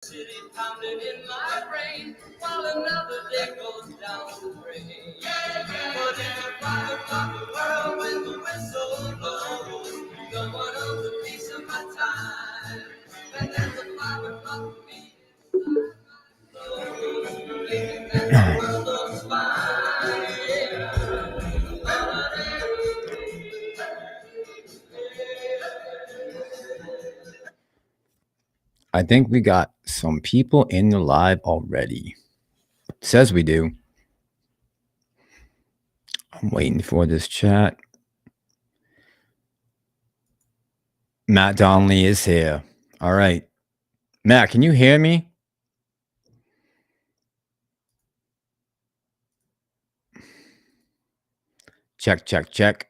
City pounding in my brain while another day goes down the drain. But it's a private world when the whistle blows. No one owns a piece of my time. And there's a 5 o'clock for me. Thinking that the world looks fine. I think we got some people in the live already. Says we do. I'm waiting for this chat. Matt Donnelly is here. All right. Matt, can you hear me? Check, check, check.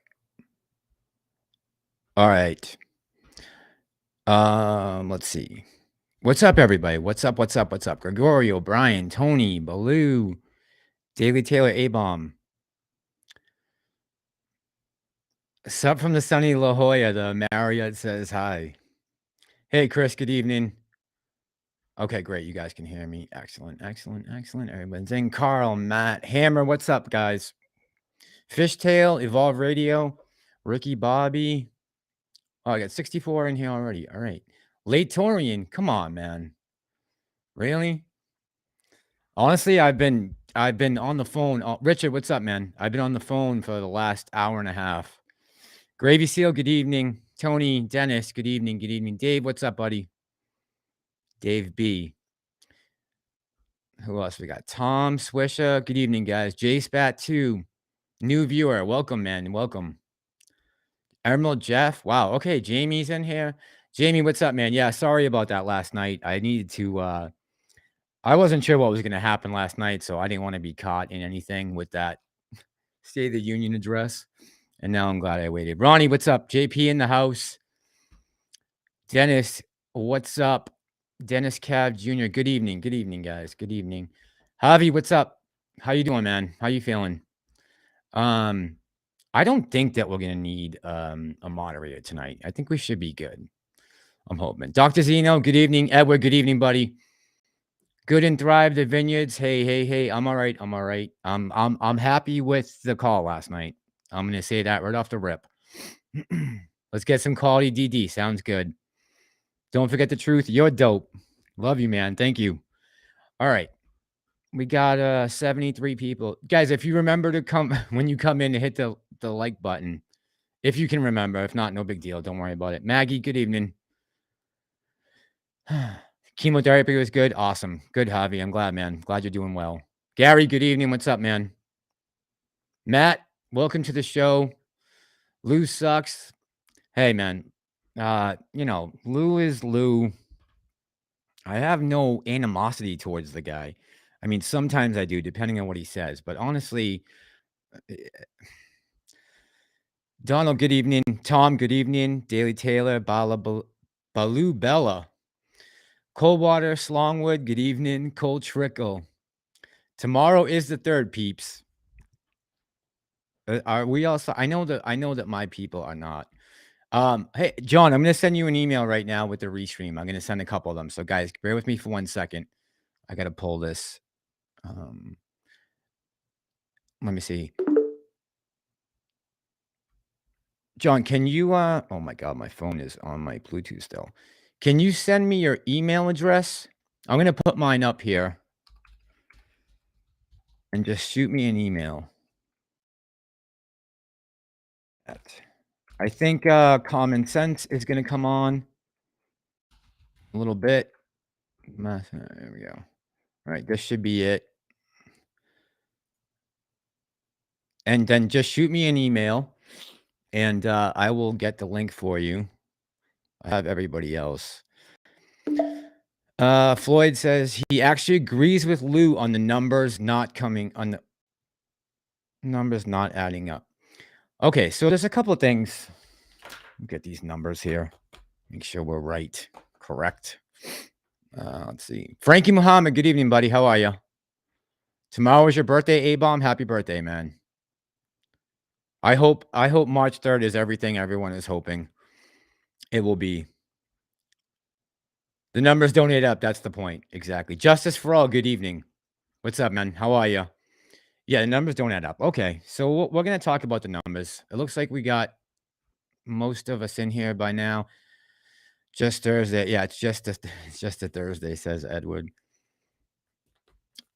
All right. Let's see. What's up, everybody? What's up? What's up? What's up? Gregorio, Brian, Tony, Baloo, Daily Taylor, A-Bomb. Sup from the sunny La Jolla. The Marriott says hi. Hey, Chris, good evening. Okay, great. You guys can hear me. Excellent, excellent, excellent. Everyone's in. Carl, Matt, Hammer, what's up, guys? Fishtail, Evolve Radio, Ricky Bobby. Oh, I got 64 in here already. All right. Late Torian, come on, man. Really? Honestly, I've been on the phone. Oh, Richard, what's up, man? I've been on the phone for the last hour and a half. Gravy Seal, good evening. Tony, Dennis, good evening. Good evening. Dave, what's up, buddy? Dave B. Who else we got? Tom Swisher, good evening, guys. J-Spat 2, new viewer. Welcome, man. Welcome. Emerald Jeff. Wow. Okay, Jamie's in here. Jamie, what's up, man? Yeah, sorry about that last night. I needed to I wasn't sure what was going to happen last night, so I didn't want to be caught in anything with that State of the Union address. And now I'm glad I waited. Ronnie, what's up? JP in the house. Dennis, what's up? Dennis Cav Jr. Good evening. Good evening, guys. Good evening. Javi, what's up? How you doing, man? How you feeling? I don't think that we're going to need a moderator tonight. I think we should be good. I'm hoping. Dr. Zeno, good evening. Edward, good evening, buddy. Good and Thrive, the Vineyards. Hey. I'm all right. I'm all right. I'm happy with the call last night. I'm going to say that right off the rip. Let's get some quality DD. Sounds good. Don't forget the truth. You're dope. Love you, man. Thank you. All right. We got 73 people. Guys, if you remember to come, when you come in, to hit the like button. If you can remember. If not, no big deal. Don't worry about it. Maggie, good evening. Chemotherapy was good. Awesome. Good, Javi. I'm glad, man. Glad you're doing well. Gary, good evening. What's up, man? Matt, welcome to the show. Lou sucks. Hey, man. Lou is Lou. I have no animosity towards the guy. I mean, sometimes I do, depending on what he says. But honestly, Donald, good evening. Tom, good evening. Daily Taylor, Baloo Bella. Coldwater, Slongwood, good evening. Cold Trickle. Tomorrow is the 3rd, peeps. Are we also? I know that my people are not. Hey, John, I'm going to send you an email right now with the restream. I'm going to send a couple of them. So, guys, bear with me for 1 second. I got to pull this. Let me see. John, can you, oh my God, my phone is on my Bluetooth still. Can you send me your email address? I'm going to put mine up here. And just shoot me an email. I think Common Sense is going to come on a little bit. There we go. All right, this should be it. And then just shoot me an email, and I will get the link for you. I have everybody else. Floyd says he actually agrees with Lou on the numbers not adding up. Okay, so there's a couple of things. Get these numbers here. Make sure we're right. Correct. Let's see. Frankie Muhammad, good evening, buddy. How are you? Tomorrow is your birthday, A-Bomb. Happy birthday, man. I hope March 3rd is everything everyone is hoping it will be. The numbers don't add up. That's the point. Exactly. Justice for all. Good evening. What's up, man? How are you? Yeah, the numbers don't add up. Okay, so we're going to talk about the numbers. It looks like we got most of us in here by now. Just Thursday. Yeah, it's just a Thursday, says Edward.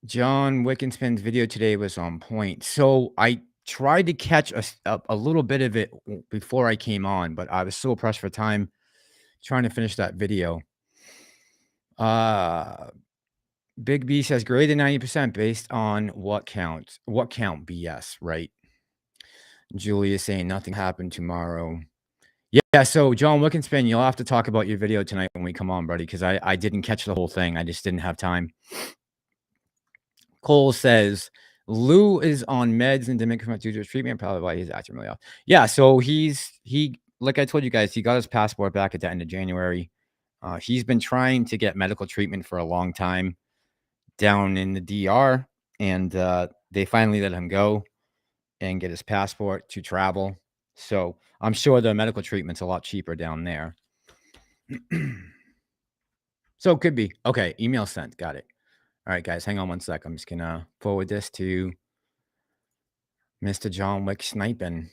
John Wickenspin's video today was on point. So I tried to catch a little bit of it before I came on, but I was so pressed for time trying to finish that video. Big B says greater than 90% based on what count? What count? BS, right? Julie is saying nothing happened tomorrow. Yeah, so John Wickenspin, you'll have to talk about your video tonight when we come on, buddy, because I didn't catch the whole thing. I just didn't have time. Cole says Lou is on meds and didn't come out due to his treatment, probably why he's acting really off. Yeah, so he like I told you guys, he got his passport back at the end of January. He's been trying to get medical treatment for a long time down in the DR, and they finally let him go and get his passport to travel. So I'm sure the medical treatment's a lot cheaper down there. So it could be. Okay, email sent. Got it. All right, guys, hang on one sec. I'm just going to forward this to Mr. John Wicksnipin.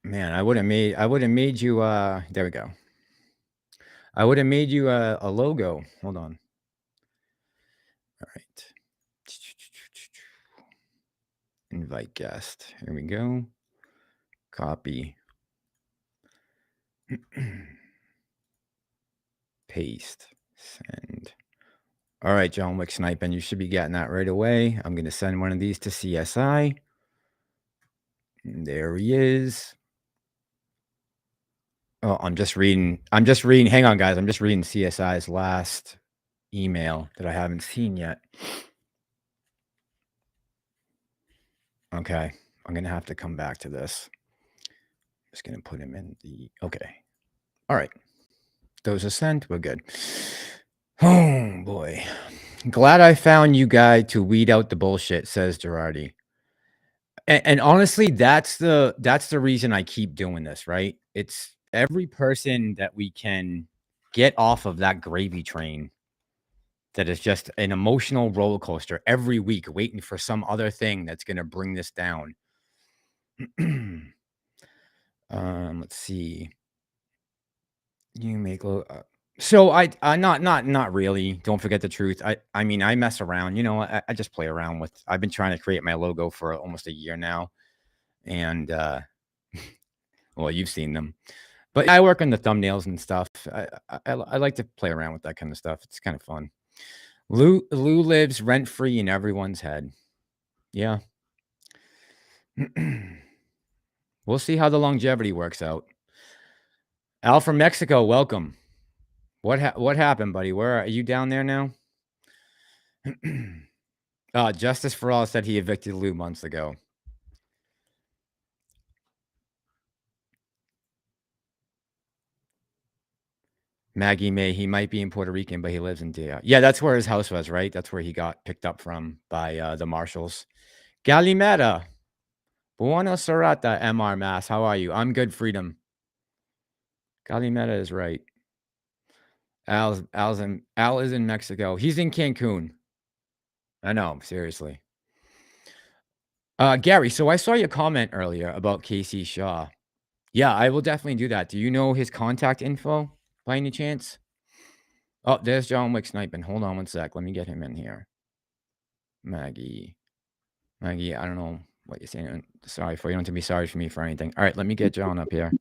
Man, I would have made you, there we go. I would have made you a logo. Hold on. All right. Invite guest. Here we go. Copy. Paste. Send. All right, John Wicksnipin, you should be getting that right away. I'm going to send one of these to CSI. And there he is. Oh, I'm just reading. Hang on, guys. I'm just reading CSI's last email that I haven't seen yet. Okay. I'm going to have to come back to this. I'm just going to put him in the... Okay. All right. Those are sent. We're good. Oh, boy. Glad I found you guy to weed out the bullshit, says Girardi. And honestly, that's the reason I keep doing this, right? It's every person that we can get off of that gravy train that is just an emotional roller coaster every week, waiting for some other thing that's going to bring this down. Let's see. You make so I not really. Don't forget the truth. I mean, I mess around. You know, I just play around with. I've been trying to create my logo for almost a year now, and well, you've seen them, but I work on the thumbnails and stuff. I like to play around with that kind of stuff. It's kind of fun. Lou lives rent free in everyone's head. Yeah. We'll see how the longevity works out. Al from Mexico, welcome. What happened, buddy? Where are you down there now? Justice for All said he evicted Lou months ago. Maggie May, he might be in Puerto Rican, but he lives in DR. Yeah, that's where his house was, right? That's where he got picked up from by the marshals. Galimera. Buona serata, MR Mass. How are you? I'm good, Freedom. Galimera is right. Al is in Mexico. He's in Cancun. I know, seriously. Gary, so I saw your comment earlier about Casey Shaw. Yeah, I will definitely do that. Do you know his contact info by any chance? Oh, there's John Wicksnipin. Hold on one sec. Let me get him in here. Maggie, I don't know what you're saying. Sorry for you. Don't have to be sorry for me for anything. All right, let me get John up here.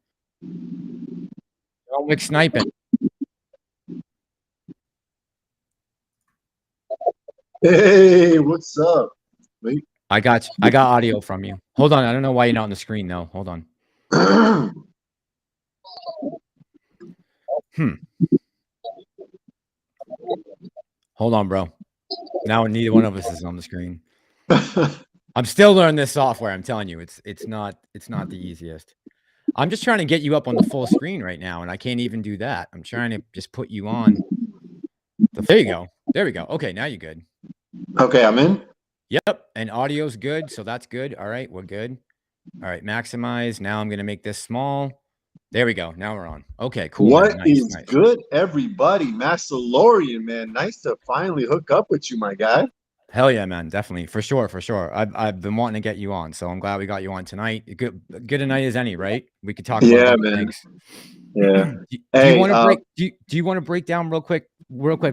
John Wicksnipin. Hey, what's up? Wait. I got audio from you. Hold on. I don't know why you're not on the screen though. Hold on. Hold on, bro. Now neither one of us is on the screen. I'm still learning this software. I'm telling you, it's not the easiest. I'm just trying to get you up on the full screen right now, and I can't even do that. I'm trying to just put you on. There you go. There we go. Okay, now you're good. Okay, I'm in. Yep, and audio's good, so that's good. All right, we're good. All right, maximize. Now I'm going to make this small. There we go. Now we're on. Okay, cool, What man. Nice, is nice. good, everybody? Massalorian, man. Nice to finally hook up with you, my guy. Hell yeah, man. Definitely. For sure, for sure. I've been wanting to get you on, so I'm glad we got you on tonight. Good a night as any, right? We could talk about a Yeah, bunch of man. things. Yeah. Do you Hey, want to break do you want to break down real quick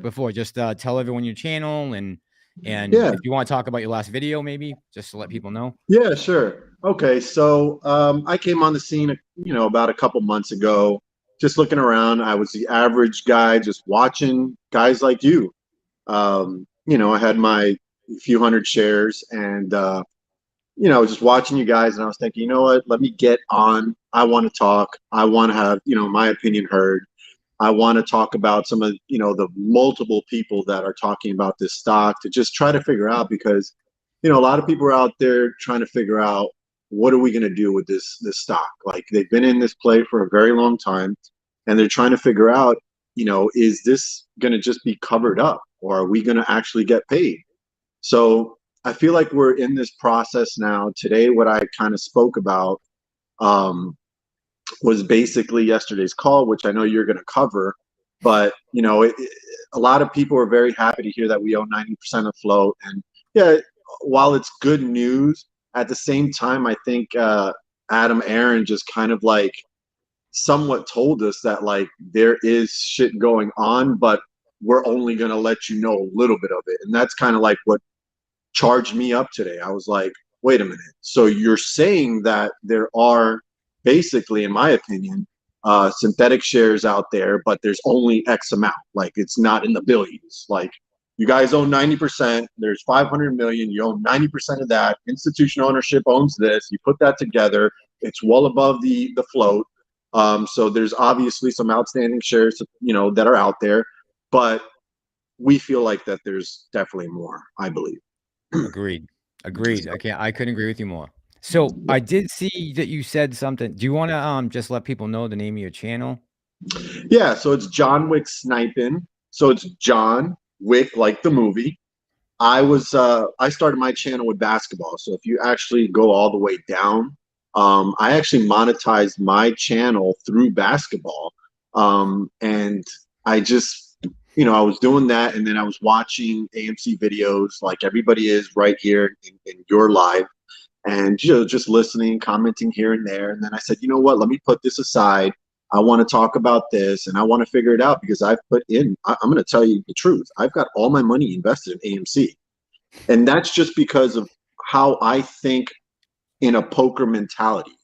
before just tell everyone your channel and yeah. if you want to talk about your last video maybe just to let people know. Yeah, sure. Okay, so I came on the scene, about a couple months ago, just looking around. I was the average guy, just watching guys like you. I had my few hundred shares, and I was just watching you guys, and I was thinking, you know what? Let me get on. I want to talk. I want to have, my opinion heard. I want to talk about some of, the multiple people that are talking about this stock to just try to figure out, because, a lot of people are out there trying to figure out what are we going to do with this stock? Like, they've been in this play for a very long time, and they're trying to figure out, is this going to just be covered up, or are we going to actually get paid? So I feel like we're in this process now. Today, what I kind of spoke about, was basically yesterday's call, which I know you're going to cover. But, a lot of people are very happy to hear that we own 90% of float. And yeah, while it's good news, at the same time, I think Aron just kind of like somewhat told us that like there is shit going on, but we're only going to let you know a little bit of it. And that's kind of like what charged me up today. I was like, wait a minute. So you're saying that there are basically, in my opinion, synthetic shares out there, but there's only X amount. Like, it's not in the billions. Like, you guys own 90%. There's 500 million. You own 90% of that. Institutional ownership owns this. You put that together. It's well above the float. So there's obviously some outstanding shares, that are out there, but we feel like that there's definitely more, I believe. Agreed. Agreed. I couldn't agree with you more. So I did see that you said something. Do you want to just let people know the name of your channel? Yeah, so it's John Wick Snipin. So it's John Wick, like the movie. I started my channel with basketball. So if you actually go all the way down, I actually monetized my channel through basketball. And I just, I was doing that, and then I was watching AMC videos like everybody is right here in your live, and just listening, commenting here and there. And then I said, you know what, let me put this aside. I want to talk about this, and I want to figure it out, because I've put in, I'm going to tell you the truth, I've got all my money invested in AMC. And that's just because of how I think in a poker mentality.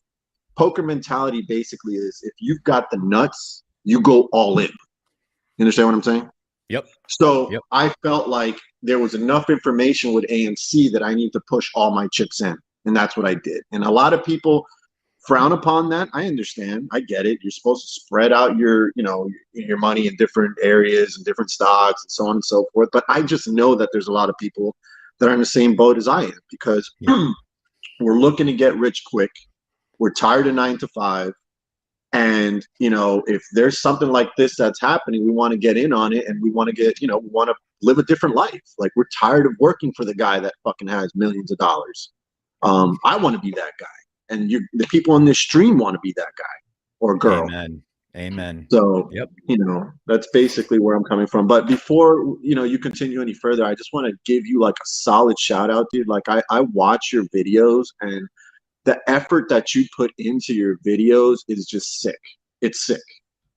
Poker mentality basically is, if you've got the nuts, you go all in. You understand what I'm saying? Yep. So Yep. I felt like there was enough information with AMC that I need to push all my chips in. And that's what I did. And a lot of people frown upon that. I understand. I get it. You're supposed to spread out your money in different areas and different stocks and so on and so forth. But I just know that there's a lot of people that are in the same boat as I am, because we're looking to get rich quick. We're tired of 9 to 5. And, if there's something like this that's happening, we want to get in on it, and we want to we want to live a different life. Like, we're tired of working for the guy that fucking has millions of dollars. I want to be that guy. And the people on this stream want to be that guy or girl. Amen. Amen. So, Yep. that's basically where I'm coming from. But before, you continue any further, I just want to give you like a solid shout out, dude. Like, I watch your videos, and the effort that you put into your videos is just sick. It's sick.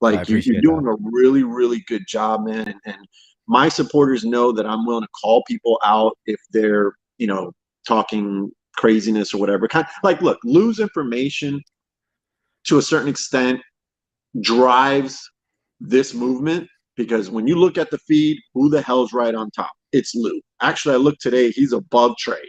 I Like, you're appreciate doing that. a really, really good job, man. And my supporters know that I'm willing to call people out if they're, talking craziness or whatever. Kind like, look, lose information to a certain extent drives this movement, because when you look at the feed, who the hell's right on top? It's Lou. Actually, I looked today, he's above Trey.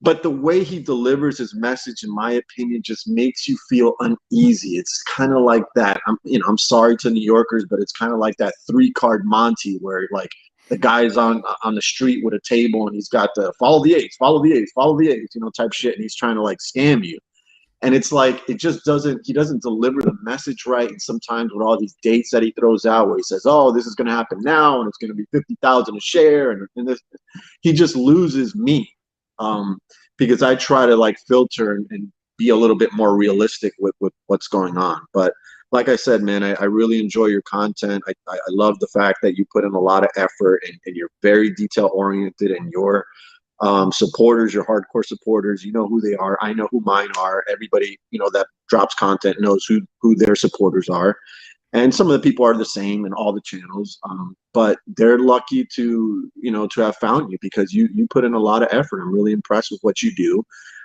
But the way he delivers his message, in my opinion, just makes you feel uneasy. It's kind of like that. I'm sorry to New Yorkers, but it's kind of like that 3-card Monty, where like the guy's on the street with a table, and he's got the follow the ace, follow the ace, follow the ace, type shit, and he's trying to like scam you. And it's like, he doesn't deliver the message right. And sometimes with all these dates that he throws out, where he says, oh, this is going to happen now, and it's going to be 50,000 a share, and this, he just loses me. Because I try to like filter and be a little bit more realistic with what's going on. But like I said, man, I really enjoy your content. I love the fact that you put in a lot of effort, and you're very detail oriented, and your supporters, your hardcore supporters, you know who they are. I know who mine are. Everybody, that drops content knows who their supporters are. And some of the people are the same in all the channels, but they're lucky to have found you, because you put in a lot of effort. I'm really impressed with what you do.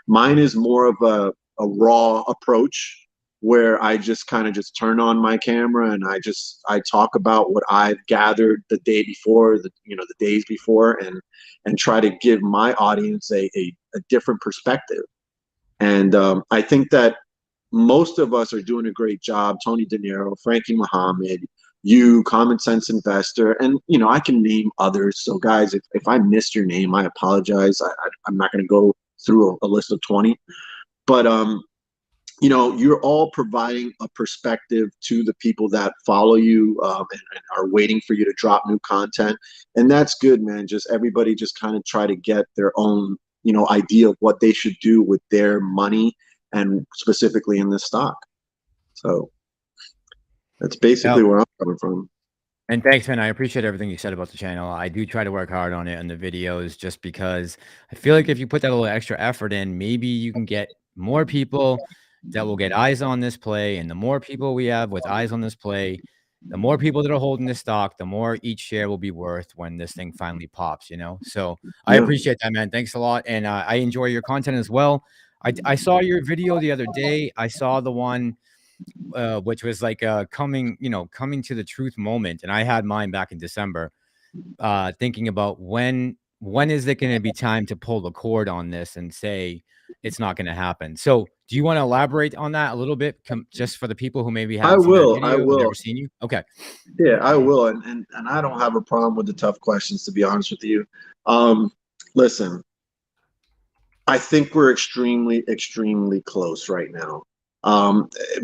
Mine is more of a raw approach, where I just kind of just turn on my camera and I talk about what I've gathered the day before, the days before, and try to give my audience a different perspective. And I think that most of us are doing a great job. Tony De Niro, Frankie Muhammad, you, Common Sense Investor, and I can name others. So guys, if I missed your name, I apologize. I'm not going to go through a list of 20, but you're all providing a perspective to the people that follow you, and are waiting for you to drop new content, and that's good, man. Just everybody just kind of try to get their own idea of what they should do with their money, and specifically in this stock. So that's basically where I'm coming from. And thanks, man. I appreciate everything you said about the channel. I do try to work hard on it and the videos, just because I feel like if you put that little extra effort in, maybe you can get more people that will get eyes on this play. And the more people we have with eyes on this play, the more people that are holding this stock, the more each share will be worth when this thing finally pops, So I appreciate that, man. Thanks a lot. And I enjoy your content as well. I saw your video the other day. I saw the one which was like coming to the truth moment, and I had mine back in December, thinking about when is it going to be time to pull the cord on this and say it's not going to happen. So do you want to elaborate on that a little bit, just for the people who maybe haven't seen that video, who've never seen you? Okay. Yeah, I will. And I don't have a problem with the tough questions, to be honest with you. Listen, I think we're extremely, extremely close right now.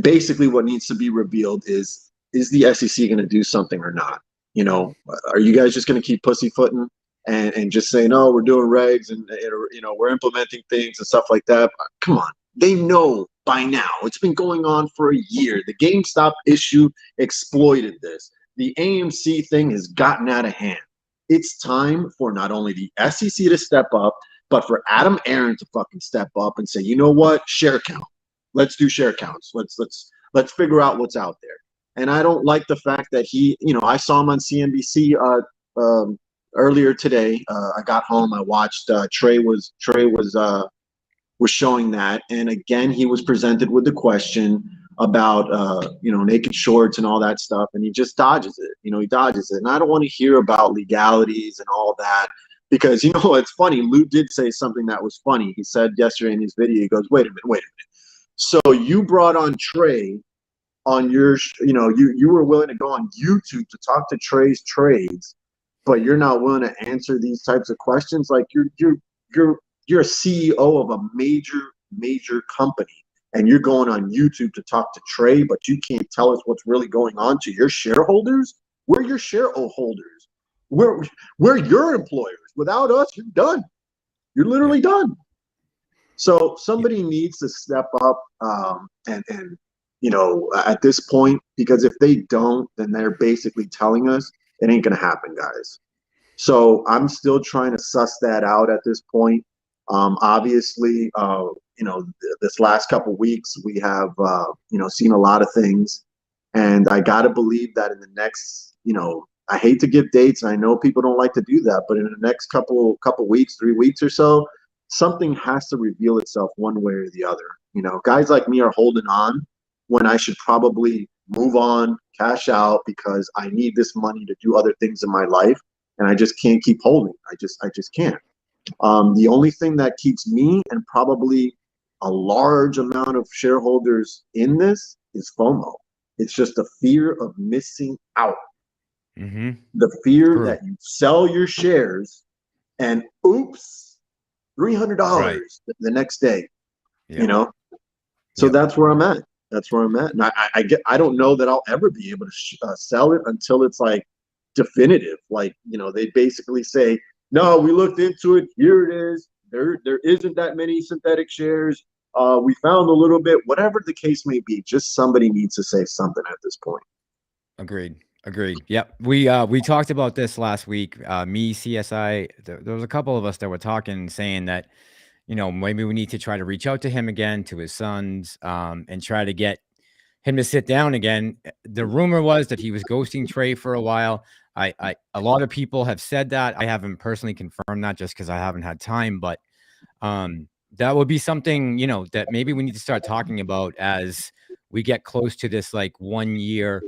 Basically what needs to be revealed is the SEC going to do something or not? Are you guys just going to keep pussyfooting and just saying, oh, we're doing regs and we're implementing things and stuff like that? Come on. They know by now. It's been going on for a year. The GameStop issue exploited this. The AMC thing has gotten out of hand. It's time for not only the SEC to step up, but for Aron to fucking step up and say, you know what, share count. Let's do share counts. Let's figure out what's out there. And I don't like the fact that he, I saw him on CNBC earlier today. I got home, I watched Trey was showing that, and again he was presented with the question about naked shorts and all that stuff, and he just dodges it. He dodges it, and I don't want to hear about legalities and all that, because it's funny. Lou did say something that was funny. He said yesterday in his video, he goes, wait a minute. So you brought on Trey on your, you were willing to go on YouTube to talk to Trey's trades, but you're not willing to answer these types of questions. Like you're a CEO of a major company, and you're going on YouTube to talk to Trey, but you can't tell us what's really going on to your shareholders. We're your shareholders. We're your employers. Without us, you're done. You're literally done. So somebody needs to step up, and at this point, because if they don't, then they're basically telling us it ain't gonna happen, guys. So I'm still trying to suss that out at this point. Obviously, this last couple weeks we have seen a lot of things, and I gotta believe that in the next, I hate to give dates, and I know people don't like to do that, but in the next couple weeks, 3 weeks or so, something has to reveal itself one way or the other. Guys like me are holding on when I should probably move on, cash out, because I need this money to do other things in my life, and I just can't keep holding. I just can't. The only thing that keeps me and probably a large amount of shareholders in this is FOMO. It's just the fear of missing out. The fear that you sell your shares and oops, $300 the next day, So that's where I'm at. And I don't know that I'll ever be able to sell it until it's like definitive. Like, they basically say, no, we looked into it. Here it is. There isn't that many synthetic shares. We found a little bit, whatever the case may be, just somebody needs to say something at this point. Agreed. Agreed. Yep. We talked about this last week. Me, CSI, there was a couple of us that were talking, saying that, maybe we need to try to reach out to him again, to his sons, and try to get him to sit down again. The rumor was that he was ghosting Trey for a while. A lot of people have said that. I haven't personally confirmed that just because I haven't had time, but that would be something, that maybe we need to start talking about as we get close to this like 1 year,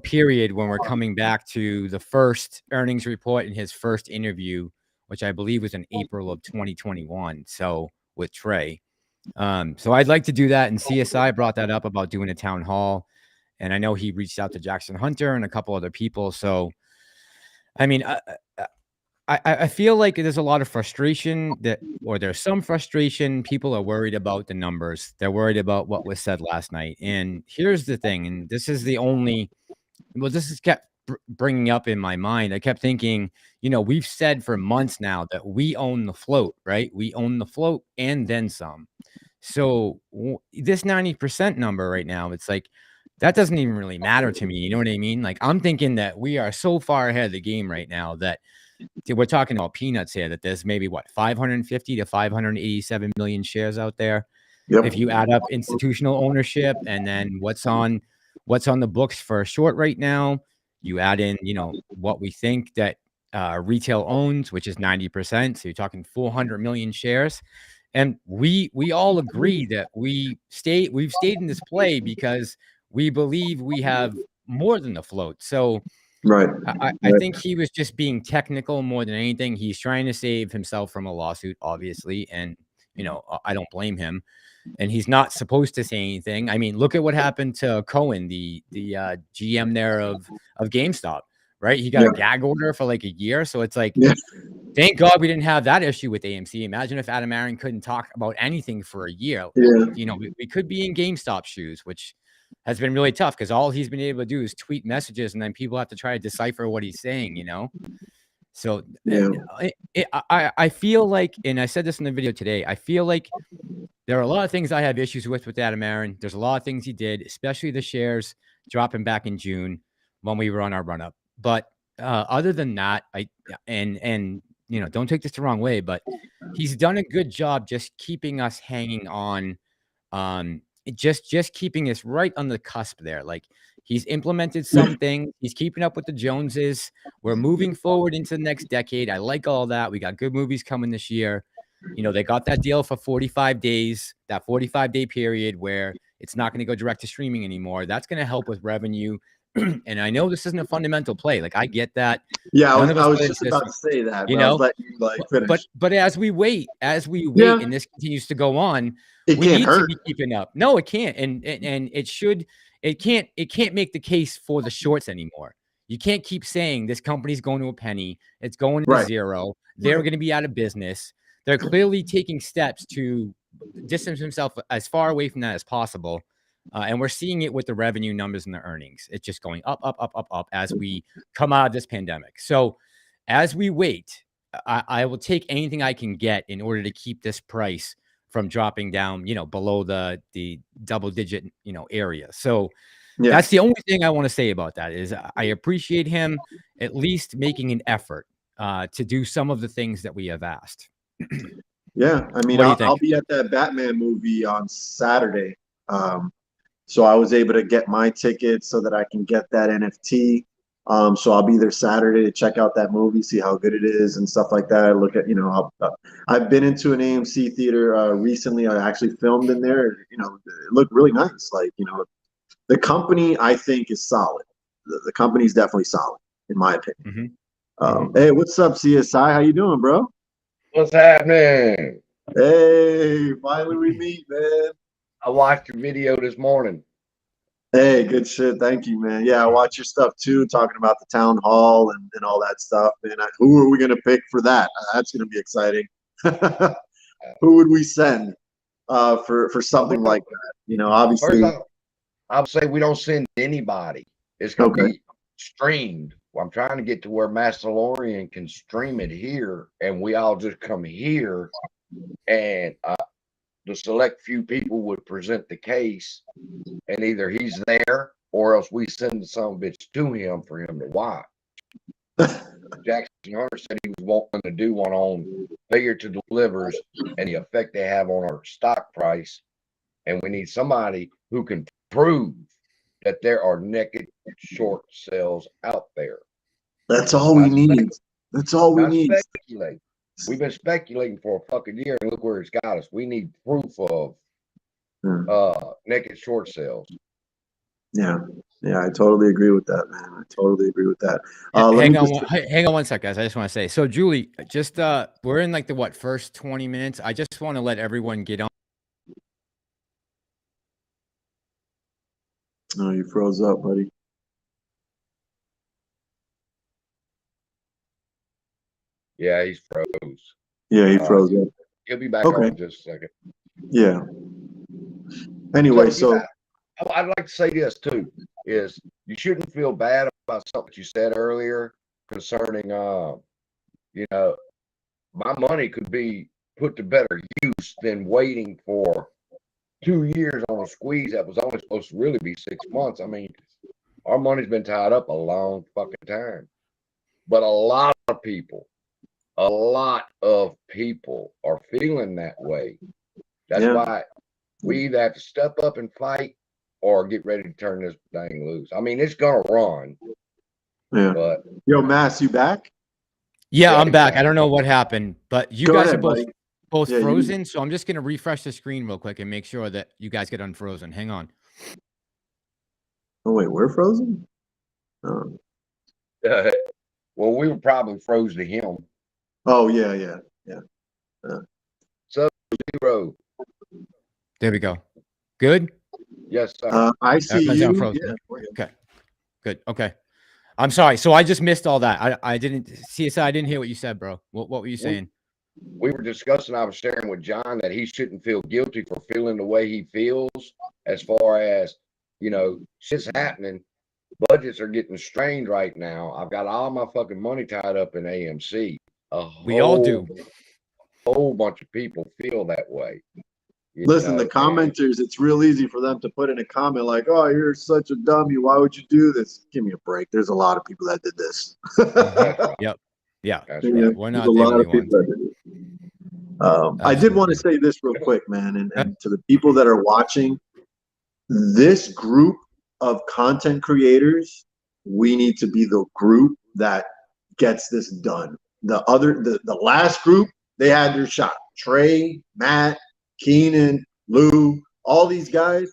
period, when we're coming back to the first earnings report in his first interview, which I believe was in April of 2021. So with Trey. So I'd like to do that. And CSI brought that up about doing a town hall. And I know he reached out to Jackson Hunter and a couple other people. So, I mean, I feel like there's a lot of frustration or there's some frustration. People are worried about the numbers. They're worried about what was said last night. And here's the thing, and this is the only, this is kept bringing up in my mind. I kept thinking, we've said for months now that we own the float, right? We own the float and then some. So this 90% number right now, it's like, that doesn't even really matter to me. You know what I mean? Like, I'm thinking that we are so far ahead of the game right now that we're talking about peanuts here, that there's maybe 550 to 587 million shares out there. Yep. If you add up institutional ownership and then what's on the books for short right now, you add in, what we think that retail owns, which is 90%. So you're talking 400 million shares. And we all agree that we've stayed in this play because we believe we have more than the float. So Right. I think he was just being technical more than anything. He's trying to save himself from a lawsuit, obviously. And, I don't blame him. And he's not supposed to say anything. I mean, look at what happened to Cohen, the GM there of GameStop, right? He got a gag order for like a year. So it's like, thank God we didn't have that issue with AMC. Imagine if Adam Aron couldn't talk about anything for a year. Yeah. We could be in GameStop shoes, which has been really tough because all he's been able to do is tweet messages, and then people have to try to decipher what he's saying, So I feel like, and I said this in the video today, I feel like there are a lot of things I have issues with Adam Aron. There's a lot of things he did, especially the shares dropping back in June when we were on our run up. But other than that, don't take this the wrong way, but he's done a good job just keeping us hanging on, just keeping us right on the cusp there. Like, he's implemented something. He's keeping up with the Joneses. We're moving forward into the next decade. I like all that. We got good movies coming this year. They got that deal for 45 days, that 45-day period where it's not going to go direct to streaming anymore. That's going to help with revenue. And I know this isn't a fundamental play. Like, I get that. Yeah, I was just about to say that. I was letting you finish. But as we wait, and this continues to go on, we need to be keeping up. No, it can't, and it should. It can't make the case for the shorts anymore. You can't keep saying this company's going to a penny. It's going to zero. They're going to be out of business. They're clearly taking steps to distance themselves as far away from that as possible. And we're seeing it with the revenue numbers and the earnings. It's just going up, up, up, up, up as we come out of this pandemic. So as we wait, I will take anything I can get in order to keep this price from dropping down, below the double digit, area. So that's the only thing I want to say about that is I appreciate him at least making an effort to do some of the things that we have asked. Yeah, I mean, I'll be at that Batman movie on Saturday. So I was able to get my tickets so that I can get that NFT. So I'll be there Saturday to check out that movie, see how good it is and stuff like that. Look at, I've been into an AMC theater recently. I actually filmed in there. It looked really nice. Like, the company I think is solid. The company's definitely solid, in my opinion. Hey, what's up, CSI? How you doing, bro? What's happening? Hey, finally we meet, man. I watched your video this morning. Hey, good shit. Thank you, man. Yeah, I watch your stuff too, talking about the town hall and all that stuff, man. Who are we going to pick for that? That's going to be exciting. Who would we send for something like that? Obviously. First, I would say we don't send anybody. It's going to be streamed. I'm trying to get to where Massalorian can stream it here, and we all just come here and the select few people would present the case, and either he's there or else we send the son of a bitch to him for him to watch. Jackson Hunter said he was wanting to do one on failure to delivers and the effect they have on our stock price. And we need somebody who can prove that there are naked short sales out there. That's all we need. That's all we need. Speculate. We've been speculating for a fucking year, and look where it's got us. We need proof of naked short sales. Yeah, I totally agree with that, man. I totally agree with that. Hang on one sec, guys. I just want to say, so Julie, just we're in like the first 20 minutes. I just want to let everyone get on. Oh, you froze up, buddy. Yeah, he's froze. Yeah, he froze up. He'll be back on in just a second. Yeah. Anyway, so I'd like to say this too, is you shouldn't feel bad about something you said earlier concerning, you know, my money could be put to better use than waiting for 2 years on a squeeze that was only supposed to really be 6 months. I mean, our money's been tied up a long fucking time. But a lot of people are feeling that way. That's why we either have to step up and fight or get ready to turn this thing loose. I mean, it's gonna run. Yeah. But yo, Mass, you back? Yeah, I'm back. I don't know what happened, but you guys are both frozen. So I'm just gonna refresh the screen real quick and make sure that you guys get unfrozen. Hang on. Oh wait, we're frozen? Well, we were probably froze to him. Oh yeah. So 0. There we go. Good. Yes, sir. I see you. Yeah. Okay. Good. Okay. I'm sorry. So I just missed all that. I didn't CSI. I didn't hear what you said, bro. What were you saying? We were discussing. I was sharing with John that he shouldn't feel guilty for feeling the way he feels, as far as, you know, shit's happening. Budgets are getting strained right now. I've got all my fucking money tied up in AMC. We all do. A whole bunch of people feel that way. Listen, the commenters, it's real easy for them to put in a comment like, oh, you're such a dummy. Why would you do this? Give me a break. There's a lot of people that did this. Yep. Yeah. Right. We're not the only ones. I did want to say this real quick, man. And to the people that are watching, this group of content creators, we need to be the group that gets this done. The last group, they had their shot. Trey, Matt, Keenan, Lou, all these guys,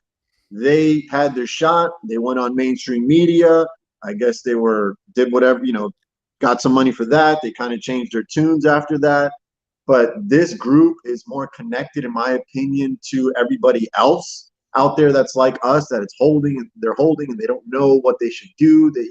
they had their shot. They went on mainstream media. I guess they did whatever, got some money for that. They kind of changed their tunes after that. But this group is more connected, in my opinion, to everybody else out there that's like us, that it's holding and they don't know what they should do. They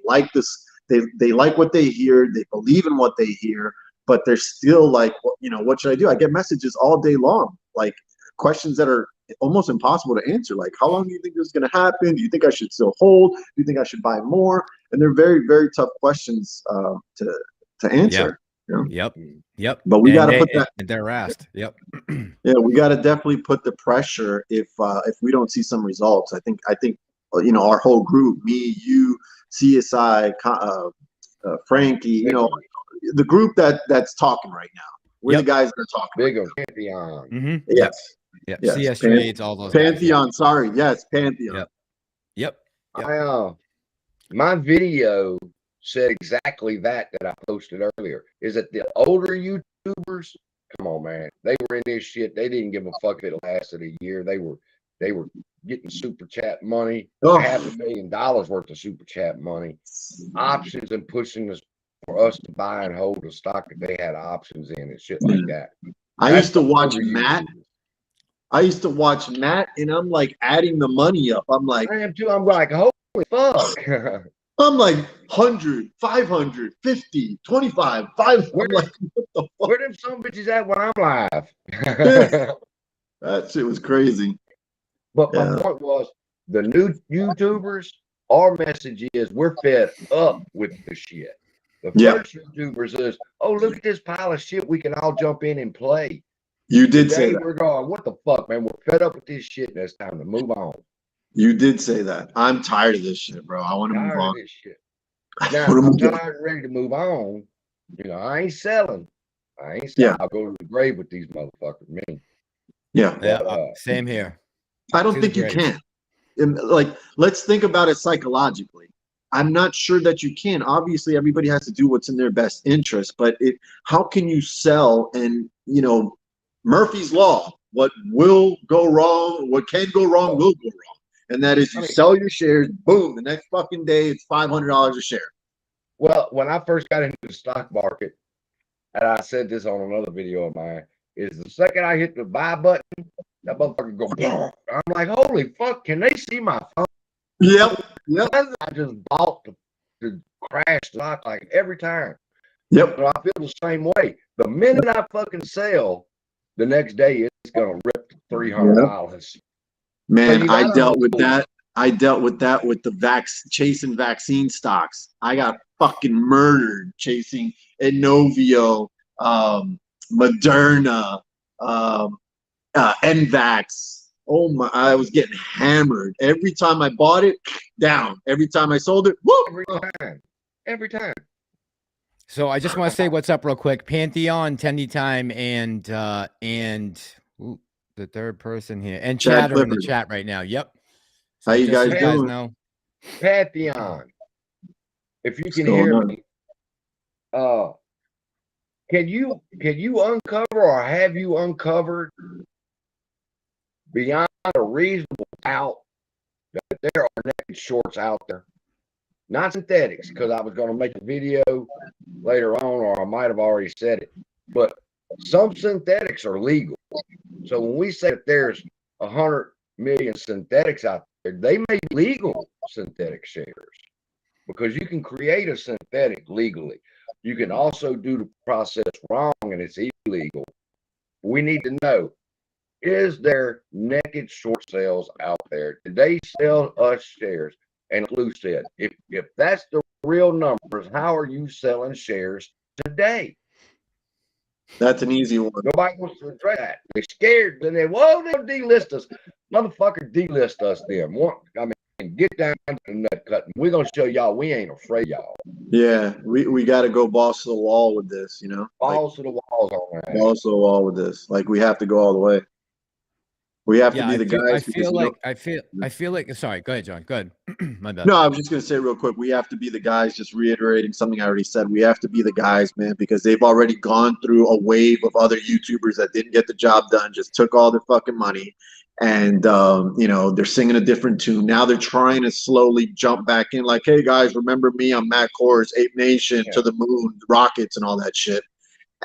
like this. They like what they hear. They believe in what they hear, but they're still like, what should I do? I get messages all day long, like questions that are almost impossible to answer. Like, how long do you think this is going to happen? Do you think I should still hold? Do you think I should buy more? And they're very, very tough questions to answer. Yeah. Yep. But we got to put that. They're asked. Yep. Yeah, we got to definitely put the pressure if we don't see some results. I think our whole group, me, you, CSI, Frankie, the group that's talking right now. We're the guys that are talking. Big right Pantheon. Mm-hmm. Yes. Yes. CS trades, all those Pantheon. guys. Sorry. Yes, Pantheon. Yep. My video said exactly that I posted earlier. Is that the older YouTubers? Come on, man. They were in this shit. They didn't give a fuck if it lasted a year. They were getting super chat money, $500,000 worth of super chat money, options, and pushing us for us to buy and hold a stock that they had options in and shit like that. I used to watch Matt. And I'm like adding the money up. I'm like, I am too. I'm like, holy fuck. I'm like 100, 500, 50, 25, 5. Where them some bitches at when I'm live? That shit was crazy. But my point was, the new YouTubers, our message is we're fed up with the shit. The first YouTubers is, oh, look at this pile of shit we can all jump in and play. You did say Today that. we're going, what the fuck, man? We're fed up with this shit and it's time to move on. You did say that. I'm tired of this shit, bro. I want to move Tired on. of this shit. Now, I'm tired and ready to move on. You know, I ain't selling. Yeah. I'll go to the grave with these motherfuckers, me. Yeah. But, Same here. I don't To think the you grave. can. Like, let's think about it psychologically. I'm not sure that you can. Obviously, everybody has to do what's in their best interest, but how can you sell and, you know, Murphy's Law, what will go wrong, what can go wrong will go wrong. And that is you sell your shares, boom, the next fucking day it's $500 a share. Well, when I first got into the stock market, and I said this on another video of mine, is the second I hit the buy button, that motherfucker go, boom. I'm like, holy fuck, can they see my phone? Yep. I just bought the crash stock like every time. Yep. So I feel the same way. The minute I fucking sell, the next day it's gonna rip $300. Man, So I dealt with that. I dealt with that with the chasing vaccine stocks. I got fucking murdered chasing Inovio, Moderna, NVAX. Oh my! I was getting hammered every time I bought it. Down every time I sold it. Whoop! Every time. So I just want to say what's up real quick. Pantheon, Tendy Time, and ooh, the third person here, and Chad Chatter in the Clifford. chat right now. Yep. So How you just guys so doing? know. Pantheon. If you What's can going hear on? me, can you uncover or have you uncovered beyond a reasonable doubt that there are naked shorts out there? Not synthetics, because I was going to make a video later on, or I might have already said it, but some synthetics are legal. So when we say that there's 100 million synthetics out there, they may be legal synthetic shares, because you can create a synthetic legally. You can also do the process wrong and it's illegal. We need to know, is there naked short sales out there? Did they sell us shares? And Lou said, if that's the real numbers, how are you selling shares today? That's an easy one. Nobody wants to address that. They're scared. Then they'll delist us. Motherfucker, delist us then. I mean, get down to the nut cutting. We're going to show y'all we ain't afraid y'all. Yeah, we got to go balls to the wall with this, you know? Balls to the walls on that. Balls to the wall with this. Like, we have to go all the way. We have to be the guys. I feel like. Sorry, go ahead, John. Go ahead. My bad. No, I was just gonna say real quick. We have to be the guys. Just reiterating something I already said. We have to be the guys, man, because they've already gone through a wave of other YouTubers that didn't get the job done, just took all their fucking money, and you know, they're singing a different tune. Now they're trying to slowly jump back in. Like, hey guys, remember me? I'm Matt Kors, Ape Nation, to the moon, rockets, and all that shit.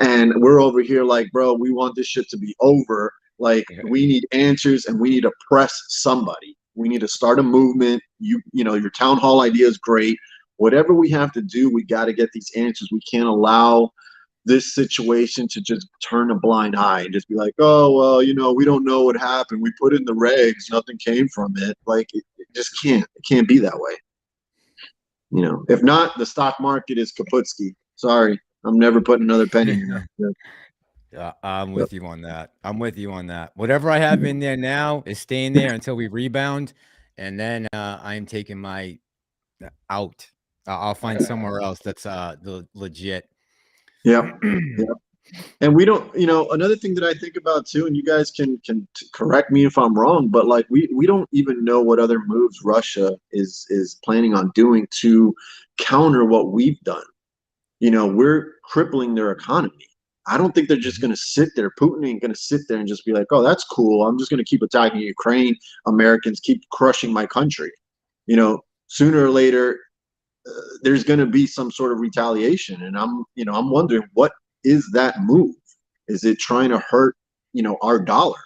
And we're over here like, bro, we want this shit to be over. Like, we need answers and we need to press somebody. We need to start a movement. You know, your town hall idea is great. Whatever we have to do, we got to get these answers. We can't allow this situation to just turn a blind eye and just be like, oh, well, you know, we don't know what happened. We put in the regs. Nothing came from it. Like, it just can't. It can't be that way. You know, if not, the stock market is Kaputski. Sorry. I'm never putting another penny in there. Yeah, I'm with you on that. I'm with you on that. Whatever I have in there now is staying there until we rebound, and then I'm taking my out. I'll find somewhere else that's legit. Yeah. And we don't, you know, another thing that I think about too, and you guys can correct me if I'm wrong, but like we don't even know what other moves Russia is planning on doing to counter what we've done. You know, we're crippling their economy. I don't think they're just going to sit there. Putin ain't going to sit there and just be like, oh, that's cool. I'm just going to keep attacking Ukraine. Americans keep crushing my country. You know, sooner or later, there's going to be some sort of retaliation. And I'm wondering, what is that move? Is it trying to hurt, you know, our dollar?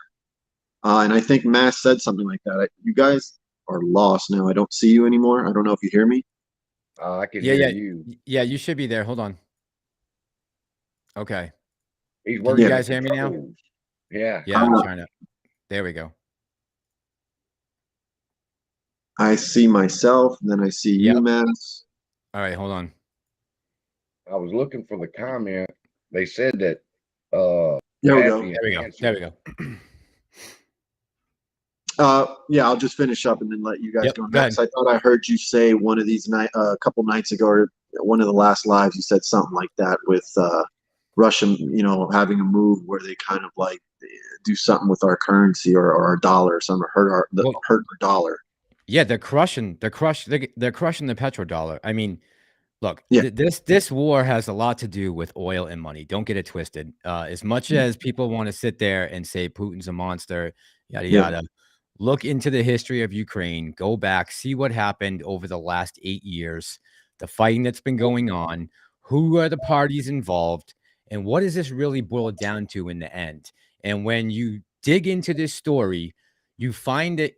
And I think Mass said something like that. You guys are lost now. I don't see you anymore. I don't know if you hear me. I can hear you. Yeah, you should be there. Hold on. Okay. He's Can working. you guys hear me now? Yeah. Yeah, I'm trying to. There we go. I see myself, then I see you, Mass. All right, hold on. I was looking for the comment. They said that There we Ask go. me, There we go. answer. There we go. Yeah, I'll just finish up and then let you guys Yep, go go next. ahead. I thought I heard you say one of these a couple nights ago, or one of the last lives, you said something like that with Russia, having a move where they kind of like do something with our currency or our dollar or something, hurt Well, our dollar. yeah, they're crushing the petrodollar. I mean, look, Yeah. this war has a lot to do with oil and money. Don't get it twisted. As much as people want to sit there and say Putin's a monster, yada Yeah. yada, look into the history of Ukraine. Go back, see what happened over the last 8 years, the fighting that's been going on, who are the parties involved, and what does this really boil down to in the end? And when you dig into this story, you find that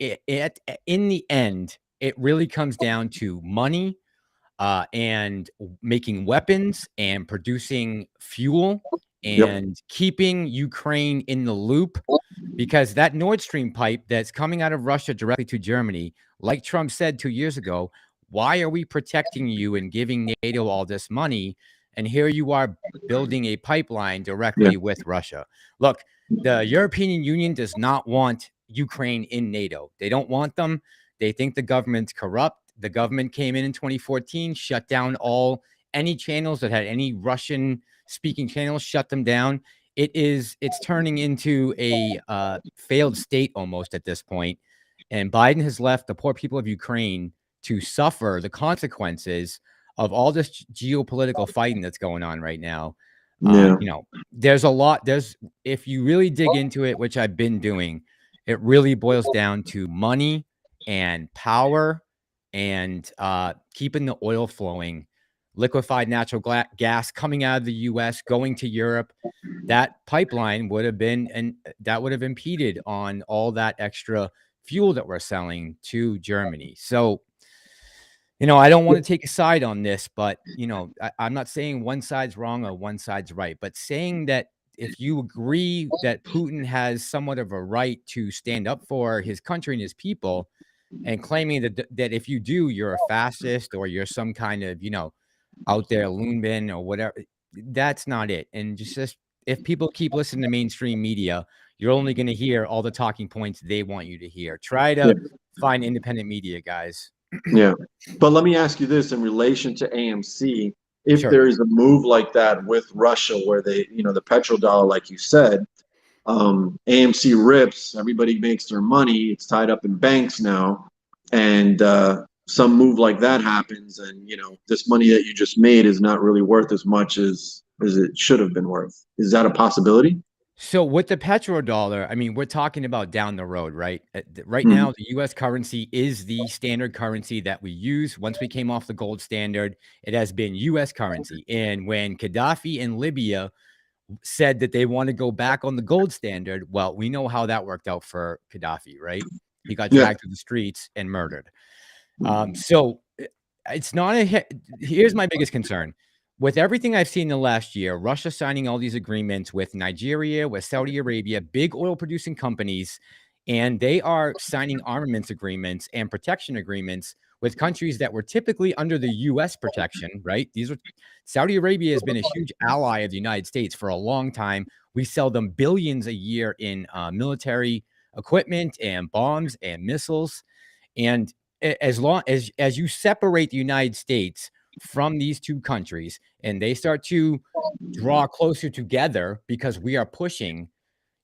in the end, it really comes down to money, and making weapons and producing fuel Yep. and keeping Ukraine in the loop, because that Nord Stream pipe that's coming out of Russia directly to Germany, like Trump said 2 years ago, why are we protecting you and giving NATO all this money? And here you are building a pipeline directly with Russia. Look, the European Union does not want Ukraine in NATO. They don't want them. They think the government's corrupt. The government came in 2014, shut down any channels that had any Russian speaking channels, shut them down. It's turning into a failed state almost at this point. And Biden has left the poor people of Ukraine to suffer the consequences of all this geopolitical fighting that's going on right now. Yeah. There's a lot. If you really dig into it, which I've been doing, it really boils down to money and power and keeping the oil flowing, liquefied natural gas coming out of the U.S., going to Europe. That pipeline would have impeded on all that extra fuel that we're selling to Germany. So, I don't want to take a side on this, but, I'm not saying one side's wrong or one side's right, but saying that if you agree that Putin has somewhat of a right to stand up for his country and his people, and claiming that if you do, you're a fascist or you're some kind of, out there loon bin or whatever, that's not it. And just if people keep listening to mainstream media, you're only going to hear all the talking points they want you to hear. Try to find independent media, guys. Yeah. But let me ask you this in relation to AMC. If Sure. there is a move like that with Russia where they, the petrodollar, like you said, AMC rips, everybody makes their money, it's tied up in banks now, and some move like that happens, and this money that you just made is not really worth as much as it should have been worth. Is that a possibility? So with the petrodollar, I mean, we're talking about down the road, right? Right now, the U.S. currency is the standard currency that we use. Once we came off the gold standard, it has been U.S. currency. And when Gaddafi and Libya said that they want to go back on the gold standard, well, we know how that worked out for Gaddafi, right? He got dragged through the streets and murdered. So it's not here's my biggest concern. With everything I've seen in the last year, Russia signing all these agreements with Nigeria, with Saudi Arabia, big oil producing companies, and they are signing armaments agreements and protection agreements with countries that were typically under the U.S. protection, right? Saudi Arabia has been a huge ally of the United States for a long time. We sell them billions a year in military equipment and bombs and missiles. And as long as you separate the United States from these two countries and they start to draw closer together because you are pushing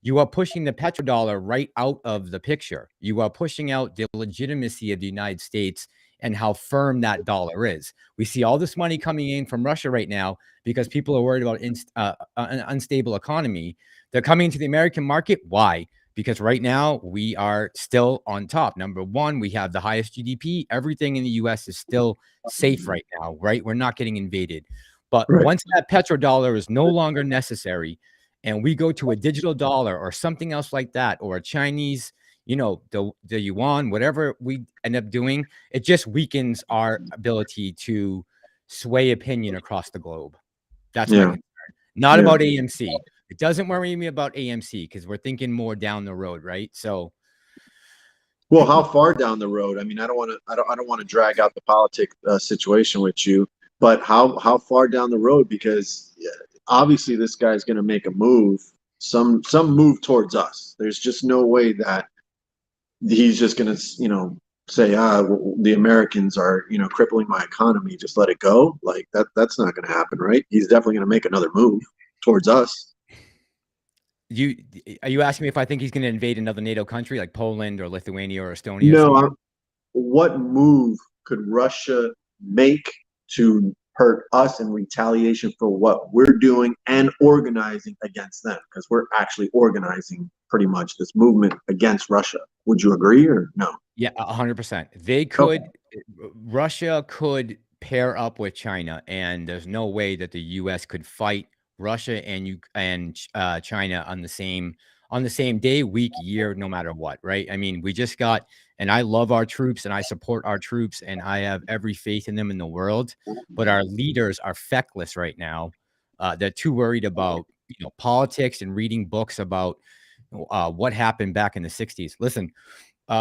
the petrodollar right out of the picture. You are pushing out the legitimacy of the United States and how firm that dollar is. We see all this money coming in from Russia right now because people are worried about an unstable economy. They're coming into the American market. Why? Because right now we are still on top. Number one, we have the highest GDP. Everything in the U.S. is still safe right now, right? We're not getting invaded. But once that petrodollar is no longer necessary and we go to a digital dollar or something else like that, or a Chinese, the yuan, whatever we end up doing, it just weakens our ability to sway opinion across the globe. That's my concern. Not about AMC. It doesn't worry me about AMC because we're thinking more down the road, right? So, well, how far down the road? I mean, I don't want to drag out the politic situation with you, but how far down the road? Because obviously this guy's going to make a move, some move towards us. There's just no way that he's just going to, say, the Americans are, crippling my economy. Just let it go. Like that's not going to happen, right? He's definitely going to make another move towards us. Are you asking me if I think he's going to invade another NATO country like Poland or Lithuania or Estonia? No, what move could Russia make to hurt us in retaliation for what we're doing and organizing against them? Because we're actually organizing pretty much this movement against Russia. Would you agree or no? Yeah, 100%. They could, Russia could pair up with China, and there's no way that the U.S. could fight Russia and China on the same day, week, year, no matter what, right? I mean, we just got, and I love our troops and I support our troops and I have every faith in them in the world, but our leaders are feckless right now. They're too worried about politics and reading books about what happened back in the 60s. Listen,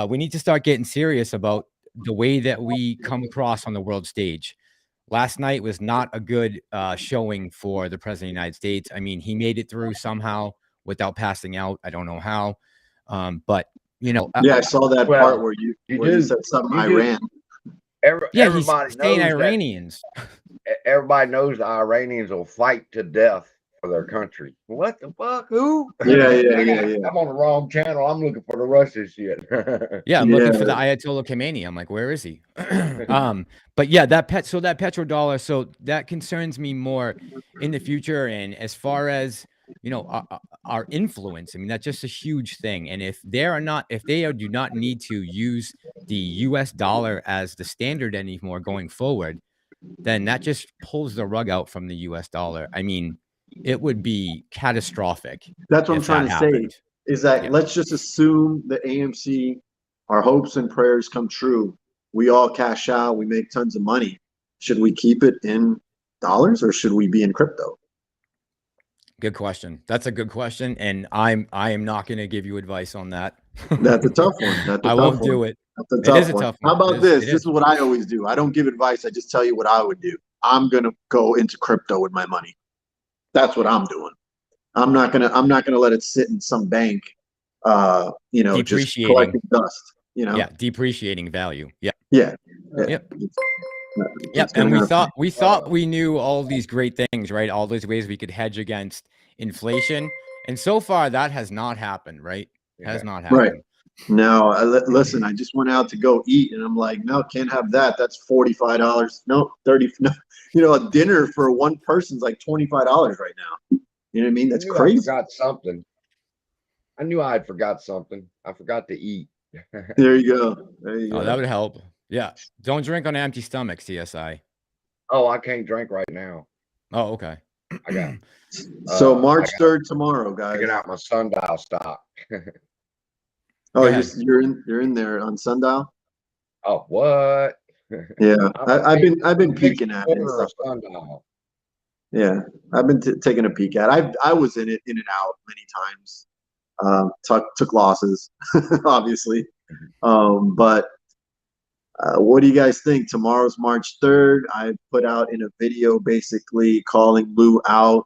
we need to start getting serious about the way that we come across on the world stage. Last night was not a good showing for the president of the United States. I mean, he made it through somehow without passing out. I don't know how, but I saw that part where you said something Iran. He's saying Iranians. Everybody knows the Iranians will fight to death for their country. What the fuck? Who? Yeah. I'm on the wrong channel. I'm looking for the Russian shit. I'm looking for the Ayatollah Khomeini. I'm like, where is he? But yeah, that petrodollar. So that concerns me more in the future. And as far as our influence, I mean, that's just a huge thing. And if they do not need to use the U.S. dollar as the standard anymore going forward, then that just pulls the rug out from the U.S. dollar. I mean, it would be catastrophic. That's what I'm trying to say, is that let's just assume the AMC, our hopes and prayers come true. We all cash out. We make tons of money. Should we keep it in dollars or should we be in crypto? Good question. That's a good question. And I am not going to give you advice on that. That's a tough one. I won't do it. It is a tough one. How about this? This is what I always do. I don't give advice. I just tell you what I would do. I'm going to go into crypto with my money. That's what I'm doing. I'm not gonna let it sit in some bank, just collecting dust. Depreciating value. Yep. And we thought we knew all these great things, right? All these ways we could hedge against inflation, and so far that has not happened, right? Has not happened. Right. No, listen. I just went out to go eat, and I'm like, no, can't have that. That's $45. No, 30. No, a dinner for one person's like $25 right now. You know what I mean? That's crazy. I forgot something. I knew I had forgot something. I forgot to eat. There you go. That would help. Yeah. Don't drink on an empty stomach, CSI. Oh, I can't drink right now. Oh, okay. I got. So March 3rd tomorrow, guys. Get out my sundial stock. Oh, you're in there on sundial. Oh, what? Yeah, I've been peeking at it. Sundial. Yeah, I've been taking a peek at it. I was in and out many times. Took losses, obviously. But what do you guys think? Tomorrow's March 3rd. I put out in a video basically calling Lou out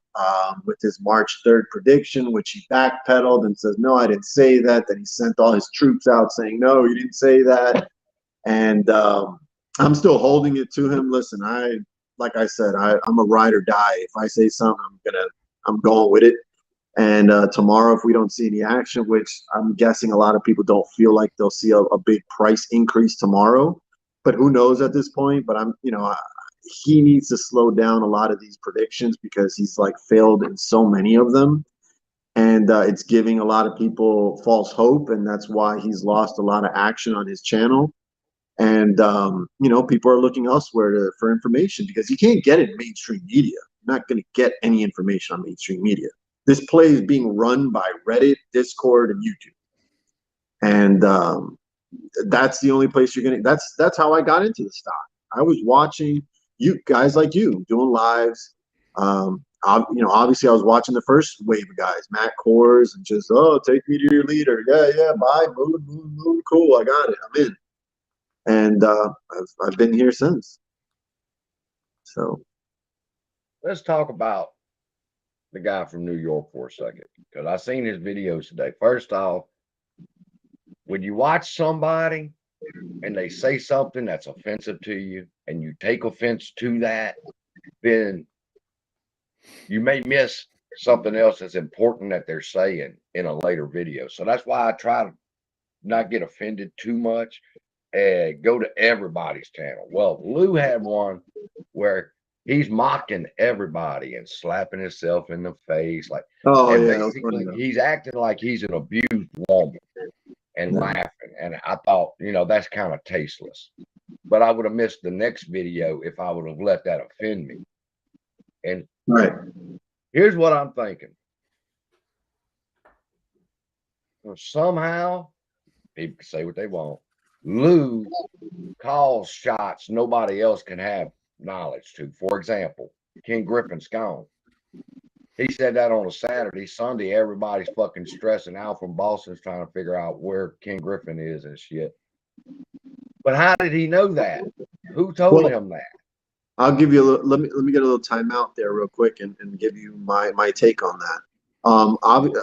with his March 3rd prediction, which he backpedaled and says, no, I didn't say that. Then he sent all his troops out saying, no, you didn't say that. And I'm still holding it to him. Listen, like I said, I'm a ride or die. If I say something, I'm going with it. And tomorrow, if we don't see any action, which I'm guessing a lot of people don't feel like they'll see a big price increase tomorrow, but who knows at this point? But he needs to slow down a lot of these predictions because he's like failed in so many of them, and it's giving a lot of people false hope, and that's why he's lost a lot of action on his channel. And people are looking elsewhere for information because you can't get it in mainstream media. You're not going to get any information on mainstream media. This play is being run by Reddit, Discord, and YouTube, and that's the only place you're gonna. That's how I got into the stock. I was watching you guys like you doing lives. Obviously I was watching the first wave of guys, Matt Kors, and just take me to your leader. Yeah, bye, move, cool. I got it. I'm in, and I've been here since. So let's talk about the guy from New York for a second, because I seen his videos today. First off, when you watch somebody and they say something that's offensive to you and you take offense to that, then you may miss something else that's important that they're saying in a later video. So that's why I try to not get offended too much and go to everybody's channel. Well, Lou had one where he's mocking everybody and slapping himself in the face, like, Oh and yeah, basically he's acting like he's an abused woman and laughing. And I thought, you know, that's kind of tasteless. But I would have missed the next video if I would have let that offend me. And right. here's what I'm thinking. Well, somehow, people can say what they want. Lou calls shots nobody else can have knowledge to. For example, Ken Griffin's gone. He said that on a Saturday. Sunday, everybody's fucking stressing out from Boston's trying to figure out where Ken Griffin is and shit. But how did he know that? Who told him that? I'll give you a little, let me get a little time out there real quick and give you my take on that.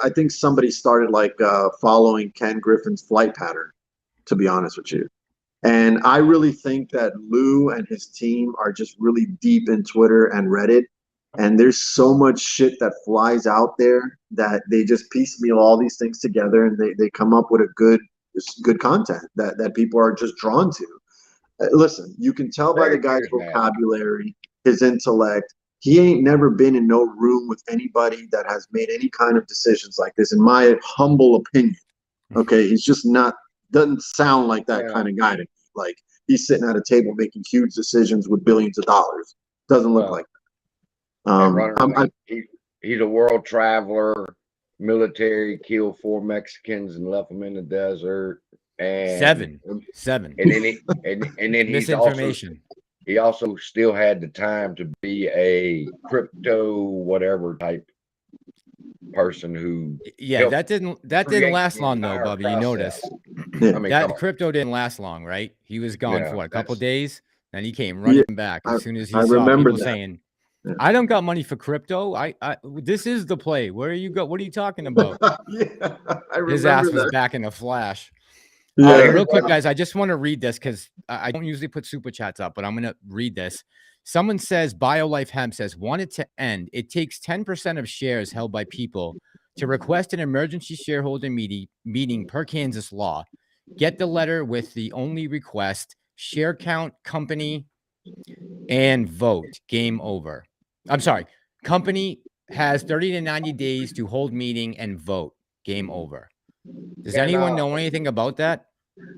I think somebody started like following Ken Griffin's flight pattern, to be honest with you. And I really think that Lou and his team are just really deep in Twitter and Reddit. And there's so much shit that flies out there that they just piecemeal all these things together and they come up with a good content that people are just drawn to. Listen, you can tell by the guy's vocabulary, his intellect. He ain't never been in no room with anybody that has made any kind of decisions like this, in my humble opinion. Okay, he's just not, doesn't sound like that kind of guy to me. Like, he's sitting at a table making huge decisions with billions of dollars. Doesn't look like that. He's a world traveler, military, killed 4 Mexicans and left them in the desert. And seven. And then he's misinformation. He also still had the time to be a crypto whatever type person who that didn't last long though, Bubby. You notice that crypto didn't last long, right? He was gone for what, a couple days, and he came running back as soon as he saw people saying, I don't got money for crypto. This is the play. Where you go? What are you talking about? His ass was back in a flash. Real quick, guys, I just want to read this because I don't usually put super chats up, but I'm going to read this. Someone says, BioLife Hemp says, want it to end. It takes 10% of shares held by people to request an emergency shareholder meeting per Kansas law. Get the letter with the only request, share count, company, and vote. Game over. I'm sorry. Company has 30 to 90 days to hold meeting and vote. Game over. Does anyone know anything about that?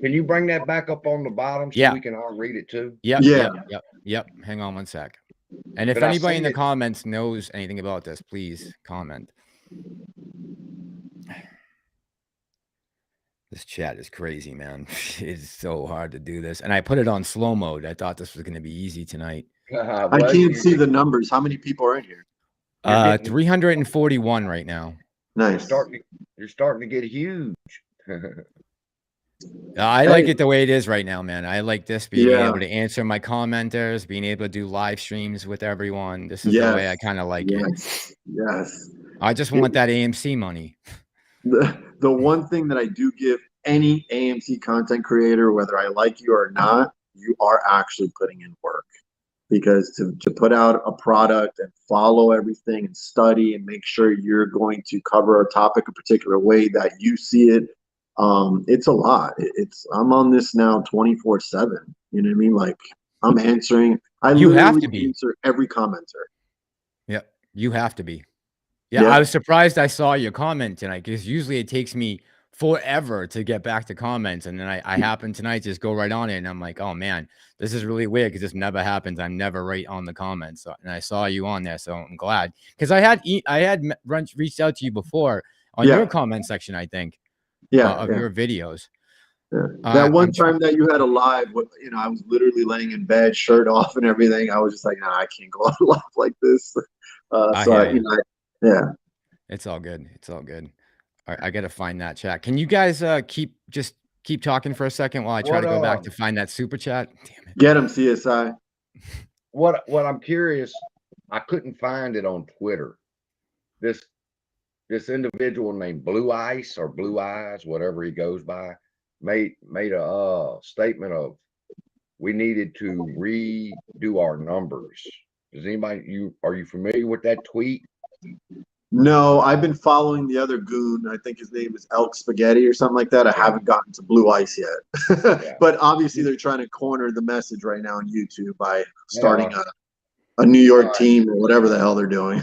Can you bring that back up on the bottom so we can all read it too? Yep. Hang on one sec. And if anybody in the comments knows anything about this, please comment. This chat is crazy, man. It's so hard to do this. And I put it on slow mode. I thought this was going to be easy tonight. I can't see the numbers. How many people are in here? 341 right now. Nice. You're starting to get huge. I like it the way it is right now, man. I like this, being able to answer my commenters, being able to do live streams with everyone. This is the way I kind of like it. Yes. I just want that AMC money. The one thing that I do give any AMC content creator, whether I like you or not, you are actually putting in work. Because to put out a product and follow everything and study and make sure you're going to cover a topic a particular way that you see it, it's a lot. I'm on this now 24/7. You know what I mean? Like, I'm answering. You have to answer every commenter. Yeah, you have to be. Yeah, I was surprised I saw your comment tonight, because usually it takes me forever to get back to comments, and then I happen tonight just go right on it, and I'm like, oh man, this is really weird because this never happens. I'm never right on the comments, and I saw you on there, so I'm glad, because I had reached out to you before on your comment section, I think, of your videos. That one time that you had a live, I was literally laying in bed, shirt off and everything. I was just like, nah, I can't go on live like this. It's all good. It's all good. All right, I got to find that chat. Can you guys keep talking for a second while I try to go back to find that super chat? Damn it. Get him, CSI. What I'm curious, I couldn't find it on Twitter. this individual named Blue Ice or Blue Eyes, whatever he goes by, made a statement of we needed to redo our numbers. Does anybody are you familiar with that tweet? No, I've been following the other goon. I think his name is Elk Spaghetti or something like that. I haven't gotten to Blue Ice yet. Yeah. But obviously they're trying to corner the message right now on YouTube by starting Yeah. a New York team or whatever the hell they're doing.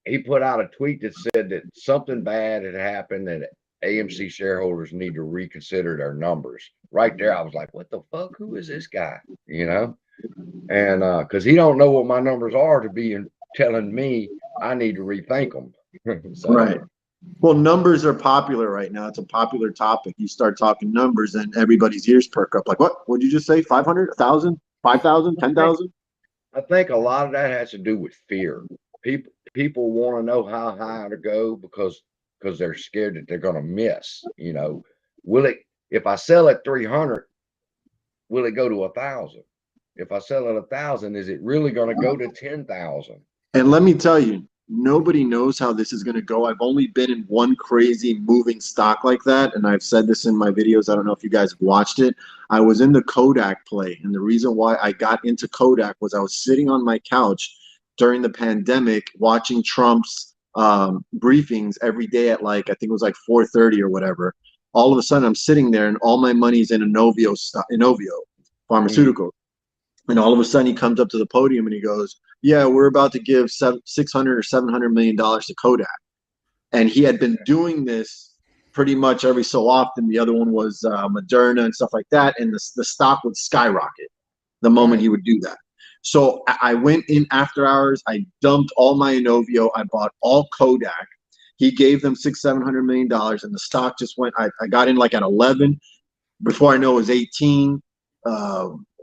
He put out a tweet that said that something bad had happened and AMC shareholders need to reconsider their numbers. Right there, I was like, what the fuck? Who is this guy? You know? And because he don't know what my numbers are to be telling me I need to rethink them. So, right. Well, numbers are popular right now. It's a popular topic. You start talking numbers and everybody's ears perk up. Like, what? What'd you just say? 500, 1,000, 5,000, 10,000? I think a lot of that has to do with fear. People want to know how high to go because they're scared that they're going to miss. You know, if I sell at 300, will it go to 1,000? If I sell at 1,000, is it really going to go to 10,000? And let me tell you, nobody knows how this is going to go. I've only been in one crazy moving stock like that, and I've said this in my videos. I don't know if you guys have watched it. I was in the Kodak play, and the reason why I got into Kodak was I was sitting on my couch during the pandemic watching Trump's briefings every day at like, I think it was like 4:30 or whatever. All of a sudden, I'm sitting there, and all my money's in Inovio Pharmaceuticals. And all of a sudden, he comes up to the podium and he goes, yeah, we're about to give $600 or $700 million to Kodak. And he had been doing this pretty much every so often. The other one was Moderna and stuff like that. And the stock would skyrocket the moment he would do that. So I went in after hours. I dumped all my Inovio. I bought all Kodak. He gave them $600-700 million, and the stock just went. I got in like at 11. Before I know it was 18.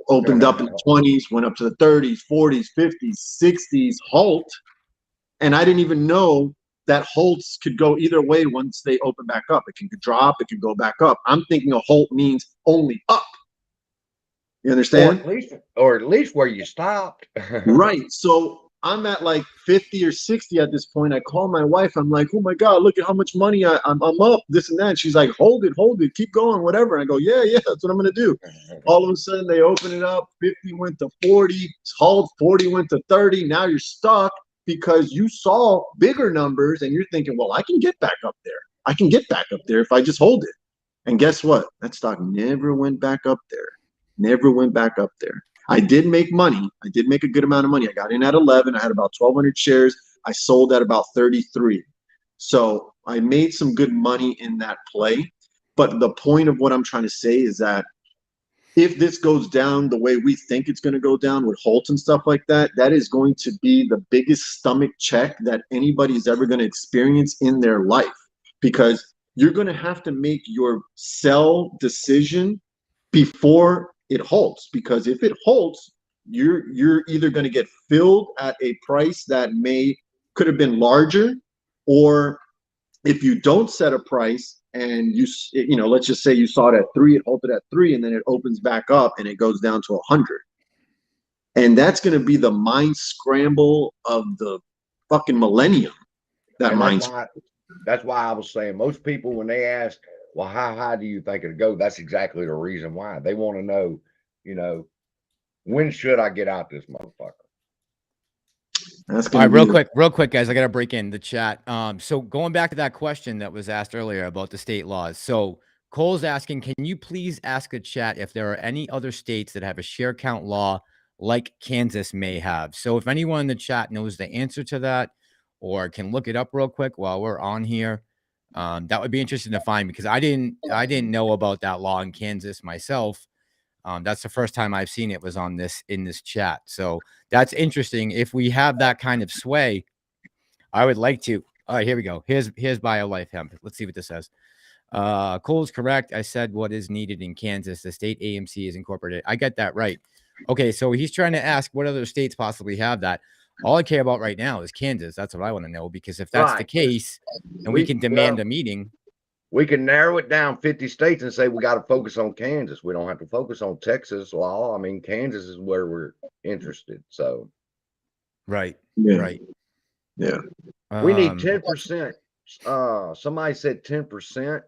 Opened up in the 20s, went up to the 30s, 40s, 50s, 60s, halt. And I didn't even know that halts could go either way once they open back up. It can drop, it can go back up. I'm thinking a halt means only up. You understand? Or at least where you stopped. Right. So I'm at like 50 or 60 at this point. I call my wife. I'm like, oh my God, look at how much money I'm up, this and that. And she's like, hold it, keep going, whatever. And I go, yeah, that's what I'm going to do. All of a sudden they open it up. 50 went to 40, halt, 40 went to 30. Now you're stuck because you saw bigger numbers and you're thinking, well, I can get back up there. I can get back up there if I just hold it. And guess what? That stock never went back up there. Never went back up there. I did make money. I did make a good amount of money. I got in at 11. I had about 1,200 shares. I sold at about 33. So I made some good money in that play. But the point of what I'm trying to say is that if this goes down the way we think it's going to go down with halts and stuff like that, that is going to be the biggest stomach check that anybody's ever going to experience in their life. Because you're going to have to make your sell decision before it halts, because if it halts, you're either going to get filled at a price that could have been larger, or if you don't set a price and you know, let's just say you saw it at 3, it halted at 3, and then it opens back up and it goes down to 100, and that's going to be the mind scramble of the fucking millennium. That's why I was saying most people, when they ask, well, how high do you think it'll go? That's exactly the reason why. They want to know, you know, when should I get out this motherfucker? All right, real quick, guys. I got to break in the chat. So going back to that question that was asked earlier about the state laws. So Cole's asking, can you please ask the chat if there are any other states that have a share count law like Kansas may have? So if anyone in the chat knows the answer to that or can look it up real quick while we're on here, that would be interesting to find, because I didn't know about that law in Kansas myself. That's the first time I've seen it was in this chat. So that's interesting. If we have that kind of sway, I would like to. All right, here we go. Here's BioLife Hemp. Let's see what this says. Cole's correct. I said what is needed in Kansas. The state AMC is incorporated. I get that right. Okay, so he's trying to ask what other states possibly have that. All I care about right now is Kansas. That's what I want to know, because if that's the case, and we can demand a meeting, we can narrow it down 50 states and say we got to focus on Kansas. We don't have to focus on Texas law. I mean, Kansas is where we're interested. So, right, yeah. right, yeah. We need 10%. Somebody said 10%.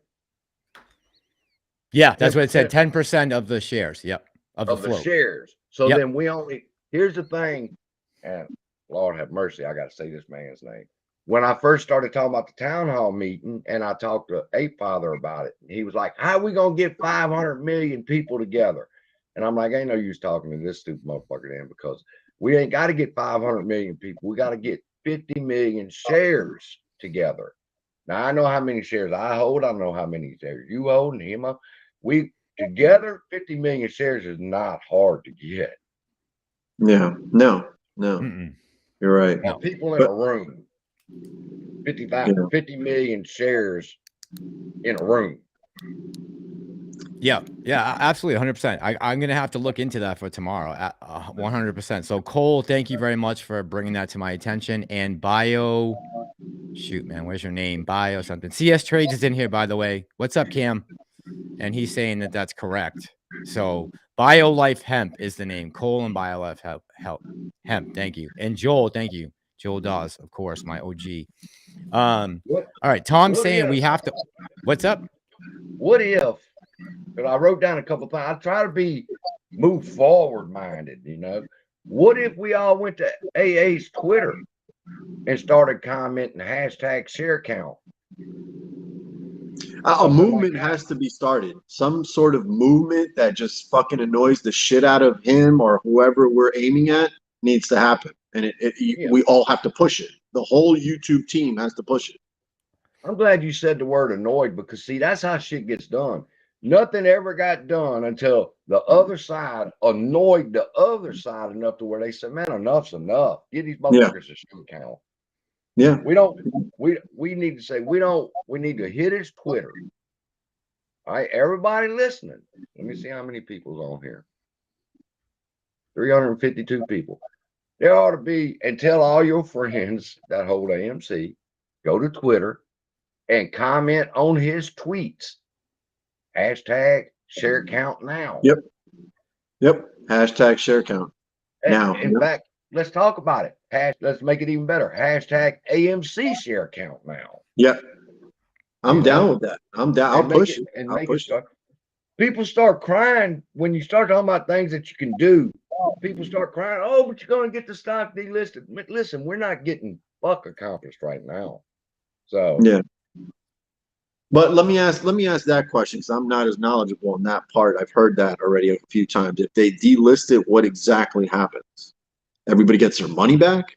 Yeah, that's what it said. 10% of the shares. Yep. Of the float. Shares. So Yep. then we only, here's the thing, and Lord have mercy, I got to say this man's name. When I first started talking about the town hall meeting, and I talked to Ape Father about it, he was like, how are we going to get 500 million people together? And I'm like, ain't no use talking to this stupid motherfucker then, because we ain't got to get 500 million people. We got to get 50 million shares together. Now, I know how many shares I hold. I know how many shares you hold and him. We together, 50 million shares is not hard to get. Yeah. No. You're right. Now, people in a room, 50 million shares in a room. Yeah, absolutely, 100%. I'm gonna have to look into that for tomorrow. 100%. So Cole, thank you very much for bringing that to my attention. And Bio, shoot, man, where's your name? Bio something. CS Trades is in here, by the way. What's up, Cam? And he's saying that that's correct. So BioLife Hemp is the name. Cole and BioLife Hemp. Thank you. And Joel, thank you. Joel Dawes, of course, my OG. All right, Tom's saying we have to. What's up? What if? But I wrote down a couple of things. I try to be move forward minded, you know. What if we all went to AA's Twitter and started commenting hashtag share count? A movement has to be started. Some sort of movement that just fucking annoys the shit out of him or whoever we're aiming at needs to happen. And we all have to push it. The whole YouTube team has to push it. I'm glad you said the word annoyed, because see, that's how shit gets done. Nothing ever got done until the other side annoyed the other side enough to where they said, man, enough's enough. Get these motherfuckers a share count. Yeah. We need to say, we need to hit his Twitter. All right, everybody listening. Let me see how many people's on here. 352 people. There ought to be, and tell all your friends that hold AMC, go to Twitter and comment on his tweets. Hashtag share count now. Yep. Hashtag share count now. In fact, let's talk about it. Let's make it even better. Hashtag AMC share count now. Yep. I'm down with that. I'm down. I'll push it. And make it start. People start crying when you start talking about things that you can do. People start crying, oh, but you're going to get the stock delisted. Listen, we're not getting fuck accomplished right now. So yeah. But let me ask that question, because I'm not as knowledgeable on that part. I've heard that already a few times. If they delist it, what exactly happens? Everybody gets their money back?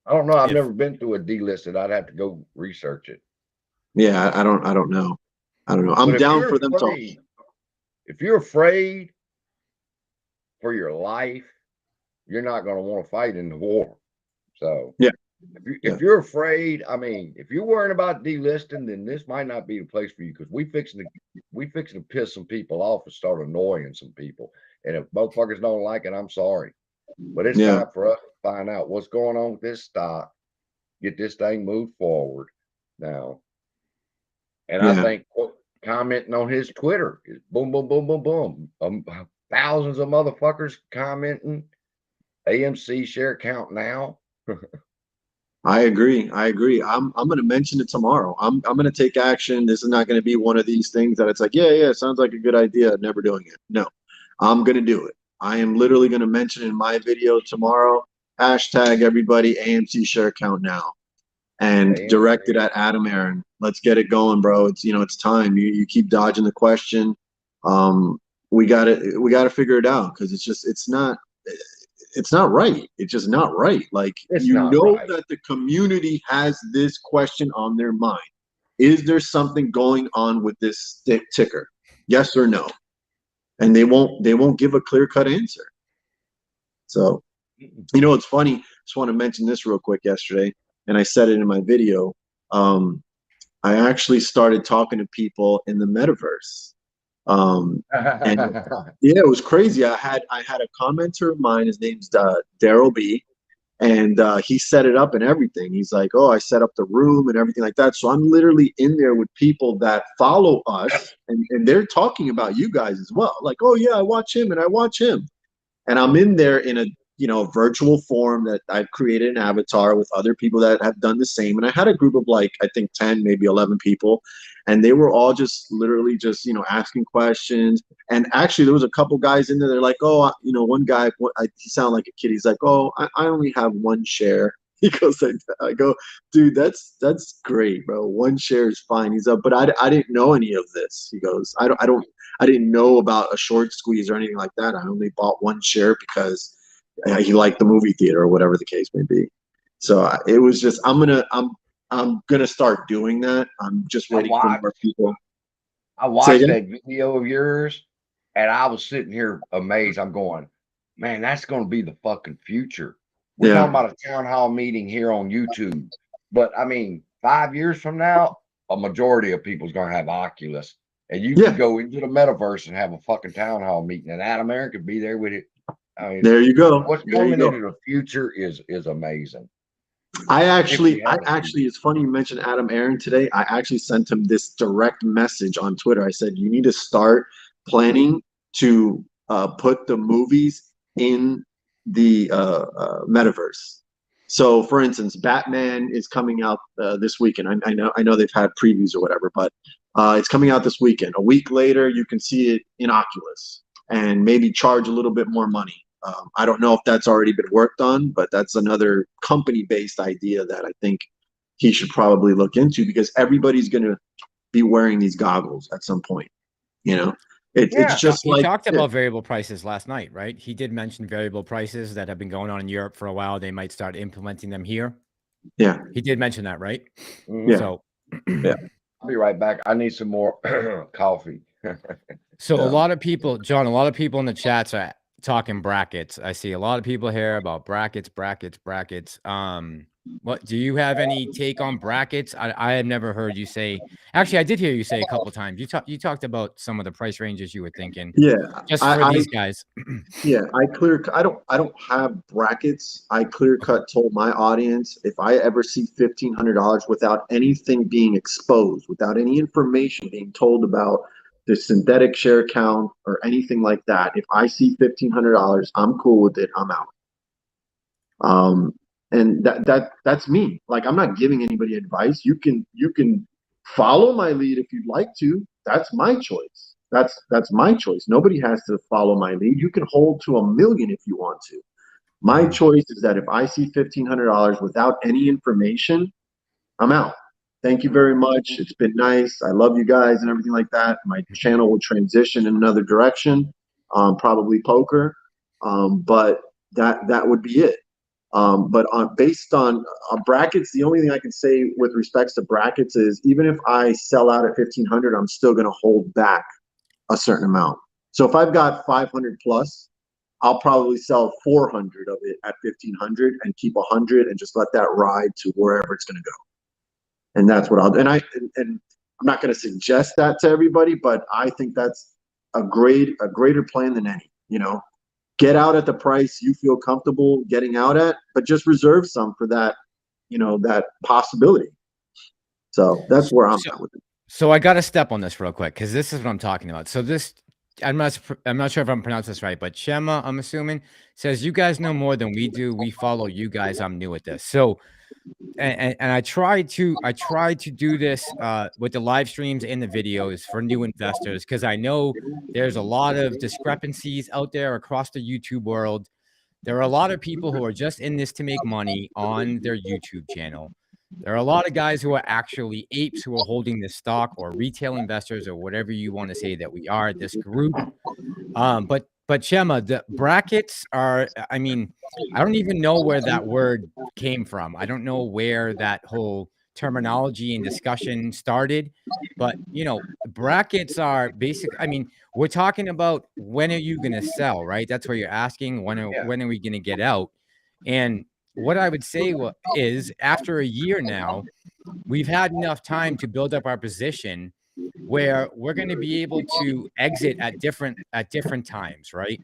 I don't know. I've never been through a delisted. I'd have to go research it. Yeah, I don't know. I'm down for them to. If you're afraid for your life, you're not going to want to fight in the war. So yeah. If you're afraid, I mean, if you're worrying about delisting, then this might not be the place for you, because we fixing to piss some people off and start annoying some people. And if motherfuckers don't like it, I'm sorry. But it's time for us to find out what's going on with this stock, get this thing moved forward now. And I think commenting on his Twitter is boom, boom, boom, boom, boom. Thousands of motherfuckers commenting AMC share count now. I agree. I'm going to mention it tomorrow. I'm going to take action. This is not going to be one of these things that it's like, yeah, sounds like a good idea, never doing it. No, I'm going to do it. I am literally going to mention in my video tomorrow, hashtag everybody AMC share count now, and direct it at Adam Aron. Let's get it going, bro. It's, it's time. You keep dodging the question. We got to figure it out, because it's not right. It's just not right. Like, that the community has this question on their mind. Is there something going on with this ticker? Yes or no? And they won't give a clear-cut answer. So, it's funny. Just want to mention this real quick yesterday, and I said it in my video. I actually started talking to people in the metaverse. And it was crazy. I had a commenter of mine. His name's Daryl B, and he set it up and everything. He's like, oh, I set up the room and everything like that. So I'm literally in there with people that follow us, and they're talking about you guys as well. Like, oh yeah, I watch him and I watch him, and I'm in there in a you know, a virtual forum that I've created an avatar with other people that have done the same. And I had a group of like, I think 10, maybe 11 people. And they were all just literally just, you know, asking questions. And actually there was a couple guys in there. They're like, oh, you know, one guy, he sounded like a kid. He's like, oh, I only have one share. He goes, I go, dude, that's great, bro. One share is fine. He's up, but I didn't know any of this. He goes, I didn't know about a short squeeze or anything like that. I only bought one share because he liked the movie theater or whatever the case may be. So it was just, I'm gonna start doing that. I'm just waiting for more people. I watched that video of yours, and I was sitting here amazed. I'm going, man, that's going to be the fucking future. We're talking about a town hall meeting here on YouTube, but I mean, 5 years from now, a majority of people's going to have Oculus, and you can go into the metaverse and have a fucking town hall meeting, and Adam Aaron could be there with it. I mean, there you go. What's coming into the future is amazing. I actually, it's funny you mentioned Adam Aaron today. I actually sent him this direct message on Twitter. I said, you need to start planning to put the movies in the metaverse. So for instance, Batman is coming out this weekend. I know they've had previews or whatever, but it's coming out this weekend. A week later, you can see it in Oculus and maybe charge a little bit more money. I don't know if that's already been worked on, but that's another company-based idea that I think he should probably look into, because everybody's going to be wearing these goggles at some point. You know, it's just he talked about variable prices last night, right? He did mention variable prices that have been going on in Europe for a while. They might start implementing them here. Yeah, he did mention that, right? Yeah. So I'll be right back. I need some more coffee. So a lot of people, John, a lot of people in the chats are talking brackets. I see a lot of people here about brackets. What do you have any take on brackets? I have never heard you say. Actually, I did hear you say a couple times. You talked about some of the price ranges you were thinking. Yeah, just for these guys. Yeah, I don't have brackets. I clear cut told my audience, if I ever see $1,500 without anything being exposed, without any information being told about the synthetic share count or anything like that, if I see $1,500, I'm cool with it. I'm out. And that's me. Like, I'm not giving anybody advice. You can follow my lead if you'd like to. That's my choice. That's my choice. Nobody has to follow my lead. You can hold to $1 million if you want to. My choice is that if I see $1,500 without any information, I'm out. Thank you very much. It's been nice. I love you guys and everything like that. My channel will transition in another direction, probably poker, but that would be it. But based on brackets, the only thing I can say with respects to brackets is, even if I sell out at 1,500, I'm still going to hold back a certain amount. So if I've got 500 plus, I'll probably sell 400 of it at 1,500 and keep 100 and just let that ride to wherever it's going to go. And that's what I'll do. And I'm not going to suggest that to everybody, but I think that's a greater plan than any. You know, get out at the price you feel comfortable getting out at, but just reserve some for that, you know, that possibility. So that's where I'm at with it. So I got to step on this real quick, because this is what I'm talking about. So this, I'm not sure if I'm pronouncing this right, but Shema, I'm assuming, says, you guys know more than we do. We follow you guys. I'm new at this. So, and I try to do this with the live streams and the videos for new investors, because I know there's a lot of discrepancies out there across the YouTube world. There are a lot of people who are just in this to make money on their YouTube channel. There are a lot of guys who are actually apes who are holding this stock, or retail investors, or whatever you want to say that we are, this group. But Shema, the brackets are, I mean, I don't even know where that word came from. I don't know where that whole terminology and discussion started, but you know, brackets are basic. I mean, we're talking about, when are you going to sell, right? That's what you're asking. When are we going to get out? And what I would say is, after a year now, we've had enough time to build up our position where we're going to be able to exit at different times, right?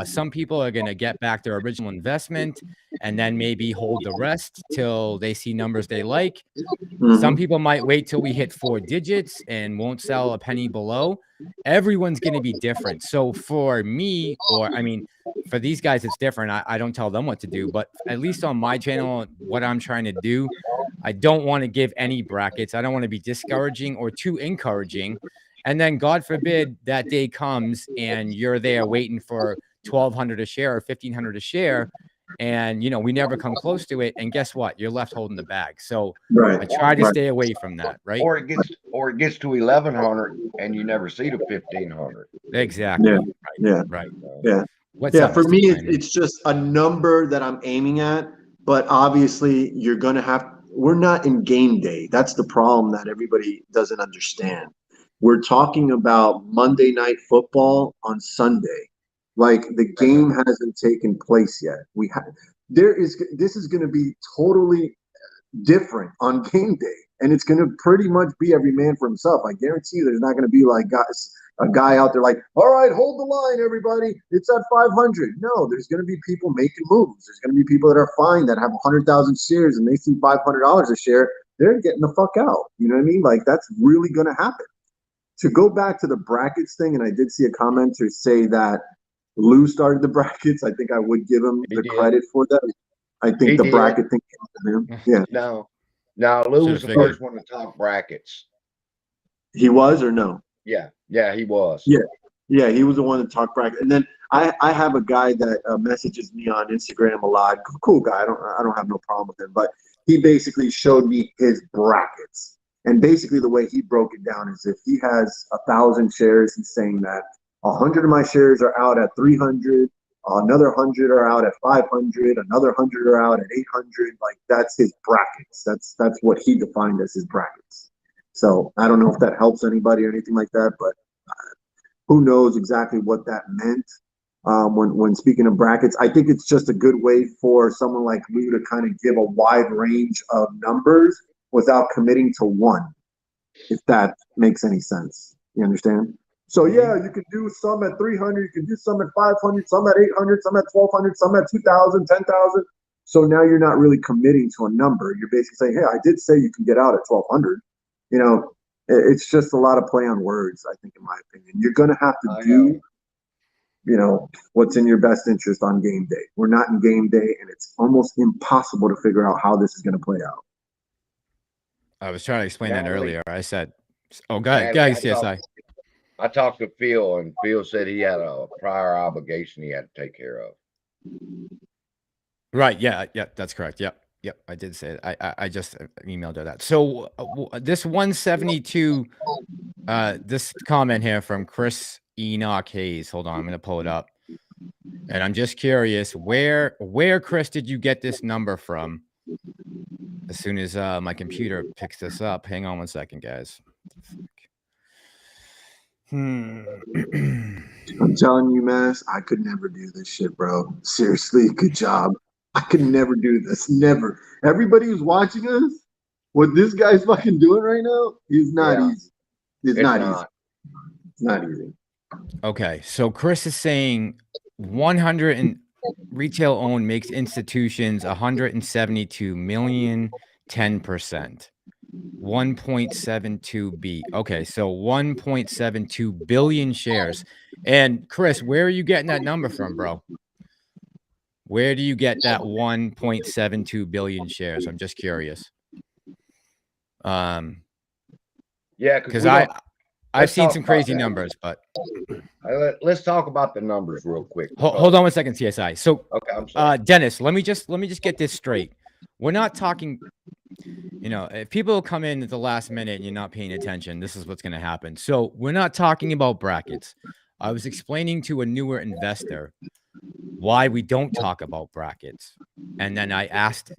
Some people are going to get back their original investment and then maybe hold the rest till they see numbers they like. Some people might wait till we hit 4 digits and won't sell a penny below. Everyone's going to be different. So for me, or I mean, for these guys, it's different. I don't tell them what to do, but at least on my channel, what I'm trying to do, I don't want to give any brackets. I don't want to be discouraging or too encouraging. And then God forbid that day comes and you're there waiting for 1,200 a share or 1,500 a share. And, you know, we never come close to it. And guess what? You're left holding the bag. So I try to stay away from that. Right. Or it gets to 1,100 and you never see the 1,500. Exactly. Right. What's up, for Mr. me, Brandon? it's just a number that I'm aiming at. But obviously, you're going to have. We're not in game day. That's the problem that everybody doesn't understand. We're talking about Monday Night Football on Sunday. Like the game hasn't taken place yet. This is going to be totally different on game day, and it's going to pretty much be every man for himself. I guarantee you, there's not going to be like a guy out there like, all right, hold the line, everybody. It's at 500. No, there's going to be people making moves. There's going to be people that are fine that have 100,000 shares and they see $500 a share. They're getting the fuck out. You know what I mean? Like that's really going to happen. To go back to the brackets thing, and I did see a commenter say that Lou started the brackets. I think I would give him the credit for that. I think the bracket thing came from him. Yeah. No, Lou was the first one to talk brackets. He was or no? Yeah, he was. Yeah, he was the one that talked bracket. And then I have a guy that messages me on Instagram a lot. Cool guy. I don't have no problem with him. But he basically showed me his brackets. And basically the way he broke it down is if he has 1,000 shares, he's saying that 100 of my shares are out at 300. Another 100 are out at 500. Another 100 are out at 800. Like that's his brackets. That's what he defined as his brackets. So I don't know if that helps anybody or anything like that, but who knows exactly what that meant when speaking of brackets. I think it's just a good way for someone like Lou to kind of give a wide range of numbers without committing to one, if that makes any sense. You understand? So yeah, you can do some at 300, you can do some at 500, some at 800, some at 1,200, some at 2,000, 10,000. So now you're not really committing to a number. You're basically saying, hey, I did say you can get out at 1,200. You know, it's just a lot of play on words, I think, in my opinion. You're going to have to do, you know, what's in your best interest on game day. We're not in game day, and it's almost impossible to figure out how this is going to play out. I was trying to explain that earlier. I said, oh, go ahead, CSI. I talked to Phil, and Phil said he had a prior obligation he had to take care of. Right. Yeah, that's correct. Yep. I did say it. I just emailed her that. So this 172, this comment here from Chris Enoch Hayes. Hold on, I'm going to pull it up. And I'm just curious, where Chris did you get this number from? As soon as my computer picks this up. Hang on one second, guys. I'm telling you, Mass, I could never do this shit, bro. Seriously, good job. I could never do this. Never. Everybody who's watching us, what this guy's fucking doing right now is not easy. It's not easy. It's not easy. Okay, so Chris is saying 100 and retail owned makes institutions 172 million, 10%. 1.72 B. Okay, so 1.72 billion shares. And Chris, where are you getting that number from, bro? Where do you get that 1.72 billion shares? I'm just curious. Yeah, because I've seen some crazy numbers, but let's talk about the numbers real quick. Hold on one second, CSI. So, okay, I'm sorry. Dennis, let me just get this straight. We're not talking. You know, if people come in at the last minute and you're not paying attention, this is what's going to happen. So we're not talking about brackets. I was explaining to a newer investor why we don't talk about brackets. And then I asked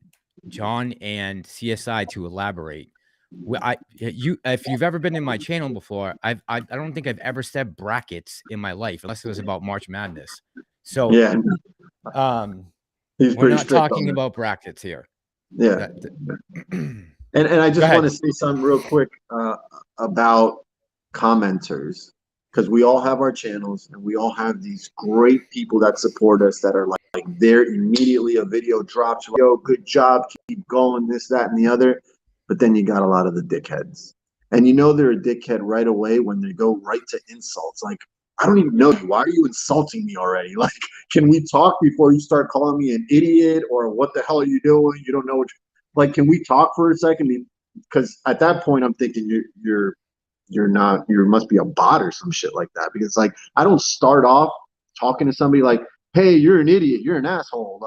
John and CSI to elaborate. If you've ever been in my channel before, I don't think I've ever said brackets in my life, unless it was about March Madness. So yeah, we're not talking about brackets here. Yeah. And I just want to say something real quick about commenters, because we all have our channels and we all have these great people that support us that are like they're immediately a video drops, yo, good job, keep going, this, that, and the other. But then you got a lot of the dickheads. And you know they're a dickhead right away when they go right to insults. Like, I don't even know you. Why are you insulting me already? Like, can we talk before you start calling me an idiot or what the hell are you doing? You don't know what. Like, can we talk for a second? Because at that point, I'm thinking you're not. You must be a bot or some shit like that. Because like, I don't start off talking to somebody like, "Hey, you're an idiot. You're an asshole."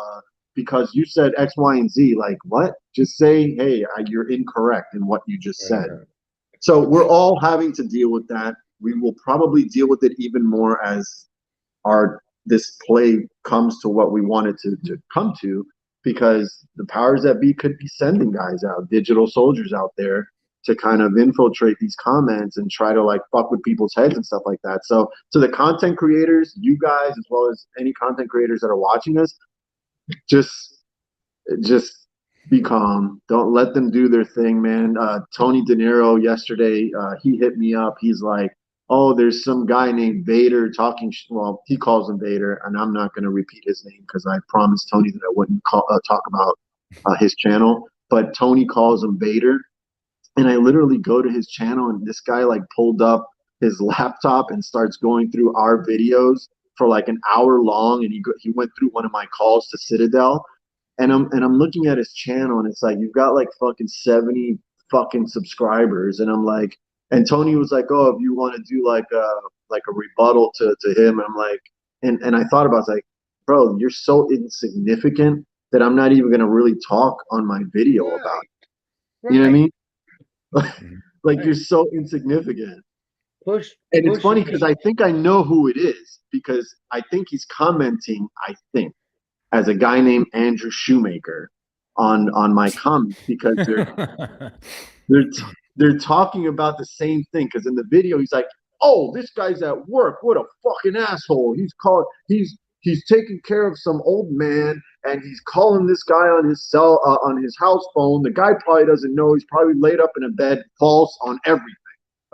Because you said X, Y, and Z. Like, what? Just say, "Hey, you're incorrect in what you just said." So we're all having to deal with that. We will probably deal with it even more as this play comes to what we want it to come to, because the powers that be could be sending guys out, digital soldiers out there, to kind of infiltrate these comments and try to like fuck with people's heads and stuff like that. So to the content creators, you guys, as well as any content creators that are watching us, just be calm. Don't let them do their thing, man. Tony De Niro yesterday, he hit me up. He's like, "Oh, there's some guy named Vader talking." Well, he calls him Vader, and I'm not going to repeat his name because I promised Tony that I wouldn't talk about his channel. But Tony calls him Vader, and I literally go to his channel, and this guy like pulled up his laptop and starts going through our videos for like an hour long, and he went through one of my calls to Citadel. And I'm looking at his channel, and it's like, you've got like fucking 70 fucking subscribers. And I'm like, and Tony was like, "Oh, if you want to do like a rebuttal to him," and I'm like, and I thought about it, I was like, "Bro, you're so insignificant that I'm not even gonna really talk on my video about it." You know what I mean? Like, you're so insignificant. And it's funny because I think I know who it is, because I think he's commenting, as a guy named Andrew Shoemaker on my comments, because they're talking about the same thing. Because in the video he's like, "Oh, this guy's at work. What a fucking asshole. He's taking care of some old man, and he's calling this guy on his house phone. The guy probably doesn't know. He's probably laid up in a bed, false on everything."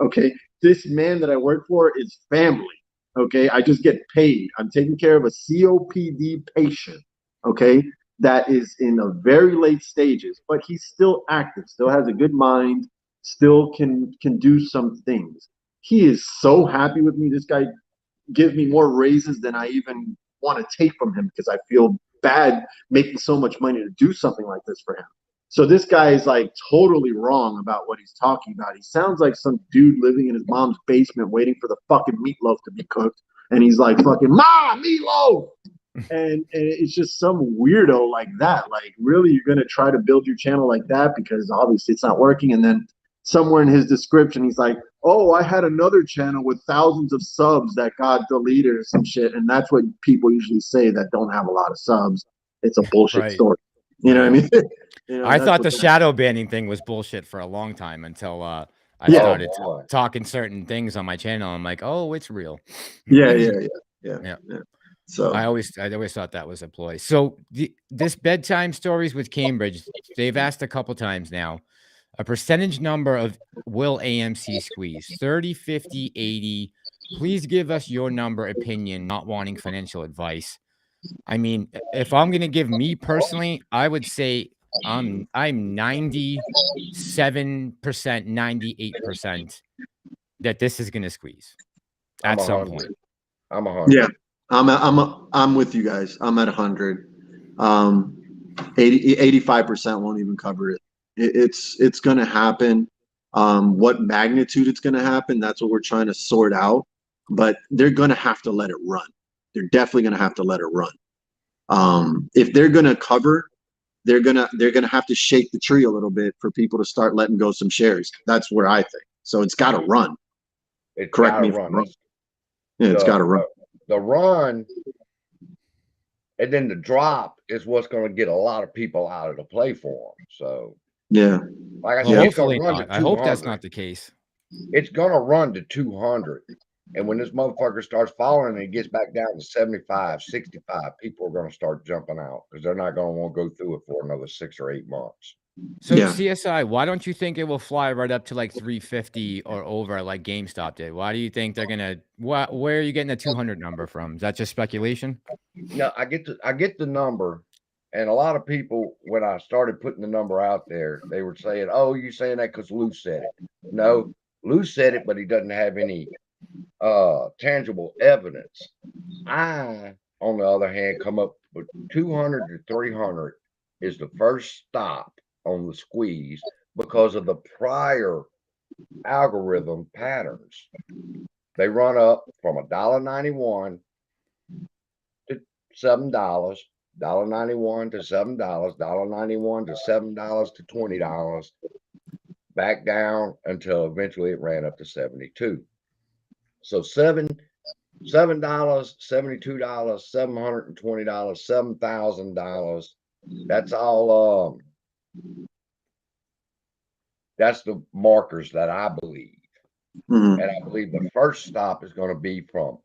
Okay, this man that I work for is family. Okay, I just get paid. I'm taking care of a COPD patient. Okay, that is in the very late stages, but he's still active, still has a good mind, still can do some things. He is so happy with me. This guy gives me more raises than I even want to take from him, because I feel bad making so much money to do something like this for him. So this guy is like totally wrong about what he's talking about. He sounds like some dude living in his mom's basement waiting for the fucking meatloaf to be cooked, and he's like, "Fucking Ma, meatloaf!" And it's just some weirdo like that. Like, really, you're gonna try to build your channel like that? Because obviously it's not working. And then somewhere in his description, he's like, "Oh, I had another channel with thousands of subs that got deleted," or some shit. And that's what people usually say that don't have a lot of subs. It's a bullshit story. You know what I mean? I thought the shadow banning thing was bullshit for a long time, until I started talking certain things on my channel. I'm like, "Oh, it's real." Yeah. So I always thought that was a ploy. So this bedtime stories with Cambridge, they've asked a couple times now, a percentage number of will AMC squeeze 30, 50, 80. Please give us your number, opinion, not wanting financial advice. I mean, if I'm going to give me personally, I would say I'm 97%, 98% that this is going to squeeze at some point. I'm 100. Yeah, I'm with you guys. I'm at 100. 85% won't even cover it. It's going to happen. What magnitude it's going to happen, that's what we're trying to sort out. But they're going to have to let it run. They're definitely going to have to let it run. If they're going to cover, they're gonna have to shake the tree a little bit for people to start letting go some shares. That's where I think. So it's got to run. Correct me if I'm wrong. Yeah, it's got to run. The run, and then the drop is what's going to get a lot of people out of the play for them. So yeah, like I said, hopefully not. I hope that's not the case. It's going to run to 200. And when this motherfucker starts falling and it gets back down to 75, 65, people are going to start jumping out, because they're not going to want to go through it for another 6 or 8 months. So CSI, why don't you think it will fly right up to like 350 or over like GameStop did? Why do you think they're gonna? Where are you getting the 200 number from? Is that just speculation? No, I get the number, and a lot of people, when I started putting the number out there, they were saying, "Oh, you saying that because Lou said it?" No, Lou said it, but he doesn't have any tangible evidence. I, on the other hand, come up with 200 to 300 is the first stop on the squeeze because of the prior algorithm patterns. They run up from $1.91 to $7, $1.91 to $7, $1.91 to $7 to $20, back down until eventually it ran up to 72. So $7, $72, $720, $7,000. That's all. That's the markers that I believe. And I believe the first stop is going to be from,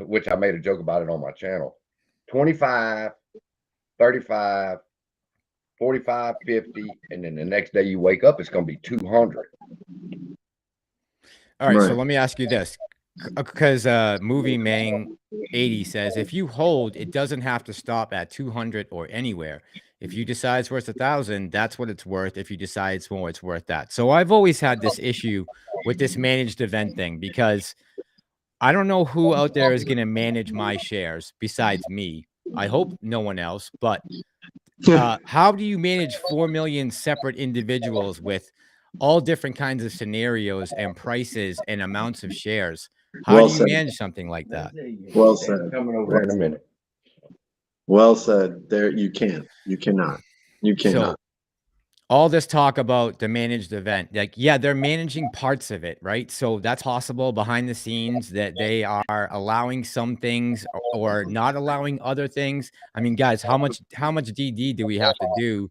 which I made a joke about it on my channel, 25, 35, 45, 50, and then the next day you wake up, it's going to be 200. All right, so let me ask you this, because Movie Mang 80 says if you hold, it doesn't have to stop at 200 or anywhere. If you decide it's worth 1,000, that's what it's worth. If you decide it's more, it's worth that. So I've always had this issue with this managed event thing, because I don't know who out there is going to manage my shares besides me. I hope no one else, but how do you manage 4 million separate individuals with all different kinds of scenarios and prices and amounts of shares? How do you manage something like that? Well said. Coming over in a minute. Well said. There, you can't. You cannot. You cannot. So all this talk about the managed event, like, yeah, they're managing parts of it, right? So that's possible behind the scenes that they are allowing some things or not allowing other things. I mean, guys, how much DD do we have to do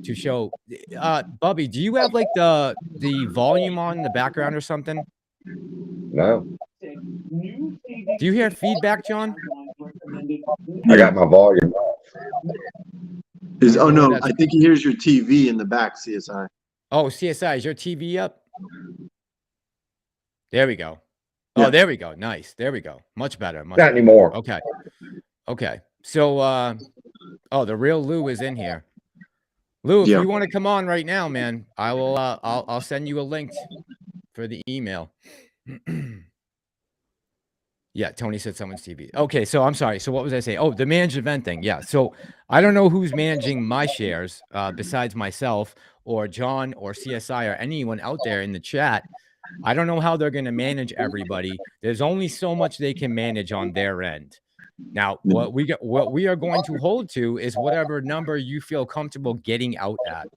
to show? Bubby, do you have like the volume on in the background or something? No. Do you hear feedback, John? I got my volume off. Oh no, I think he hears your TV in the back, CSI. Oh, CSI, is your TV up? There we go. Oh, there we go. Nice. There we go. Much better. Much Not anymore. Okay. Okay. So, oh, the real Lou is in here. Lou, if you want to come on right now, man, I will. I'll send you a link for the email. Yeah, Tony said someone's TV. Okay, so I'm sorry. So what was I saying? Oh, the managed event thing. Yeah. So I don't know who's managing my shares besides myself or John or CSI or anyone out there in the chat. I don't know how they're going to manage everybody. There's only so much they can manage on their end. Now, what we are going to hold to is whatever number you feel comfortable getting out at.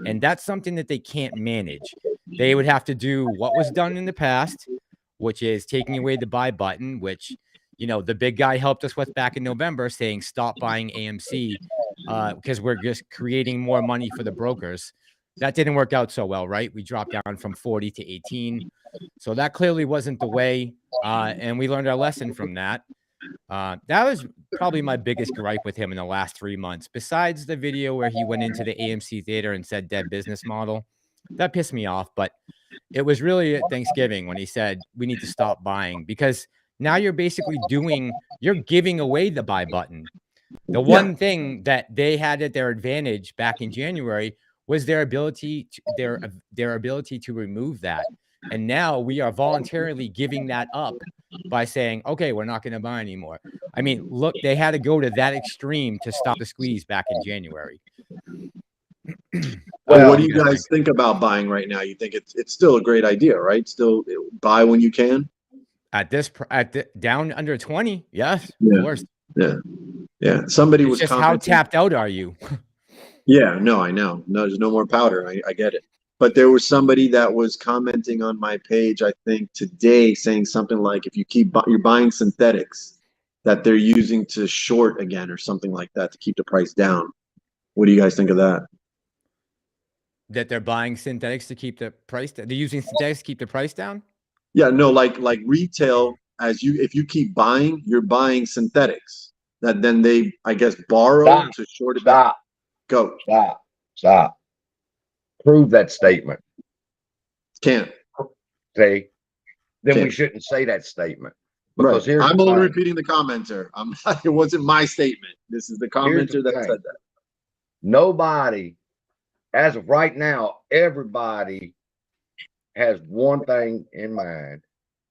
And that's something that they can't manage. They would have to do what was done in the past, which is taking away the buy button, which, you know, the big guy helped us with back in November, saying stop buying AMC because we're just creating more money for the brokers. That didn't work out so well, right? We dropped down from 40 to 18. So that clearly wasn't the way. And we learned our lesson from that. That was probably my biggest gripe with him in the last 3 months, besides the video where he went into the AMC theater and said dead business model. That pissed me off. But it was really at Thanksgiving when he said we need to stop buying, because now you're basically you're giving away the buy button. The one thing that they had at their advantage back in January was their ability to remove that. And now we are voluntarily giving that up by saying, okay, we're not going to buy anymore. I mean, look, they had to go to that extreme to stop the squeeze back in January. Well, what do you guys think about buying right now? You think it's still a great idea, right? Still buy when you can? Down under 20, yes, yeah. Of course. Yeah. Somebody it's was just how tapped out are you? Yeah, no, I know. No, there's no more powder. I get it. But there was somebody that was commenting on my page, I think today, saying something like, if you you're buying synthetics that they're using to short again or something like that to keep the price down. What do you guys think of that? That they're buying synthetics to keep the price down? They're using synthetics to keep the price down? Yeah, no, like retail, if you keep buying, you're buying synthetics that then they, I guess, borrow to short it back. Go. Stop. Prove that statement. Can't. Say, then we shouldn't say that statement. Because here's I'm only repeating the commenter. It wasn't my statement. This is the commenter that said that. Nobody, as of right now, everybody has one thing in mind.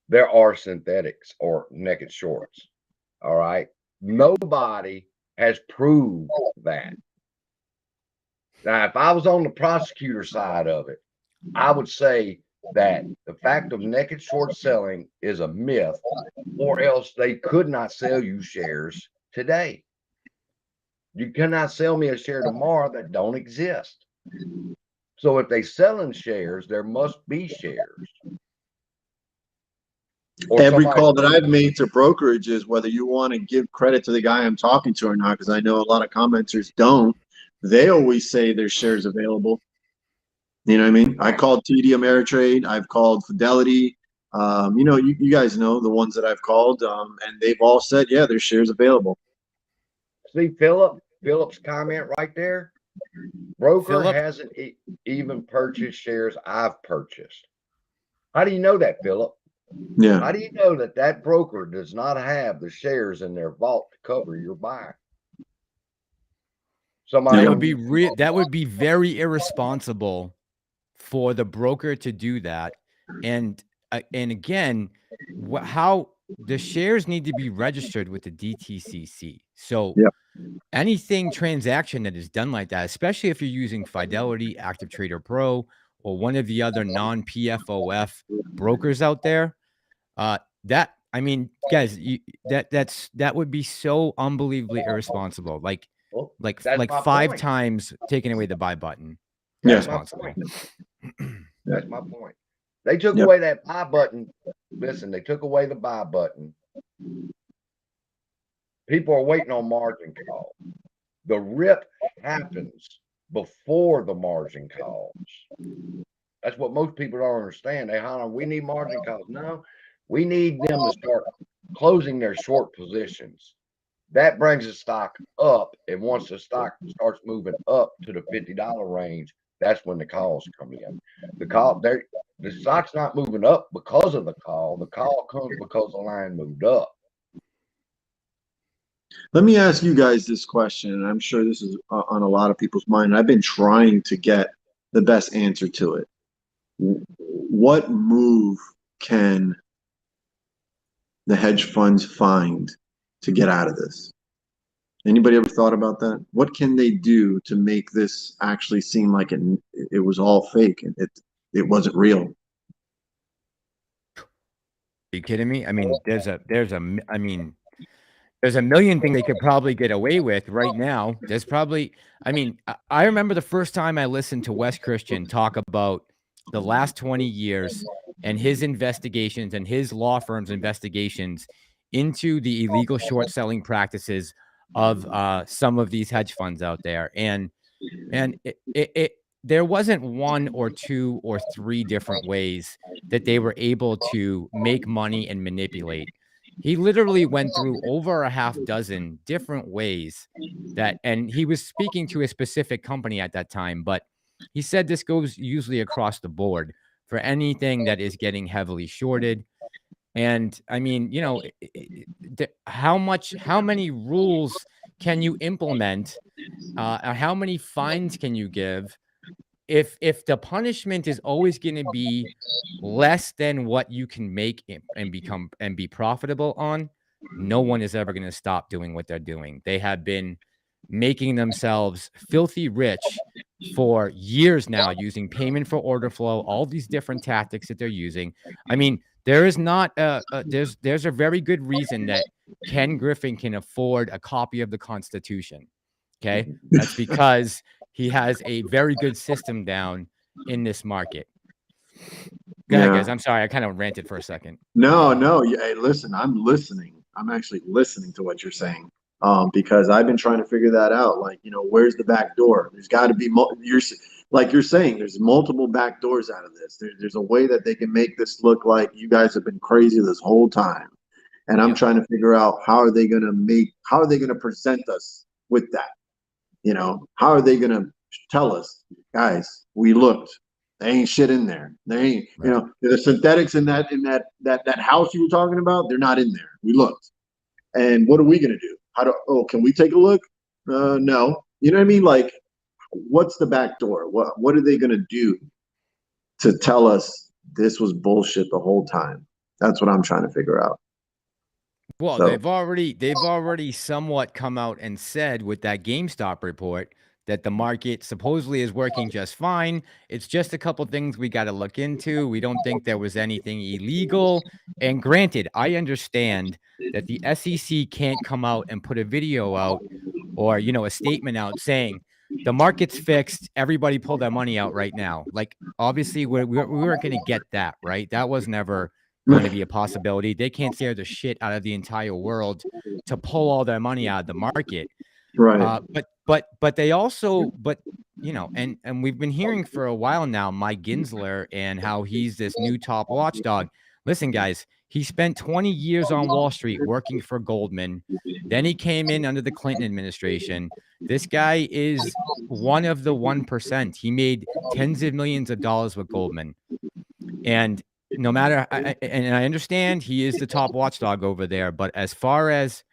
there are synthetics or naked shorts. All right. Nobody has proved that. Now, if I was on the prosecutor side of it, I would say that the fact of naked short selling is a myth, or else they could not sell you shares today. You cannot sell me a share tomorrow that don't exist. So if they selling shares, there must be shares. Or Every somebody- call that I've made to brokerage is whether you want to give credit to the guy I'm talking to or not, because I know a lot of commenters don't. They always say there's shares available. You know what I mean? I called TD Ameritrade. I've called Fidelity. You know, you guys know the ones that I've called, and they've all said, yeah, there's shares available. See Philip's comment right there. Broker Philip? hasn't even purchased shares I've purchased. How do you know that, Philip? Yeah. How do you know that that broker does not have the shares in their vault to cover your buy? Somebody That would be very irresponsible for the broker to do that. And again, how the shares need to be registered with the DTCC. So Yep. anything transaction that is done like that, especially if you're using Fidelity, Active Trader Pro, or one of the other non-PFOF brokers out there, I mean, guys, that would be so unbelievably irresponsible. Like that's my 5 point. times taking away the buy button. That's Yeah. my point. That's my point. They took away that buy button. Listen, they took away the buy button. People are waiting on margin call. The rip happens before the margin calls. That's what most people don't understand. They holler, we need margin calls. No, we need them to start closing their short positions. That brings the stock up. And once the stock starts moving up to the $50 range, that's when the calls come in. The stock's not moving up because of the call. The call comes because the line moved up. Let me ask you guys this question, and I'm sure this is on a lot of people's mind. I've been trying to get the best answer to it. What move can the hedge funds find to get out of this? Anybody ever thought about that? What can they do to make this actually seem like it was all fake and it wasn't real? Are you kidding me? I mean, there's a million things they could probably get away with right now. There's probably, I mean, I remember the first time I listened to Wes Christian talk about the last 20 years and his investigations and his law firm's investigations into the illegal short selling practices of some of these hedge funds out there. And there wasn't 1 or 2 or 3 different ways that they were able to make money and manipulate. He literally went through over a half dozen different ways and he was speaking to a specific company at that time, but he said this goes usually across the board for anything that is getting heavily shorted. And I mean, you know, how many rules can you implement? How many fines can you give? If the punishment is always going to be less than what you can make and be profitable on, no one is ever going to stop doing what they're doing. They have been making themselves filthy rich for years now, using payment for order flow, all these different tactics that they're using. I mean, there is not there's a very good reason that Ken Griffin can afford a copy of the Constitution. Okay, that's because he has a very good system down in this market. Go ahead, guys. I'm sorry, I kind of ranted for a second. No. Hey, listen, I'm listening. I'm actually listening to what you're saying, because I've been trying to figure that out. Like, you know, where's the back door? There's got to be like you're saying, there's multiple back doors out of this. There's a way that they can make this look like you guys have been crazy this whole time. And I'm trying to figure out how are they going to present us with that? You know, how are they going to tell us, guys, we looked, there ain't shit in there. There ain't, you know, the synthetics in that house you were talking about, they're not in there. We looked. And what are we going to do? Can we take a look? No. You know what I mean? Like, what's the back door? What are they going to do to tell us this was bullshit the whole time? That's what I'm trying to figure out. Well, So, they've already somewhat come out and said with that GameStop report that the market supposedly is working just fine. It's just a couple things we got to look into. We don't think there was anything illegal. And granted, I understand that the SEC can't come out and put a video out or, a statement out saying the market's fixed. Everybody pull their money out right now. Like, obviously, we weren't going to get that, right? That was never going to be a possibility. They can't scare the shit out of the entire world to pull all their money out of the market. right. But they also, and we've been hearing for a while now, Mike Ginsler and how he's this new top watchdog. Listen, guys, he spent 20 years on Wall Street working for Goldman. Then he came in under the Clinton administration. This guy is one of the 1%. He made tens of millions of dollars with Goldman. And no matter, and I understand he is the top watchdog over there, but as far as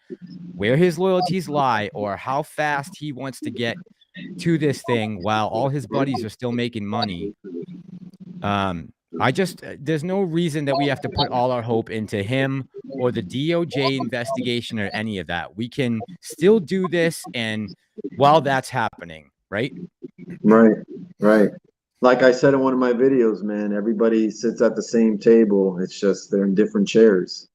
where his loyalties lie or how fast he wants to get to this thing while all his buddies are still making money, there's no reason that we have to put all our hope into him or the DOJ investigation or any of that. We can still do this, and while that's happening, right? Right. Like I said in one of my videos, man, everybody sits at the same table. It's just they're in different chairs.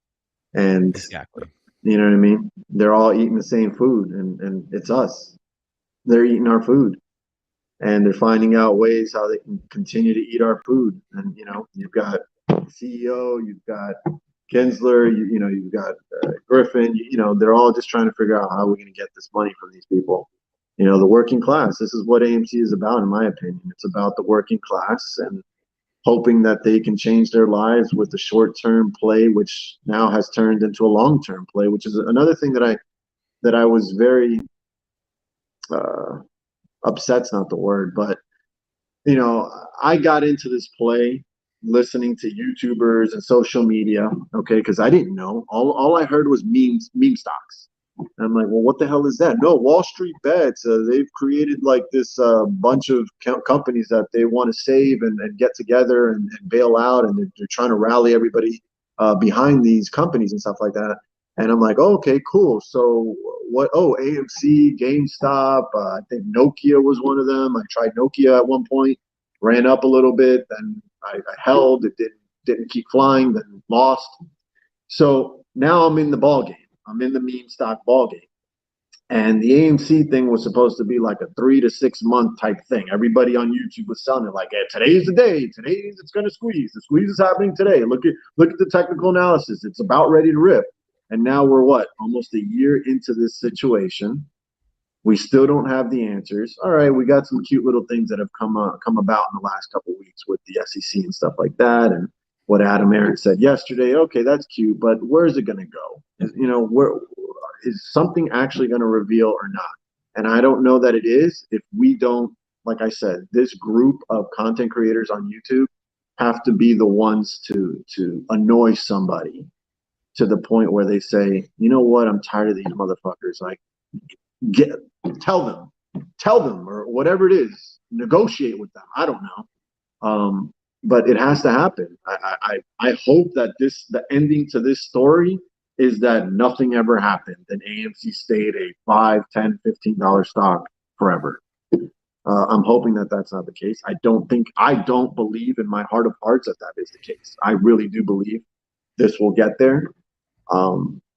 And Exactly. you know what I mean? They're all eating the same food, and it's us. They're eating our food. And they're finding out ways how they can continue to eat our food. And you've got CEO, you've got Kinsler, you've got Griffin. They're all just trying to figure out how we're going to get this money from these people. The working class. This is what AMC is about, in my opinion. It's about the working class and hoping that they can change their lives with the short-term play, which now has turned into a long-term play, which is another thing that I was very upset's not the word, but I got into this play listening to YouTubers and social media, okay, because I didn't know. All I heard was meme stocks. And I'm like, well, what the hell is that? No, Wall Street Bets. They've created like this bunch of companies that they want to save and get together and bail out, and they're trying to rally everybody behind these companies and stuff like that. And I'm like, oh, okay, cool. So what? Oh, AMC, GameStop. I think Nokia was one of them. I tried Nokia at one point, ran up a little bit, then I held. It didn't keep flying, then lost. So now I'm in the ball game. I'm in the meme stock ball game. And the AMC thing was supposed to be like a 3 to 6 month type thing. Everybody on YouTube was selling it like, hey, today's the day. Today's it's going to squeeze. The squeeze is happening today. Look at the technical analysis. It's about ready to rip. And now we're almost a year into this situation. We still don't have the answers. All right, we got some cute little things that have come about in the last couple of weeks with the SEC and stuff like that, and what Aron said yesterday. Okay, that's cute, but where is it going to go? Where is something actually going to reveal or not? And I don't know that it is if we don't. Like I said, this group of content creators on YouTube have to be the ones to annoy somebody to the point where they say, you know what, I'm tired of these motherfuckers. Like, tell them, or whatever it is, negotiate with them. I don't know. But it has to happen. I hope that the ending to this story is that nothing ever happened and AMC stayed a $5, $10, $15 stock forever. I'm hoping that that's not the case. I don't believe in my heart of hearts that is the case. I really do believe this will get there.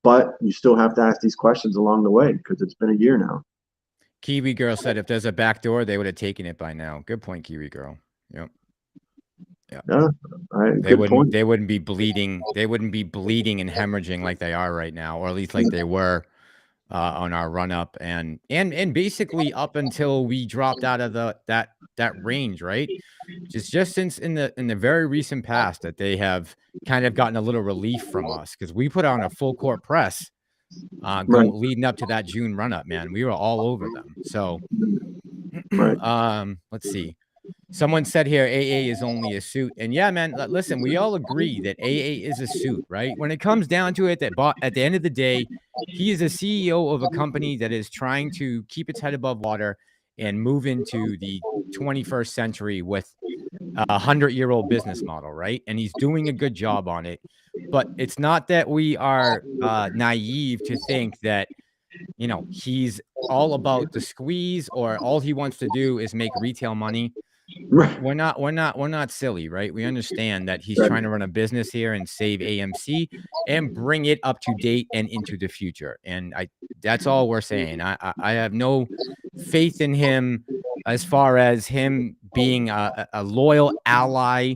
But you still have to ask these questions along the way because it's been a year now. Kiwi Girl said if there's a back door, they would have taken it by now. Good point, Kiwi Girl. Yep. Yeah. All right. They wouldn't be bleeding. They wouldn't be bleeding and hemorrhaging like they are right now, or at least like they were on our run up and basically up until we dropped out of that range, right? Just since in the very recent past that they have kind of gotten a little relief from us because we put on a full court press leading up to that June run up, man. We were all over them. So let's see. Someone said here AA is only a suit. And yeah, man, listen, we all agree that AA is a suit, right? When it comes down to it, at the end of the day, he is a CEO of a company that is trying to keep its head above water and move into the 21st century with a 100-year-old business model, right? And he's doing a good job on it. but it's not that we are naive to think that, you know, he's all about the squeeze or all he wants to do is make retail money. Right. We're not silly, right? We understand that he's Right. trying to run a business here and save AMC and bring it up to date and into the future. And that's all we're saying. I have no faith in him as far as him being a loyal ally.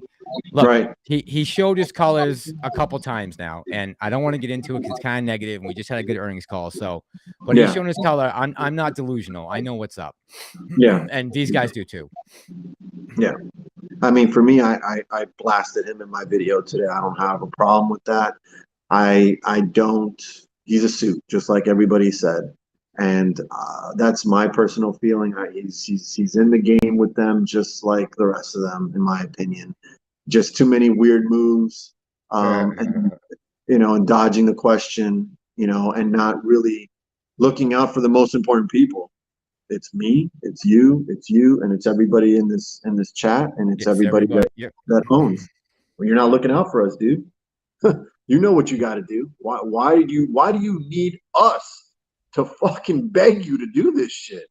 Look, Right. he showed his colors a couple times now, and I don't want to get into it because it's kind of negative, and we just had a good earnings call. So, but he's shown his color. I'm not delusional. I know what's up. Yeah. And these guys do too. Yeah. I mean, for me, I blasted him in my video today. I don't have a problem with that. I don't. He's a suit, just like everybody said, and that's my personal feeling. He's in the game with them, just like the rest of them, in my opinion. Just too many weird moves, and and dodging the question, and not really looking out for the most important people. It's me, it's you, and it's everybody in this chat, and it's everybody that owns. Well, you're not looking out for us, dude. You know what you got to do. Why do you need us to fucking beg you to do this shit?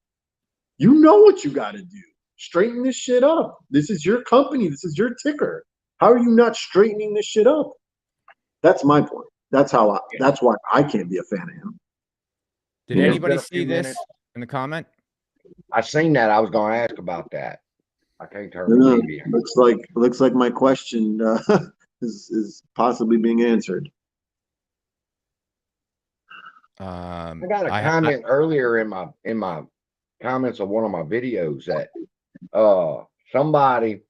You know what you got to do. Straighten this shit up. This is your company. This is your ticker. How are you not straightening this shit up? That's my point. That's why I can't be a fan of him. Did anybody see this in the comment? I seen that. I was going to ask about that. I can't turn the TV on. Looks like my question is possibly being answered. I got a comment earlier in my comments of one of my videos that somebody,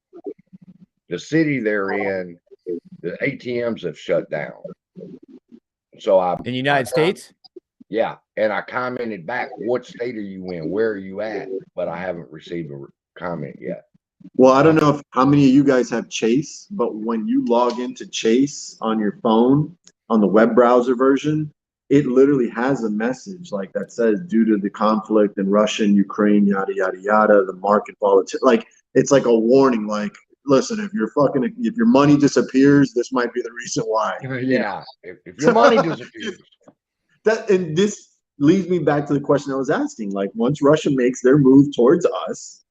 the city they're in, the ATMs have shut down. So in the United States. Yeah, and I commented back, what state are you in? Where are you at? But I haven't received a comment yet. Well, I don't know how many of you guys have Chase, but when you log into Chase on your phone, on the web browser version, it literally has a message like that says, due to the conflict in Russia and Ukraine, yada, yada, yada, the market volatility. Like, it's like a warning, like, listen, if your money disappears, this might be the reason why. Yeah, if your money disappears. And this leads me back to the question I was asking. Like, once Russia makes their move towards us,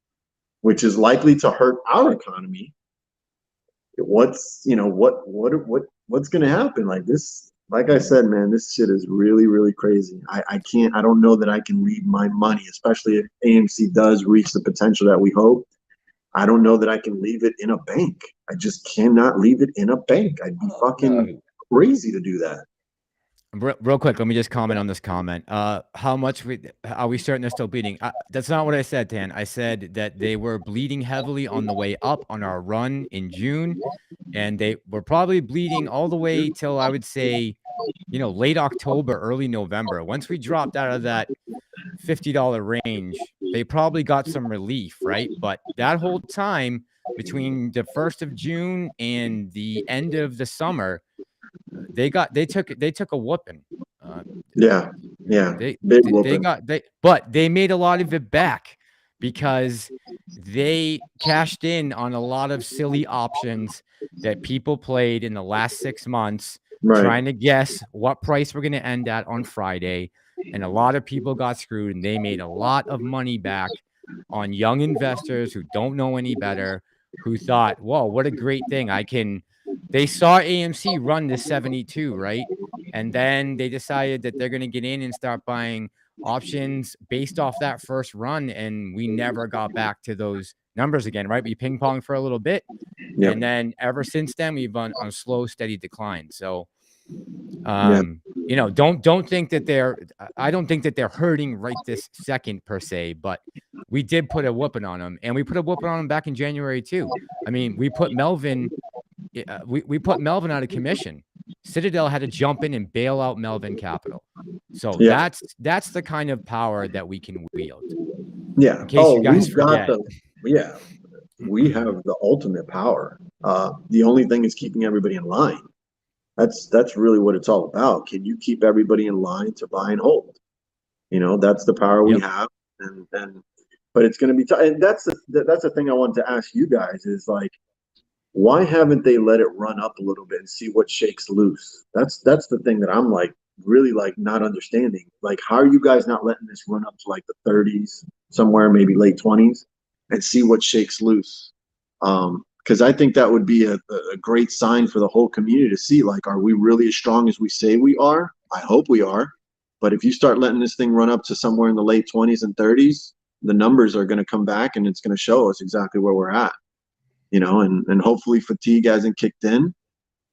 which is likely to hurt our economy, what's going to happen? Like this, like I said, man, this shit is really, really crazy. I don't know that I can leave my money, especially if AMC does reach the potential that we hope. I don't know that I can leave it in a bank. I just cannot leave it in a bank. I'd be fucking crazy to do that. Real quick, let me just comment on this comment. How much are we certain they're still bleeding? That's not what I said, Dan. I said that they were bleeding heavily on the way up on our run in June, and they were probably bleeding all the way till, I would say, late October, early November. Once we dropped out of that $50 range, they probably got some relief, right? But that whole time between the 1st of June and the end of the summer, they took a whooping. But they made a lot of it back because they cashed in on a lot of silly options that people played in the last 6 months, trying to guess what price we're going to end at on Friday. And a lot of people got screwed, and they made a lot of money back on young investors who don't know any better, who thought, whoa, what a great thing. They saw AMC run to 72, right? And then they decided that they're going to get in and start buying options based off that first run. And we never got back to those numbers again, right? We ping pong for a little bit. Yep. And then ever since then, we've been on a slow, steady decline. So, don't think that I don't think that they're hurting right this second per se, but we did put a whooping on them, and we put a whooping on them back in January too. I mean, we put Melvin out of commission. Citadel had to jump in and bail out Melvin Capital. So that's the kind of power that we can wield. Yeah. In case you guys forget. We have the ultimate power. The only thing is keeping everybody in line. That's really what it's all about. Can you keep everybody in line to buy and hold? That's the power we have. But it's going to be and that's the thing I wanted to ask you guys is, like, why haven't they let it run up a little bit and see what shakes loose? That's the thing that I'm like really like not understanding. Like, how are you guys not letting this run up to like the 30s, somewhere maybe late 20s, and see what shakes loose? Because I think that would be a great sign for the whole community to see, like, are we really as strong as we say we are? I hope we are. But if you start letting this thing run up to somewhere in the late 20s and 30s, the numbers are going to come back and it's going to show us exactly where we're at, you know, and hopefully fatigue hasn't kicked in.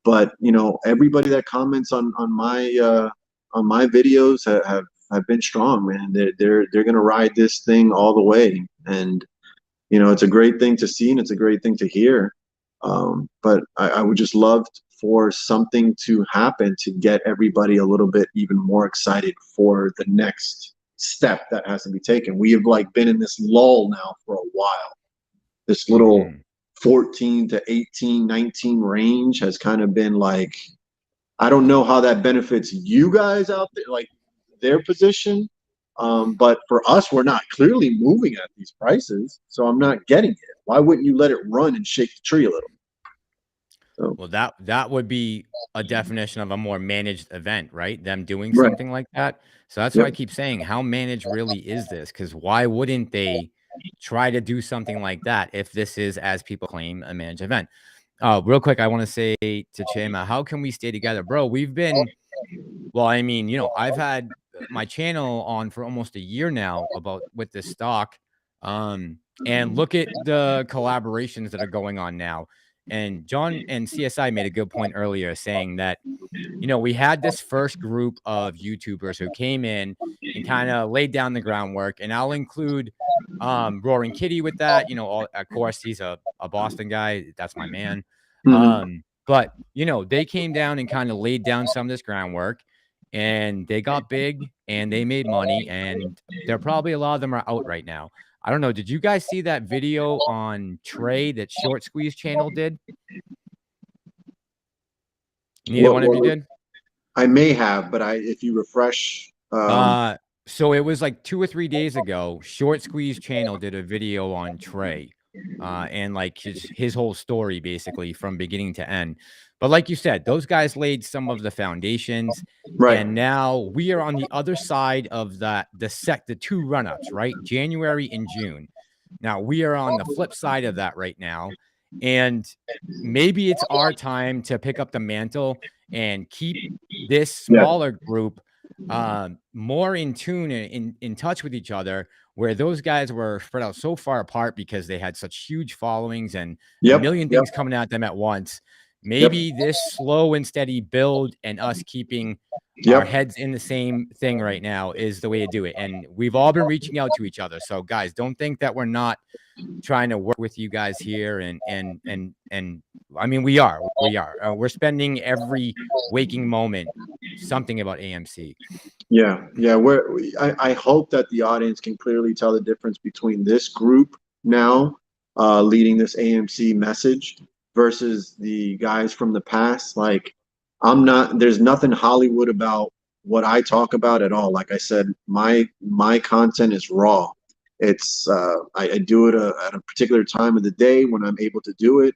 But, you know, everybody that comments on my videos have been strong, man. They're going to ride this thing all the way. And, you know, it's a great thing to see and it's a great thing to hear. But I would just love for something to happen to get everybody a little bit even more excited for the next step that has to be taken. We have like been in this lull now for a while. This little 14 to 18, 19 range has kind of been like, I don't know how that benefits you guys out there, like their position. But for us, we're not clearly moving at these prices. So I'm not getting it. Why wouldn't you let it run and shake the tree a little? So, Well, that would be a definition of a more managed event, right? Them doing right. something like that. So that's why I Yep. keep saying, how managed really is this? Because why wouldn't they try to do something like that if this is, as people claim, a managed event? Real quick, I want to say to Chema, how can we stay together? Bro, we've been, well, I mean, you know, I've had my channel on for almost a year now about with this stock. And look at the collaborations that are going on now. And John and CSI made a good point earlier saying that, you know, we had this first group of YouTubers who came in and kind of laid down the groundwork. And I'll include Roaring Kitty with that. You know, of course, he's a Boston guy. That's my man. But, you know, they came down and kind of laid down some of this groundwork and they got big and they made money. And they're probably a lot of them are out right now. I don't know. Did you guys see that video on Trey that Short Squeeze channel did? Neither one of you did? I may have, but if you refresh, So it was like 2 or 3 days ago, Short Squeeze channel did a video on Trey, and like his whole story basically from beginning to end. But like you said, those guys laid some of the foundations, right. and now we are on the other side of the two run-ups, right? January and June. Now we are on the flip side of that right now, and maybe it's our time to pick up the mantle and keep this smaller group more in tune and in touch with each other, where those guys were spread out so far apart because they had such huge followings and a million things coming at them at once. Maybe this slow and steady build and us keeping our heads in the same thing right now is the way to do it. And we've all been reaching out to each other. So guys, don't think that we're not trying to work with you guys here. And I mean, we're spending every waking moment something about AMC. Yeah. I hope that the audience can clearly tell the difference between this group now leading this AMC message versus the guys from the past. Like, there's nothing Hollywood about what I talk about at all. Like I said, my content is raw. It's I do it at a particular time of the day when I'm able to do it,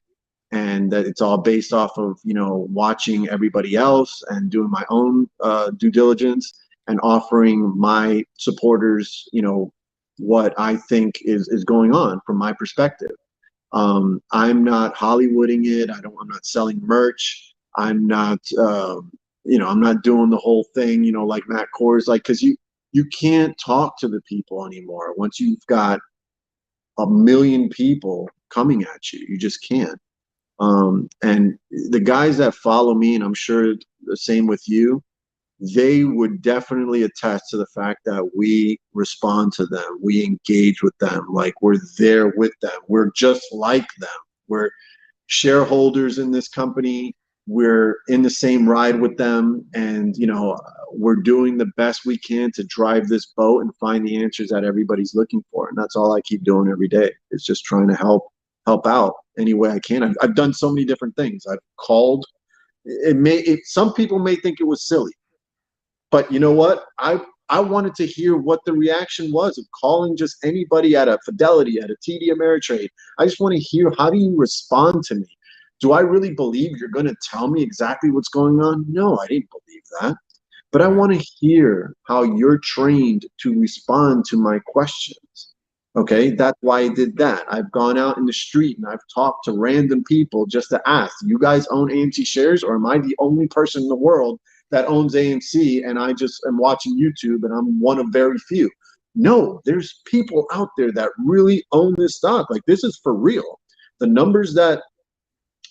and that it's all based off of, you know, watching everybody else and doing my own due diligence and offering my supporters, you know, what I think is going on from my perspective. I'm not Hollywooding it. I'm not selling merch. I'm not, you know, I'm not doing the whole thing, you know, like Matt Kors, like, because you can't talk to the people anymore once you've got 1 million people coming at you. You just can't. And the guys that follow me, and I'm sure the same with you, they would definitely attest to the fact that we respond to them. We engage with them. Like, we're there with them. We're just like them. We're shareholders in this company. We're in the same ride with them. And, you know, we're doing the best we can to drive this boat and find the answers that everybody's looking for. And that's all I keep doing every day, is just trying to help out any way I can. I've done so many different things. I've called. Some people may think it was silly, but you know what? I wanted to hear what the reaction was of calling just anybody at a Fidelity, at a TD Ameritrade. I just want to hear, how do you respond to me? Do I really believe you're going to tell me exactly what's going on? No, I didn't believe that. But I want to hear how you're trained to respond to my questions. Okay, that's why I did that. I've gone out in the street and I've talked to random people just to ask, you guys own AMC shares, or am I the only person in the world that owns AMC and I just am watching YouTube and I'm one of very few? No, there's people out there that really own this stock. Like, this is for real. The numbers that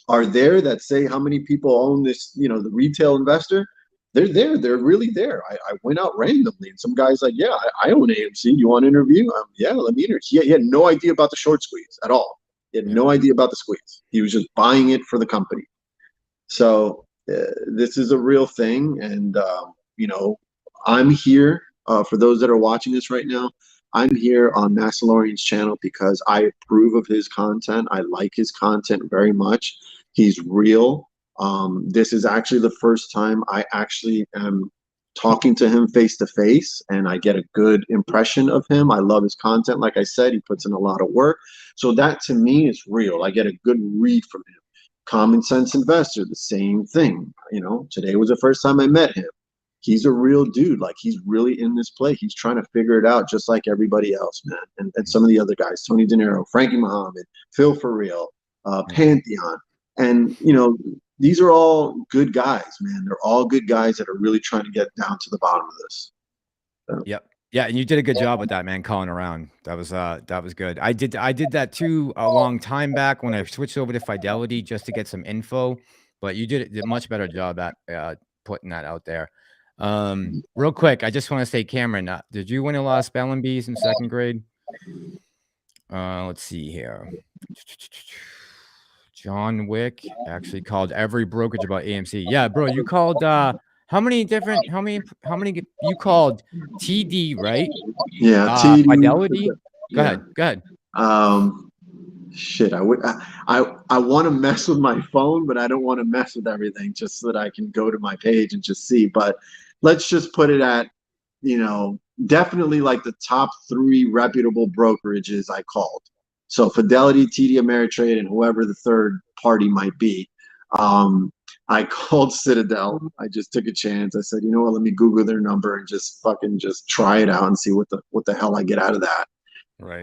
are there that say how many people own this, you know, the retail investor, they're there. They're really there. I went out randomly and some guy's like, yeah, I own AMC. Do you want to interview? Yeah, let me interview. He had no idea about the short squeeze at all. He had no idea about the squeeze. He was just buying it for the company. So this is a real thing. And, you know, I'm here for those that are watching this right now. I'm here on Massalorian's channel because I approve of his content. I like his content very much. He's real. This is actually the first time I actually am talking to him face to face and I get a good impression of him. I love his content. Like I said, he puts in a lot of work. So that to me is real. I get a good read from him. Common Sense Investor, the same thing. You know, today was the first time I met him. He's a real dude. Like, he's really in this play. He's trying to figure it out just like everybody else, man. And some of the other guys, Tony De Niro, Frankie Muhammad, Phil For Real, Pantheon. And, you know, these are all good guys, man. They're all good guys that are really trying to get down to the bottom of this. So. Yep. Yeah, and you did a good job with that, man, calling around. That was good. I did that too a long time back when I switched over to Fidelity just to get some info, but you did a much better job at putting that out there. Real quick, I just want to say, Cameron, did you win a lot of spelling bees in second grade? Let's see here. John Wick actually called every brokerage about AMC. Yeah, bro, you called how many you called TD, right? Yeah, TD. Fidelity. Go ahead. Shit, I want to mess with my phone, but I don't want to mess with everything, just so that I can go to my page and just see. But let's just put it at, you know, definitely like the top 3 reputable brokerages I called. So Fidelity, TD Ameritrade, and whoever the third party might be. I called Citadel. I just took a chance. I said, you know what, let me Google their number and just try it out and see what the hell I get out of that. Right.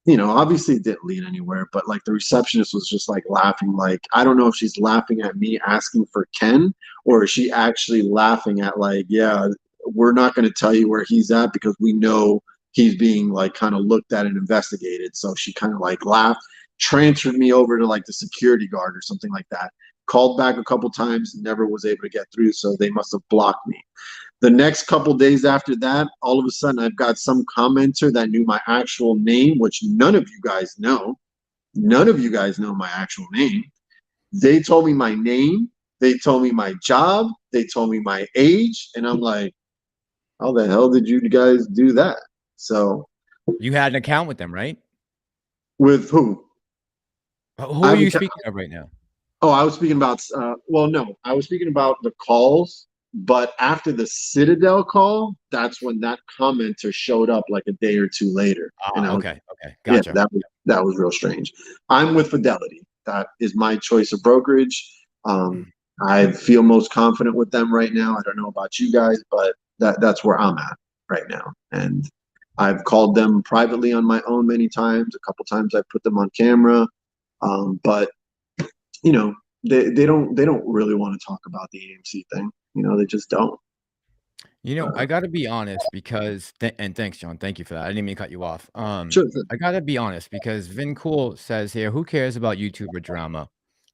You know, obviously it didn't lead anywhere, but like the receptionist was just like laughing. Like, I don't know if she's laughing at me asking for Ken, or is she actually laughing at like, yeah, we're not going to tell you where he's at because we know he's being like kind of looked at and investigated. So she kind of like laughed, transferred me over to like the security guard or something like that. Called back a couple times, never was able to get through, so they must have blocked me. The next couple days after that, all of a sudden I've got some commenter that knew my actual name, which none of you guys know. None of you guys know my actual name. They told me my name. They told me my job. They told me my age. And I'm like, how the hell did you guys do that? So you had an account with them, right? With who? Who are you speaking of right now? Oh, I was speaking about, well, no, I was speaking about the calls, but after the Citadel call, that's when that commenter showed up like a day or two later. Okay, gotcha. Yeah, that was real strange. I'm with Fidelity. That is my choice of brokerage. I feel most confident with them right now. I don't know about you guys, but that's where I'm at right now. And I've called them privately on my own many times. A couple times I put them on camera, but you know, they don't really want to talk about the AMC thing. You know, they just don't. You know, I got to be honest because, and thanks, John. Thank you for that. I didn't mean to cut you off. Sure. I got to be honest because Vin Cool says here, who cares about YouTuber drama?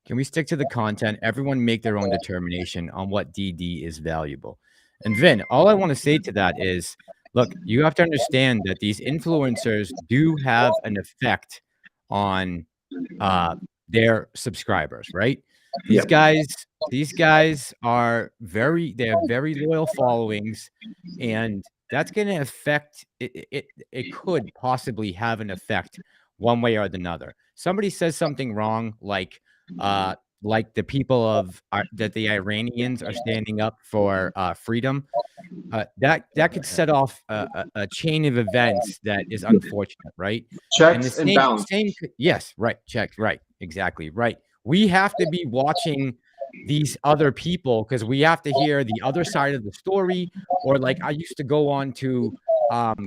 Can we stick to the content? Everyone make their own determination on what DD is valuable. And Vin, all I want to say to that is, look, you have to understand that these influencers do have an effect on their subscribers, right? These guys are they have very loyal followings, and that's going to affect it could possibly have an effect one way or another. Somebody says something wrong, like the people that the Iranians are standing up for freedom, that could set off a chain of events that is unfortunate, right? Checks and balance. Yes, right. Checks, right. Exactly, right. we have to be watching these other people because we have to hear the other side of the story. Or like I used to go on to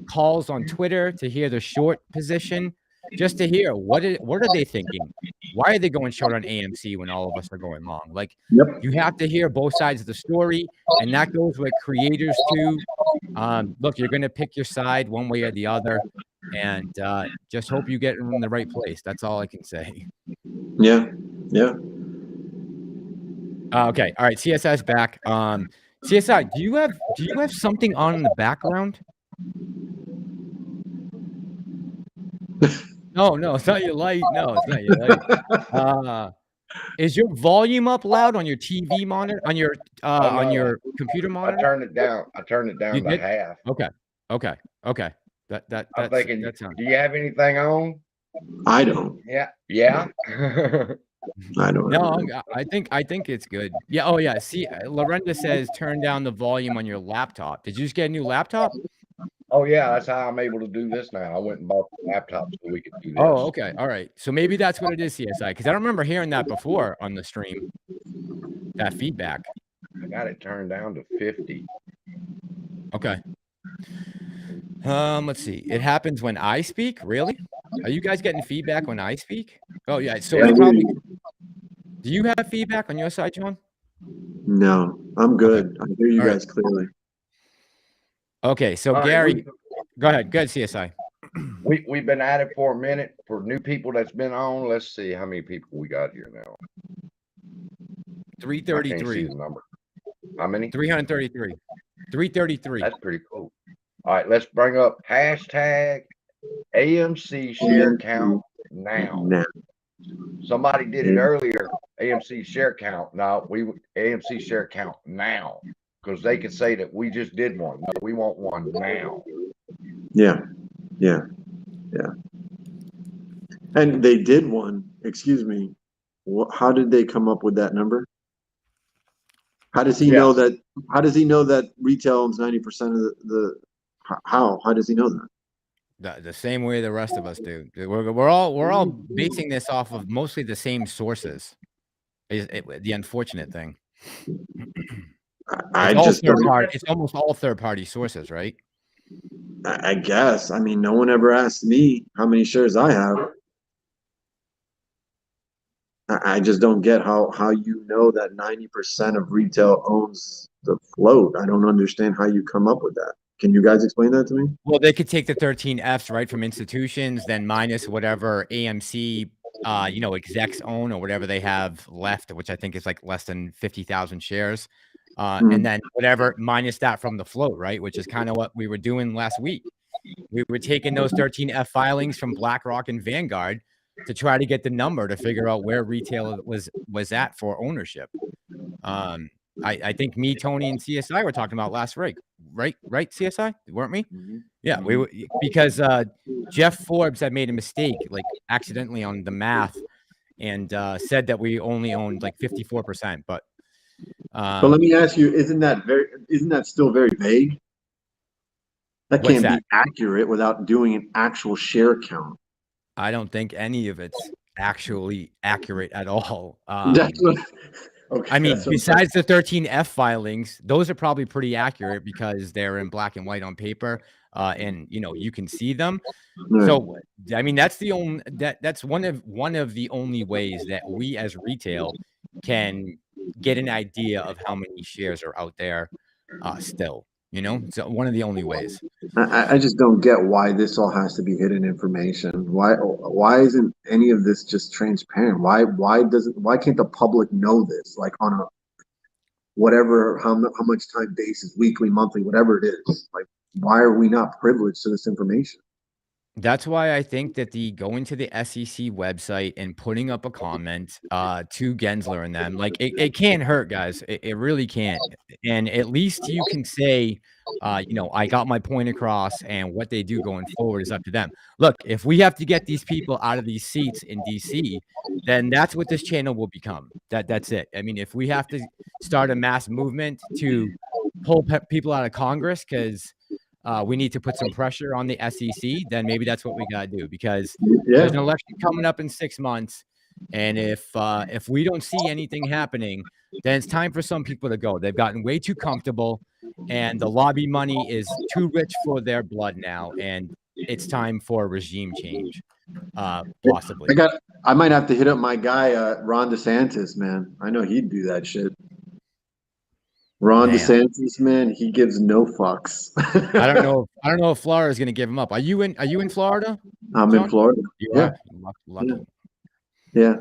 calls on Twitter to hear the short position, just to hear what are they thinking? Why are they going short on AMC when all of us are going long? Like, Yep. you have to hear both sides of the story, and that goes with creators too. Look, you're going to pick your side one way or the other, and just hope you get in the right place. That's all I can say. Yeah. Yeah. Okay. All right. CSI's back. CSI, do you have something on in the background? No, it's not your light. No, it's not your light. Is your volume up loud on your TV monitor, on your computer monitor? I turned it down. I turned it down to half. Okay. I'm thinking, that sounds. do you have anything on? I don't. Yeah. I don't. No, I think it's good. Yeah. Oh yeah. See, Lorenda says turn down the volume on your laptop. Did you just get a new laptop? Oh yeah, that's how I'm able to do this now. I went and bought the laptop so we could do this. Oh, okay. All right. So maybe that's what it is, CSI, because I don't remember hearing that before on the stream. That feedback. I got it turned down to 50. Okay. Let's see. It happens when I speak. Really? Are you guys getting feedback when I speak? Oh yeah. So Yeah, it's probably. Do you have feedback on your side, John? No, I'm good. I hear you guys clearly. Okay, so Gary, go ahead. Good, CSI. We've been at it for a minute. For new people that's been on, let's see how many people we got here now. 333. Number. How many? 333. 333. That's pretty cool. All right, let's bring up hashtag AMC share count now. Somebody did it earlier. AMC share count. Now AMC share count now, because they could say that we just did one. No, we want one now. Yeah. And they did one. Excuse me. How did they come up with that number? How does he know that? How does he know that retail owns 90% of the? How does he know that? The same way the rest of us do. We're all basing this off of mostly the same sources. The unfortunate thing. It's almost all third-party sources, right? I guess. I mean, no one ever asked me how many shares I have. I just don't get how you know that 90% of retail owns the float. I don't understand how you come up with that. Can you guys explain that to me? Well, they could take the 13 Fs right from institutions, then minus whatever AMC execs own or whatever they have left, which I think is like less than 50,000 shares. And then whatever minus that from the float, right? Which is kind of what we were doing last week. We were taking those 13F filings from BlackRock and Vanguard to try to get the number to figure out where retail was at for ownership. I think me, Tony, and CSI were talking about last week, right? CSI, weren't we? Yeah, we were, because Jeff Forbes had made a mistake, like accidentally on the math, and said that we only owned like 54%. But let me ask you: isn't that still very vague? That can't be accurate without doing an actual share count. I don't think any of it's actually accurate at all. Okay, I mean, besides the 13F filings, those are probably pretty accurate because they're in black and white on paper, and you can see them. Right. So, I mean, that's the only that's one of the only ways that we as retail can get an idea of how many shares are out there still. So one of the only ways. I just don't get why this all has to be hidden information. Why isn't any of this just transparent? Why can't the public know this? Like on a whatever how much time basis, weekly, monthly, whatever it is. Like, why are we not privileged to this information? That's why I think that going to the SEC website and putting up a comment to Gensler and them, like it can't hurt, guys. It really can't. And at least you can say, I got my point across, and what they do going forward is up to them. Look, if we have to get these people out of these seats in DC, then that's what this channel will become. That's it. I mean, if we have to start a mass movement to pull people out of Congress because we need to put some pressure on the SEC, then maybe that's what we got to do, because there's an election coming up in 6 months, And if we don't see anything happening, then it's time for some people to go. They've gotten way too comfortable, and the lobby money is too rich for their blood now, and it's time for a regime change, possibly. I might have to hit up my guy, Ron DeSantis, man. I know he'd do that shit. Ron DeSantis, man, he gives no fucks. I don't know if Florida is going to give him up. Are you in Florida? I'm John? in Florida. You Yeah. are lucky. Yeah.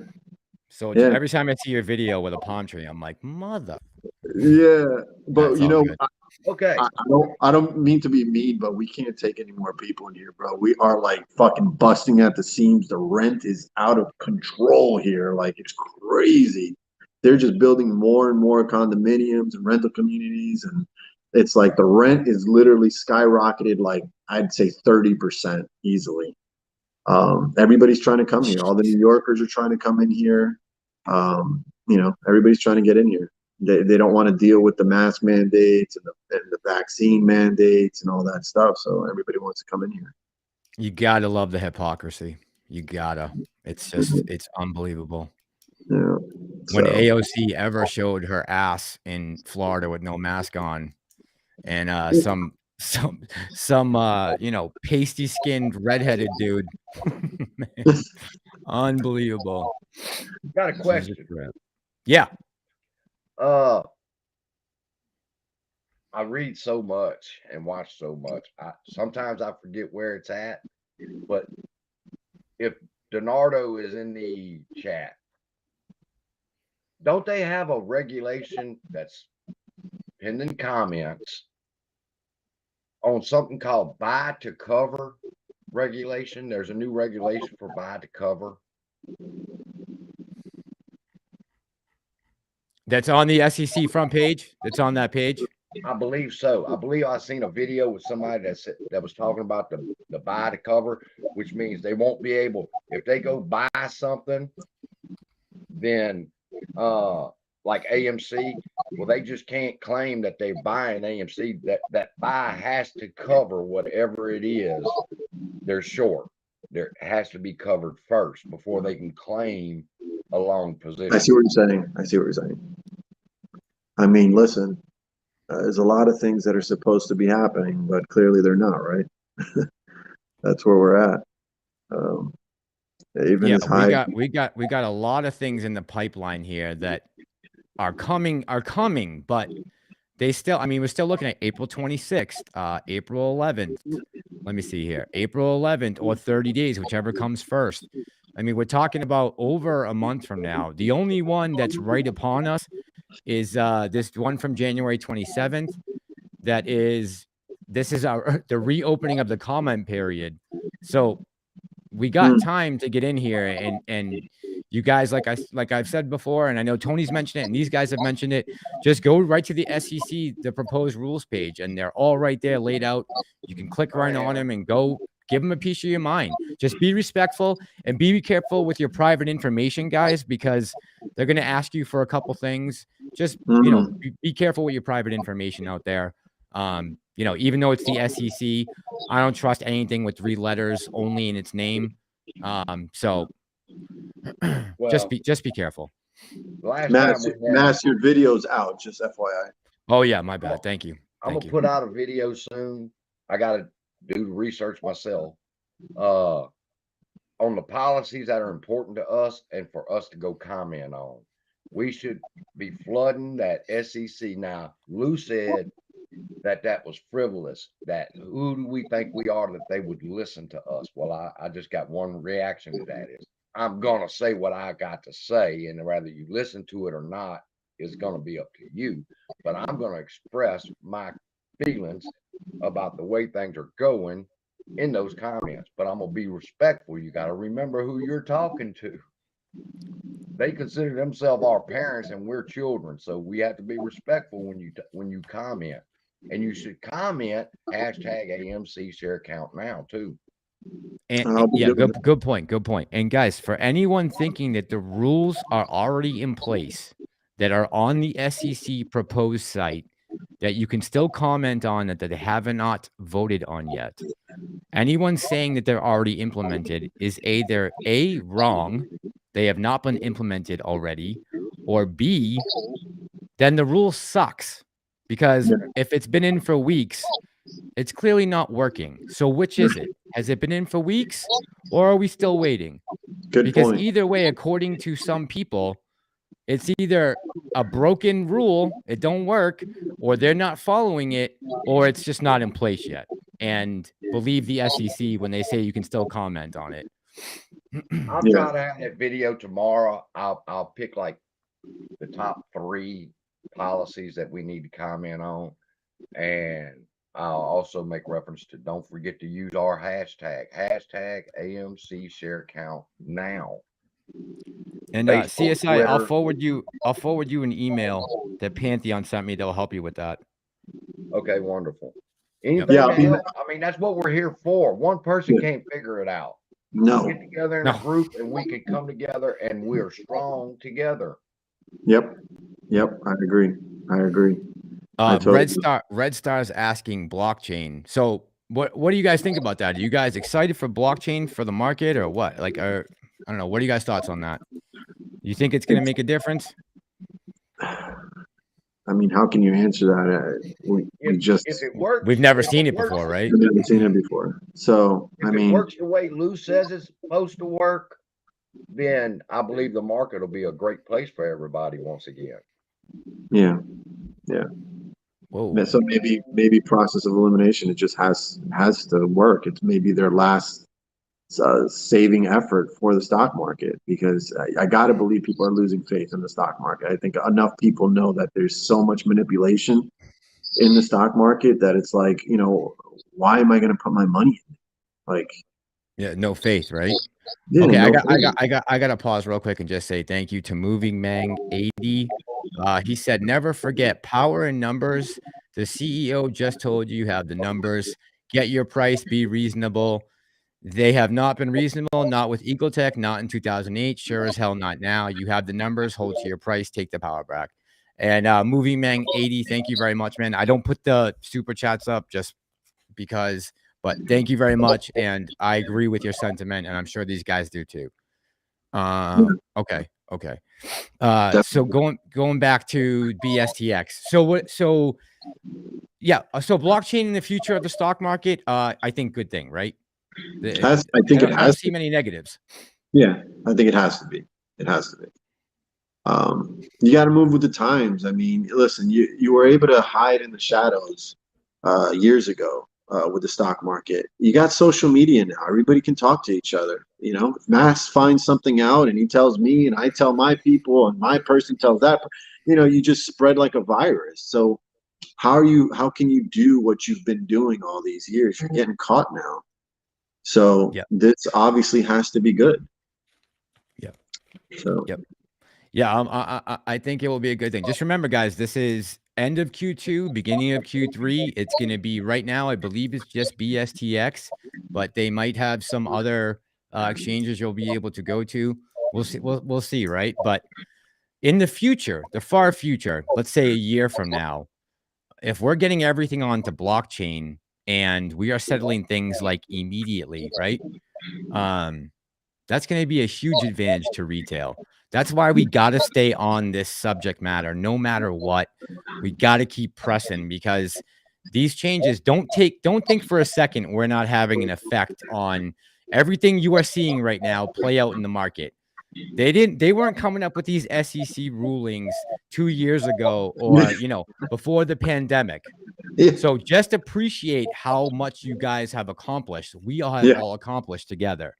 So every time I see your video with a palm tree, I'm like, mother. Yeah, but That's you know, Okay. I don't mean to be mean, but we can't take any more people in here, bro. We are like fucking busting at the seams. The rent is out of control here. Like, it's crazy. They're just building more and more condominiums and rental communities, and it's like the rent is literally skyrocketed, like I'd say 30% easily. Everybody's trying to come here. All the New Yorkers are trying to come in here. You know, everybody's trying to get in here. They don't want to deal with the mask mandates and the vaccine mandates and all that stuff. So everybody wants to come in here. You gotta love the hypocrisy. You gotta. It's just, it's unbelievable. Yeah. When AOC ever showed her ass in Florida with no mask on, and some you know, pasty skinned redheaded dude, man, unbelievable. Got a question. Yeah. I read so much and watch so much. Sometimes I forget where it's at, but if Donardo is in the chat, don't they have a regulation that's pending comments on something called buy to cover regulation? There's a new regulation for buy to cover. That's on the SEC front page. That's on that page. I believe so. I believe I seen a video with somebody that was talking about the buy to cover, which means they won't be able, if they go buy something, then like AMC, well, they just can't claim that they're buying AMC. That buy has to cover whatever it is they're short. There has to be covered first before they can claim a long position. I see what you're saying. I mean, listen, there's a lot of things that are supposed to be happening, but clearly they're not, right? That's where we're at. Even as high. we got a lot of things in the pipeline here that are coming, but they still, I mean, we're still looking at April 26th, April 11th. Let me see here, April 11th or 30 days, whichever comes first. I mean, we're talking about over a month from now. The only one that's right upon us is this one from January 27th. This is the reopening of the comment period. So we got time to get in here, and you guys, like I've said before, and I know Tony's mentioned it, and these guys have mentioned it. Just go right to the SEC, the proposed rules page, and they're all right there laid out. You can click right on them and go give them a piece of your mind. Just be respectful and be careful with your private information, guys, because they're going to ask you for a couple things. Just, you know, be careful with your private information out there. You know, even though it's the SEC, I don't trust anything with 3 letters only in its name. So well, just be careful. Mass, your video's out, just FYI. Oh yeah, my bad. Thank you. I'm gonna put out a video soon. I gotta do the research myself on the policies that are important to us and for us to go comment on. We should be flooding that SEC. Now, Lou said that was frivolous. That who do we think we are that they would listen to us? Well, I just got one reaction to that is I'm gonna say what I got to say, and whether you listen to it or not is gonna be up to you. But I'm gonna express my feelings about the way things are going in those comments. But I'm gonna be respectful. You got to remember who you're talking to. They consider themselves our parents, and we're children, so we have to be respectful when you comment. And you should comment #AMC share count now too. And yeah, good point. And guys, for anyone thinking that the rules are already in place that are on the SEC proposed site that you can still comment on that they have not voted on yet, anyone saying that they're already implemented is either A, wrong, they have not been implemented already, or B, then the rule sucks. Because if it's been in for weeks, it's clearly not working. So which is it? Has it been in for weeks, or are we still waiting? Good Because point. either way, according to some people, it's either a broken rule, it don't work, or they're not following it, or it's just not in place yet. And believe the SEC when they say you can still comment on it. I'll try to have that video tomorrow. I'll pick like the top 3 policies that we need to comment on, and I'll also make reference to, don't forget to use our hashtag AMC share count now. And Facebook, CSI, I'll Twitter. forward you an email that Pantheon sent me that'll help you with that. Okay, wonderful. Anything Yeah, to help? I mean, that's what we're here for. One person can't figure it out. No. Get together in a group, and we can come together, and we're strong together. Yep. I agree. Red Star's asking blockchain. So what do you guys think about that? Are you guys excited for blockchain for the market, or what? Like, I don't know. What are you guys' thoughts on that? You think it's going to make a difference? I mean, how can you answer that? If it works, we've never seen it before, right? We've never seen it before. So, if it works the way Lou says it's supposed to work, then I believe the market will be a great place for everybody once again. Yeah. Whoa. So maybe process of elimination, it just has to work. It's maybe their last saving effort for the stock market, because I got to believe people are losing faith in the stock market. I think enough people know that there's so much manipulation in the stock market that it's like, why am I going to put my money in? Like, yeah, no faith, right? Yeah, okay, no I got to pause real quick and just say thank you to Moving Mang 80. He said, never forget power in numbers. The CEO just told you have the numbers. Get your price, be reasonable. They have not been reasonable, not with Ecotech, not in 2008, sure as hell not now. You have the numbers, hold to your price, take the power back. And Moving Mang 80, thank you very much, man. I don't put the super chats up just because, but thank you very much. And I agree with your sentiment, and I'm sure these guys do too. Okay. So going back to BSTX. So blockchain in the future of the stock market, I think good thing, right? I don't see many negatives. Yeah, I think it has to be. You got to move with the times. I mean, listen, you were able to hide in the shadows years ago with the stock market. You got social media now. Everybody can talk to each other. If Mass finds something out and he tells me and I tell my people and my person tells that, you just spread like a virus. So how can you do what you've been doing all these years? You're getting caught now. So this obviously has to be good. I think it will be a good thing. Just remember, guys, this is end of Q2, beginning of Q3. It's going to be right now, I believe it's just BSTX, but they might have some other exchanges you'll be able to go to. We'll see. We'll see, right? But in the future, the far future, let's say a year from now, if we're getting everything onto blockchain and we are settling things like immediately, right? That's going to be a huge advantage to retail. That's why we got to stay on this subject matter, no matter what. We got to keep pressing, because these changes don't think for a second we're not having an effect on everything you are seeing right now play out in the market. They weren't coming up with these SEC rulings 2 years ago or, before the pandemic. So just appreciate how much you guys have accomplished. We all have all accomplished together.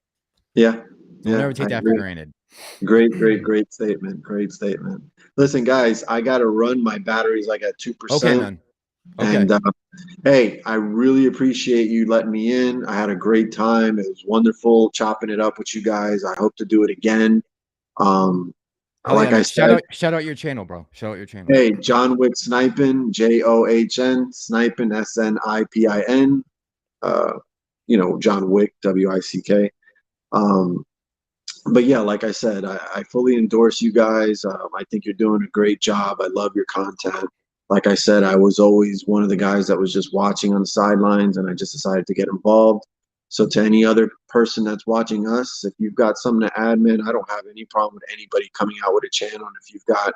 We'll never take that for granted. Great statement. Great statement. Listen, guys, I got to run. My battery's like at 2%. Okay, man. Okay. And hey, I really appreciate you letting me in. I had a great time. It was wonderful chopping it up with you guys. I hope to do it again. I said, shout out your channel, bro. Shout out your channel. Hey, John Wick Snipin, JOHN, Snipin, SNIPIN. John Wick, WICK. But yeah, like I said, I fully endorse you guys. I think you're doing a great job. I love your content. Like I said, I was always one of the guys that was just watching on the sidelines, and I just decided to get involved. So to any other person that's watching us, if you've got something to add, man, I don't have any problem with anybody coming out with a channel. And if you've got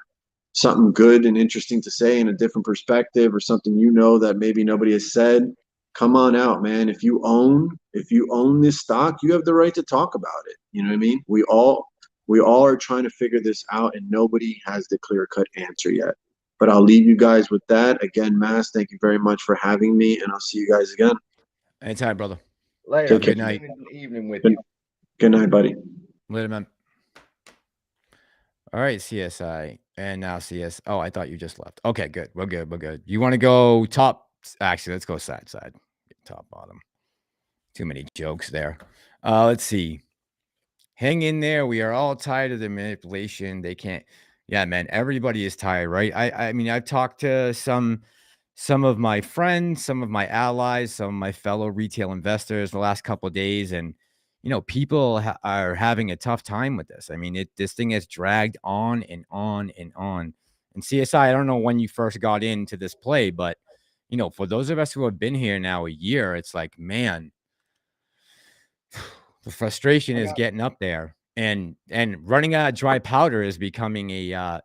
something good and interesting to say in a different perspective, or something that maybe nobody has said, come on out, man. If you own this stock, you have the right to talk about it. You know what I mean? We all are trying to figure this out, and nobody has the clear-cut answer yet. But I'll leave you guys with that. Again, Mass, thank you very much for having me, and I'll see you guys again. Anytime, brother. Later. Good night. Evening with you. Good night, buddy. Later, man. All right, CSI. And now CS. Oh, I thought you just left. Okay, good. We're good. We're good. You want to go top? Actually, let's go side. Top, bottom. Too many jokes there. Let's see. Hang in there. We are all tired of the manipulation. They can't. Yeah, man. Everybody is tired, right? I mean, I've talked to some of my friends, some of my allies, some of my fellow retail investors the last couple of days, and people are having a tough time with this. I mean, this thing has dragged on and on and on. And CSI, I don't know when you first got into this play, but for those of us who have been here now a year, it's like, man, the frustration is getting up there, and running out of dry powder is becoming a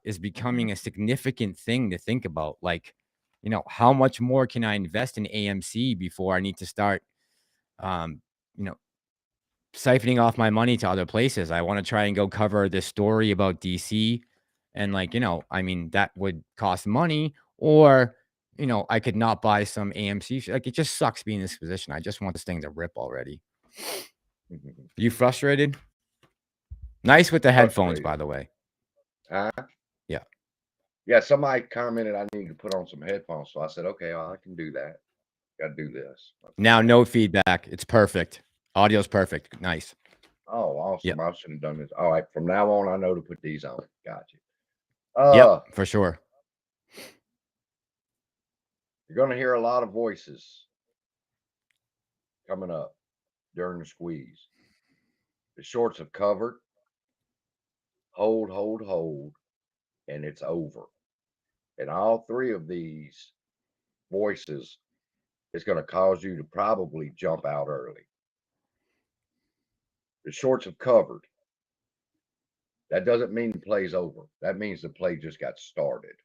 significant thing to think about. Like, how much more can I invest in AMC before I need to start, siphoning off my money to other places? I want to try and go cover this story about DC, and I mean, that would cost money, or I could not buy some AMC. Like, it just sucks being in this position. I just want this thing to rip already. You frustrated? Nice with the headphones, by the way. Yeah. Yeah, somebody commented I need to put on some headphones. So I said, okay, well, I can do that. Got to do this. Now, no feedback. It's perfect. Audio's perfect. Nice. Oh, awesome. Yep. I should have done this. All right. From now on, I know to put these on. Gotcha. Yep, for sure. You're going to hear a lot of voices coming up during the squeeze. The shorts have covered. Hold, and it's over. And all three of these voices is going to cause you to probably jump out early. The shorts have covered. That doesn't mean the play's over. That means the play just got started.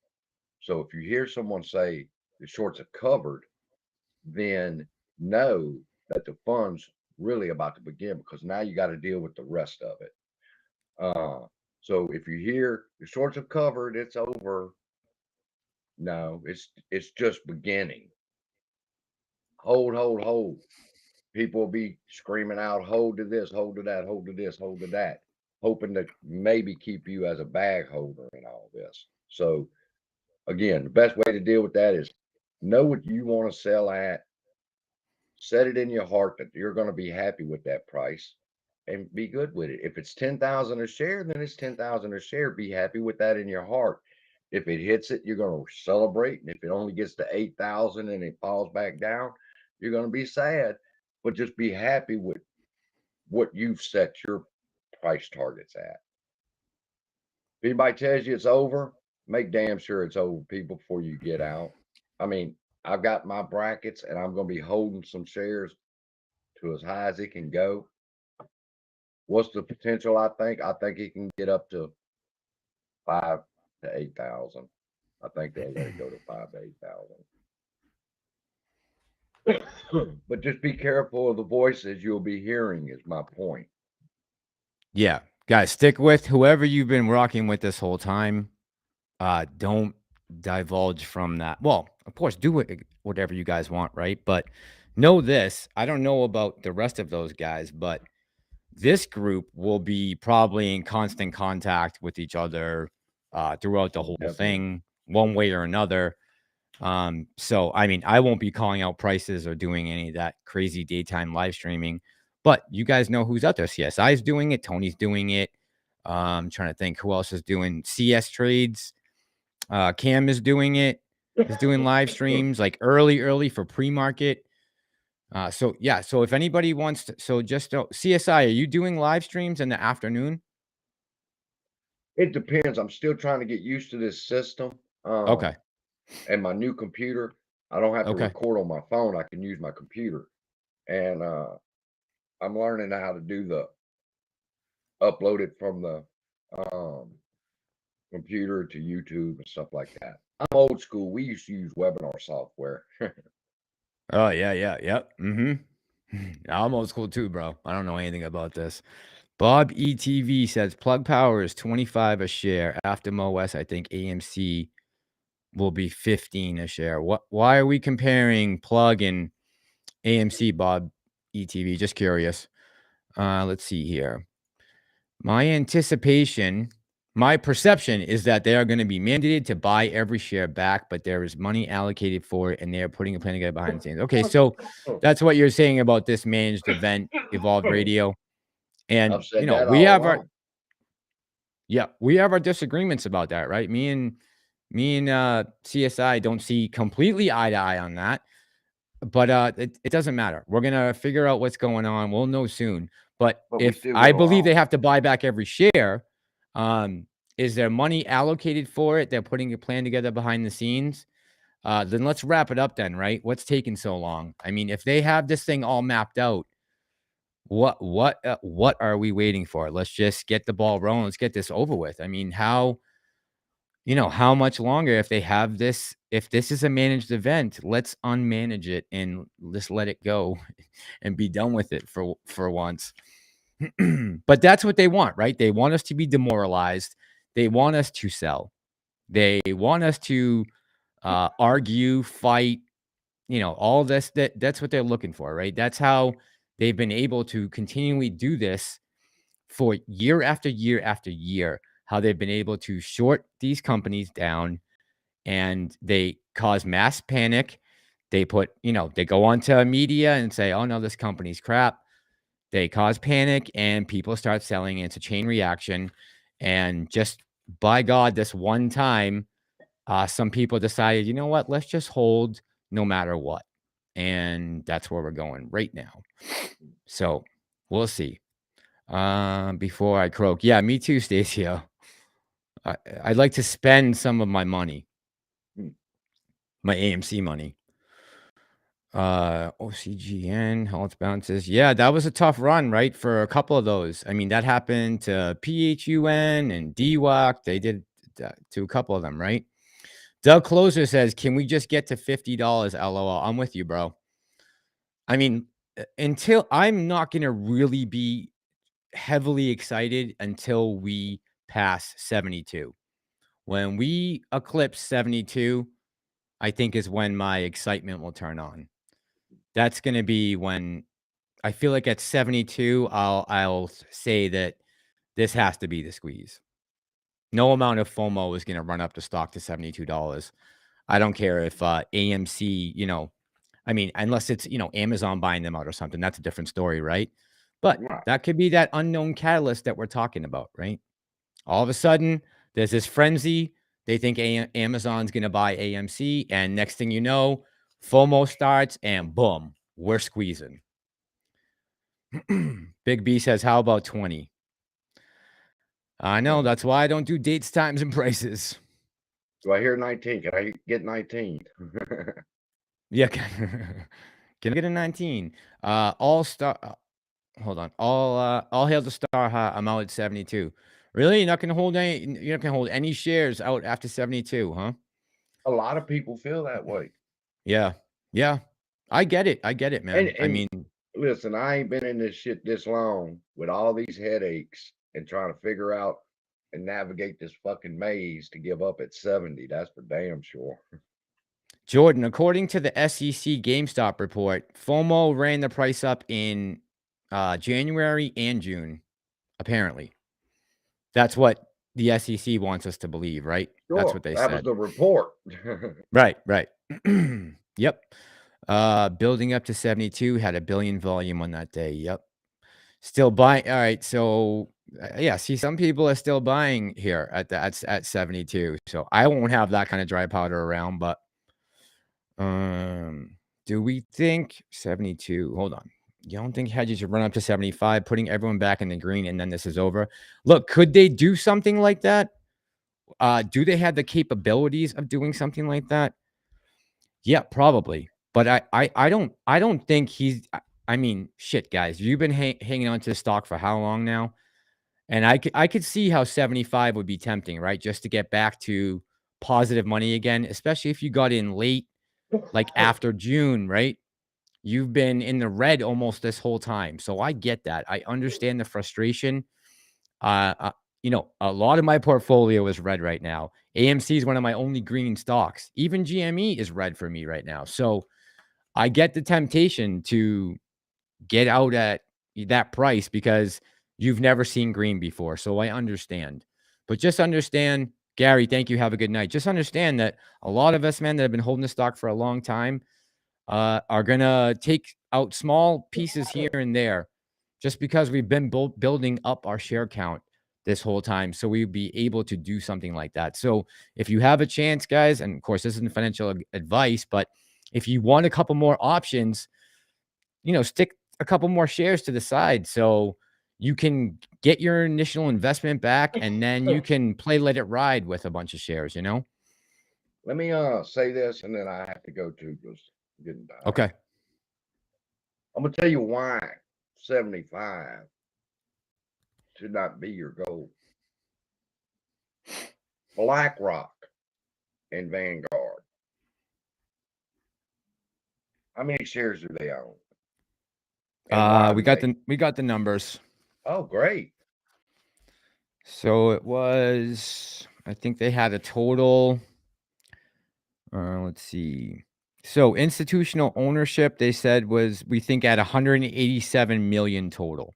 So if you hear someone say the shorts have covered, then know that the fun's really about to begin, because now you got to deal with the rest of it. So if you hear the shorts have covered, it's over. No, it's just beginning. Hold. People will be screaming out, hold to this, hold to that, hold to this, hold to that, hoping to maybe keep you as a bag holder in all this. So again, the best way to deal with that is know what you want to sell at. Set it in your heart that you're going to be happy with that price, and be good with it. If it's 10,000 a share, then it's 10,000 a share. Be happy with that in your heart. If it hits it, you're going to celebrate. And if it only gets to 8,000 and it falls back down, you're going to be sad. But just be happy with what you've set your price targets at. If anybody tells you it's over, make damn sure it's over, people, before you get out. I mean, I've got my brackets, and I'm going to be holding some shares to as high as it can go. What's the potential? I think it can get up to 5,000 to 8,000. I think they'll let it go to 5,000 to 8,000. But just be careful of the voices you'll be hearing, is my point. Yeah, guys, stick with whoever you've been rocking with this whole time. Don't divulge from that. Well, of course, do whatever you guys want, right? But know this. I don't know about the rest of those guys, but this group will be probably in constant contact with each other throughout the whole thing, one way or another. So, I mean, I won't be calling out prices or doing any of that crazy daytime live streaming, but you guys know who's out there. CSI is doing it. Tony's doing it. I'm trying to think who else is doing CS trades. Cam is doing it. Is doing live streams like early for pre-market. So yeah. So if anybody wants to, so just CSI, are you doing live streams in the afternoon? It depends. I'm still trying to get used to this system. Okay. And my new computer, I don't have to record on my phone. I can use my computer. And I'm learning how to do the upload it from the computer to YouTube and stuff like that. I'm old school. We used to use webinar software. Oh, yeah, yep. I'm old school too, bro. I don't know anything about this. Bob ETV says Plug Power is 25 a share. After MOASS, I think AMC will be 15 a share. Why are we comparing Plug and AMC, Bob ETV? Just curious. Let's see here. My perception is that they are going to be mandated to buy every share back, but there is money allocated for it, and they are putting a plan together behind the scenes. Okay, so that's what you're saying about this managed event, Evolved Radio. And, I've said that all along. we have our disagreements about that, right? Me and CSI don't see completely eye to eye on that, but it doesn't matter. We're going to figure out what's going on. We'll know soon. But if I believe they have to buy back every share, is there money allocated for it? They're putting a plan together behind the scenes. Then let's wrap it up then, right? What's taking so long? I mean, if they have this thing all mapped out, what are we waiting for? Let's just get the ball rolling. Let's get this over with. I mean, how much longer if they have this? If this is a managed event, let's unmanage it and just let it go and be done with it for once. But that's what they want, right? They want us to be demoralized. They want us to sell. They want us to argue, fight, all this. That's what they're looking for, right? That's how they've been able to continually do this for year after year after year, how they've been able to short these companies down, and they cause mass panic. They they go onto media and say, oh no, this company's crap. They cause panic and people start selling. It's a chain reaction. And just by God, this one time, some people decided, you know what, let's just hold no matter what. And that's where we're going right now. So we'll see. Before I croak. Yeah, me too, Stacio. I'd like to spend some of my money, my AMC money. OCGN, halts bounces. Yeah, that was a tough run, right? For a couple of those. I mean, that happened to PHUN and DWAC. They did that to a couple of them, right? Doug Closer says, can we just get to $50? LOL. I'm with you, bro. I mean, until I'm not going to really be heavily excited until we pass 72. When we eclipse 72, I think is when my excitement will turn on. That's going to be when I feel like at 72, I'll say that this has to be the squeeze. No amount of FOMO is going to run up the stock to $72. I don't care if AMC, I mean, unless it's, Amazon buying them out or something, that's a different story, right? But that could be that unknown catalyst that we're talking about, right? All of a sudden, there's this frenzy. They think Amazon's going to buy AMC. And next thing you know, FOMO starts and boom, we're squeezing. Big B says, how about 20? I know. That's why I don't do dates, times, and prices. Do I hear 19? Can I get 19? Yeah. Can I get a 19? All-star. Hold on. All hail the star high. I'm out at 72. Really? You're not gonna hold any shares out after 72, huh? A lot of people feel that way. Yeah. I get it, man. And I mean, listen, I ain't been in this shit this long with all these headaches and trying to figure out and navigate this fucking maze to give up at 70. That's for damn sure. Jordan, according to the SEC GameStop report, FOMO ran the price up in January and June, apparently. That's what the SEC wants us to believe, right? Sure, that's what they said. That was the report. Right. Yep. Building up to 72, had $1 billion volume on that day. Yep. Still buying. All right. So yeah, see, some people are still buying here at 72. So I won't have that kind of dry powder around, but do we think 72? Hold on. You don't think Hedges should run up to 75, putting everyone back in the green, and then this is over? Look, could they do something like that? Do they have the capabilities of doing something like that? Yeah, probably. But I don't think I mean, shit, guys, you've been hanging on to the stock for how long now? And I could see how 75 would be tempting, right? Just to get back to positive money again, especially if you got in late, like after June, right? You've been in the red almost this whole time. So I get that. I understand the frustration. You know, a lot of my portfolio is red right now. AMC is one of my only green stocks. Even GME is red for me right now. So I get the temptation to get out at that price because you've never seen green before. So I understand. But just understand, Gary, thank you. Have a good night. Just understand that a lot of us, man, that have been holding the stock for a long time are going to take out small pieces here and there just because we've been building up our share count this whole time. So we'd be able to do something like that. So if you have a chance, guys, and of course, this isn't financial advice, but if you want a couple more options, you know, stick a couple more shares to the side so you can get your initial investment back and then you can let it ride with a bunch of shares, you know? Let me say this, and then I have to go to because getting tired. Okay. I'm gonna tell you why 75 should not be your goal. BlackRock and Vanguard. How many shares do they own? We got the numbers. Oh, great. So it was, I think they had a total, let's see. So institutional ownership, they said was, we think at 187 million total.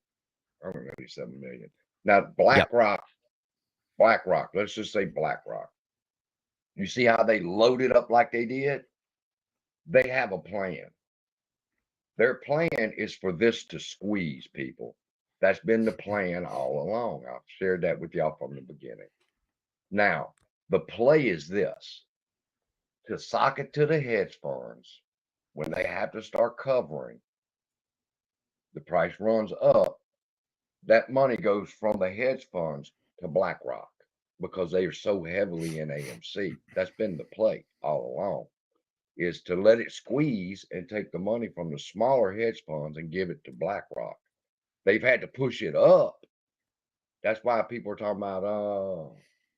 187 million. Now, BlackRock, let's just say BlackRock. You see how they loaded up like they did? They have a plan. Their plan is for this to squeeze people. That's been the plan all along. I've shared that with y'all from the beginning. Now, the play is this: to sock it to the hedge funds when they have to start covering, the price runs up, that money goes from the hedge funds to BlackRock because they are so heavily in AMC. That's been the play all along, is to let it squeeze and take the money from the smaller hedge funds and give it to BlackRock. They've had to push it up. That's why people are talking about,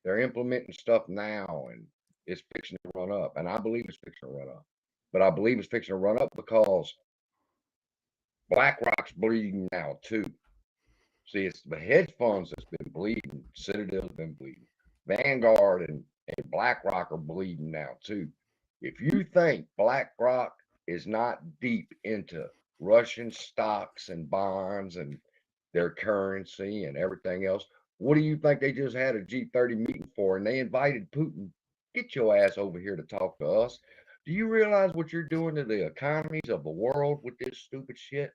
they're implementing stuff now and it's fixing to run up. And I believe it's fixing to run up. But I believe it's fixing to run up because BlackRock's bleeding now too. See, it's the hedge funds that's been bleeding. Citadel's been bleeding. Vanguard and BlackRock are bleeding now too. If you think BlackRock is not deep into Russian stocks and bonds and their currency and everything else, what do you think they just had a G30 meeting for? And they invited Putin, get your ass over here to talk to us. Do you realize what you're doing to the economies of the world with this stupid shit?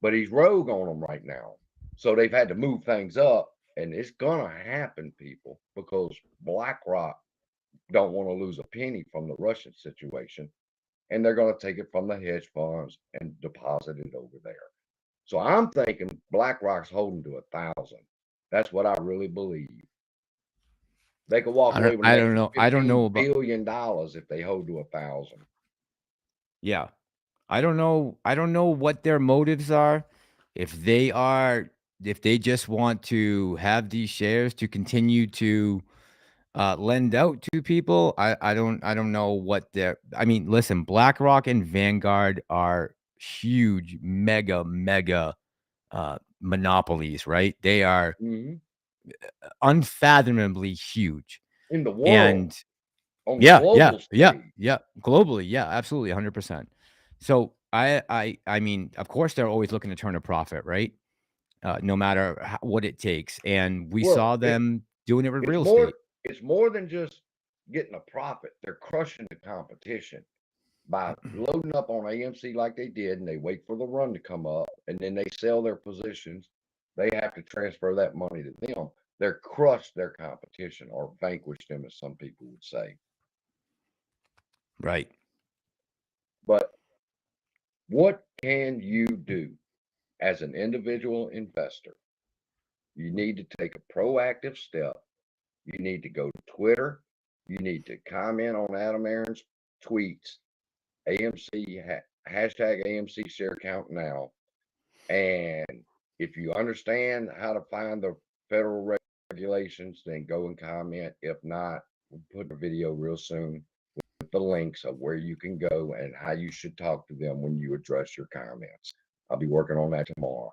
But he's rogue on them right now. So they've had to move things up, and it's gonna happen, people, because BlackRock don't want to lose a penny from the Russian situation, and they're going to take it from the hedge funds and deposit it over there. So I'm thinking BlackRock's holding to 1,000. That's what I really believe. They could walk away with I don't know. I don't know $15 about billion if they hold to 1,000. Yeah. I don't know. I don't know what their motives are. If they just want to have these shares to continue to lend out to people. I don't know what they're, I mean, listen, BlackRock and Vanguard are huge, mega monopolies, right? They are unfathomably huge. In the world. And on yeah, global stage. globally, yeah, absolutely, 100%. So I mean, of course, they're always looking to turn a profit, right? No matter what it takes, and we saw them doing it with real estate. It's more than just getting a profit. They're crushing the competition by loading up on AMC like they did, and they wait for the run to come up, and then they sell their positions. They have to transfer that money to them. They're crushed their competition, or vanquished them, as some people would say. Right. But what can you do as an individual investor? You need to take a proactive step. You need to go to Twitter. You need to comment on Adam Aron's tweets. AMC hashtag AMC share count now. And if you understand how to find the federal regulations, then go and comment. If not, we'll put a video real soon with the links of where you can go and how you should talk to them when you address your comments. I'll be working on that tomorrow.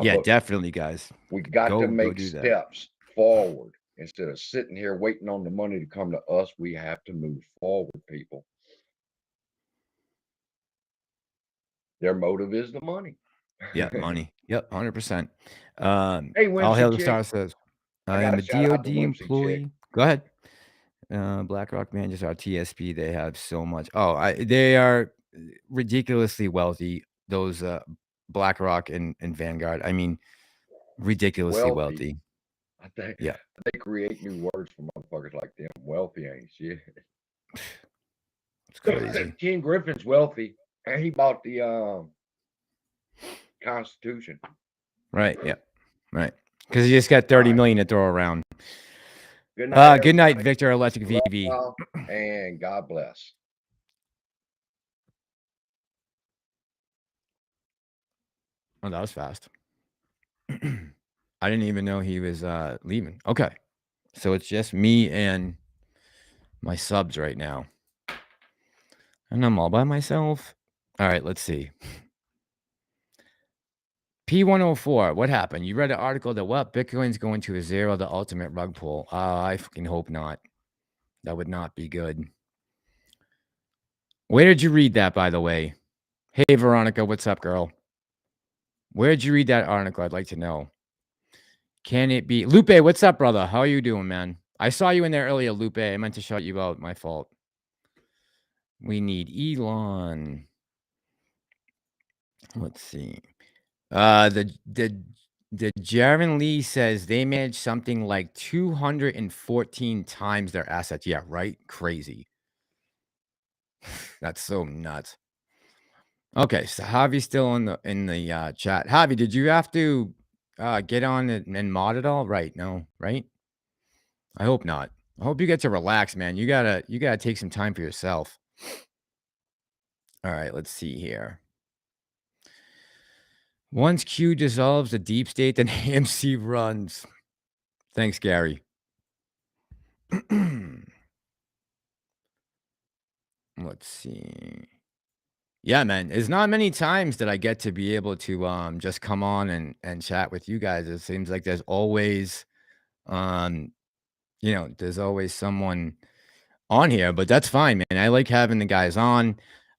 Yeah, definitely, guys. We got to make do that. steps forward instead of sitting here waiting on the money to come to us. We have to move forward, people. Their motive is the money. Yeah, money. Yep, 100%. Hey, All Whimsy Hail the Chick. Star says, I got am a a shout out DOD to Whimsy employee. Chick. Go ahead. BlackRock managers, TSP, they have so much. They are ridiculously wealthy. Those BlackRock and Vanguard. I mean, ridiculously wealthy. I think Yeah. they create new words for motherfuckers like them. Wealthy ain't shit. It's crazy. Ken Griffin's wealthy, and he bought the Constitution. Right. Yeah. Right. Because he just got 30 million to throw around. Good night. Good night, Victor Electric VV. And God bless. Oh, that was fast. I didn't even know he was leaving. Okay. So it's just me and my subs right now. And I'm all by myself. All right, let's see. P104, what happened? You read an article that what? Bitcoin's going to a zero, the ultimate rug pull. I fucking hope not. That would not be good. Where did you read that, by the way? Hey, Veronica, what's up, girl? Where did you read that article? I'd like to know. Can it be? Lupe, what's up, brother? How are you doing, man? I saw you in there earlier, Lupe. I meant to shout you out. My fault. We need Elon. Let's see. The Jaron Lee says they manage something like 214 times their assets. Yeah, right? Crazy. That's so nuts. Okay, so Javi's still in the chat. Javi, did you have to get on and mod it all? Right? No, right? I hope not. I hope you get to relax, man. You gotta take some time for yourself. All right, let's see here. Once Q dissolves the deep state, then AMC runs. Thanks, Gary. Let's see. Yeah, man. It's not many times that I get to be able to just come on and chat with you guys. It seems like there's always there's always someone on here, but that's fine, man. I like having the guys on.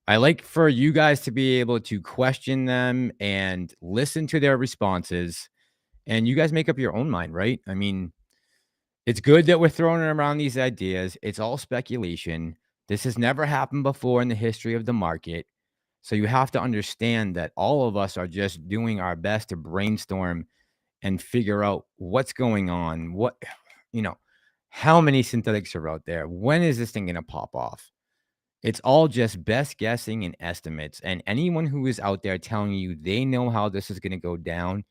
I like for you guys to be able to question them and listen to their responses, and you guys make up your own mind, right? I mean, it's good that we're throwing around these ideas. It's all speculation. This has never happened before in the history of the market. So you have to understand that all of us are just doing our best to brainstorm and figure out what's going on. How many synthetics are out there? When is this thing going to pop off? It's all just best guessing and estimates. And anyone who is out there telling you they know how this is going to go down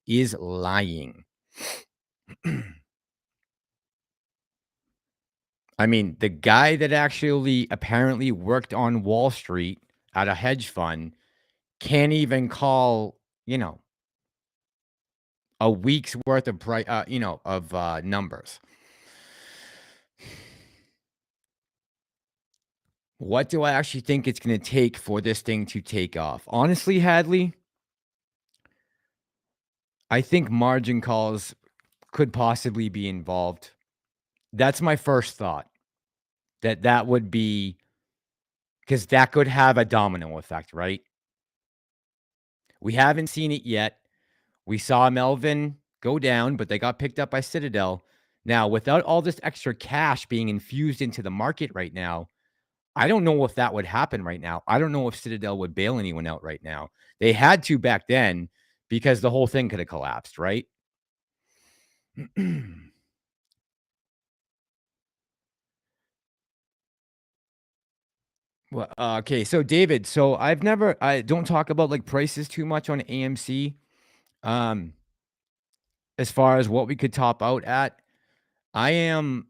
is lying. I mean, the guy that actually apparently worked on Wall Street at a hedge fund can't even call, a week's worth of numbers. What do I actually think it's going to take for this thing to take off? Honestly, Hadley, I think margin calls could possibly be involved. That's my first thought. That would be, because that could have a domino effect, right? We haven't seen it yet. We saw Melvin go down, but they got picked up by Citadel. Now, without all this extra cash being infused into the market right now, I don't know if that would happen right now. I don't know if Citadel would bail anyone out right now. They had to back then because the whole thing could have collapsed, right? Well, okay. So David, I don't talk about like prices too much on AMC. As far as what we could top out at, I'm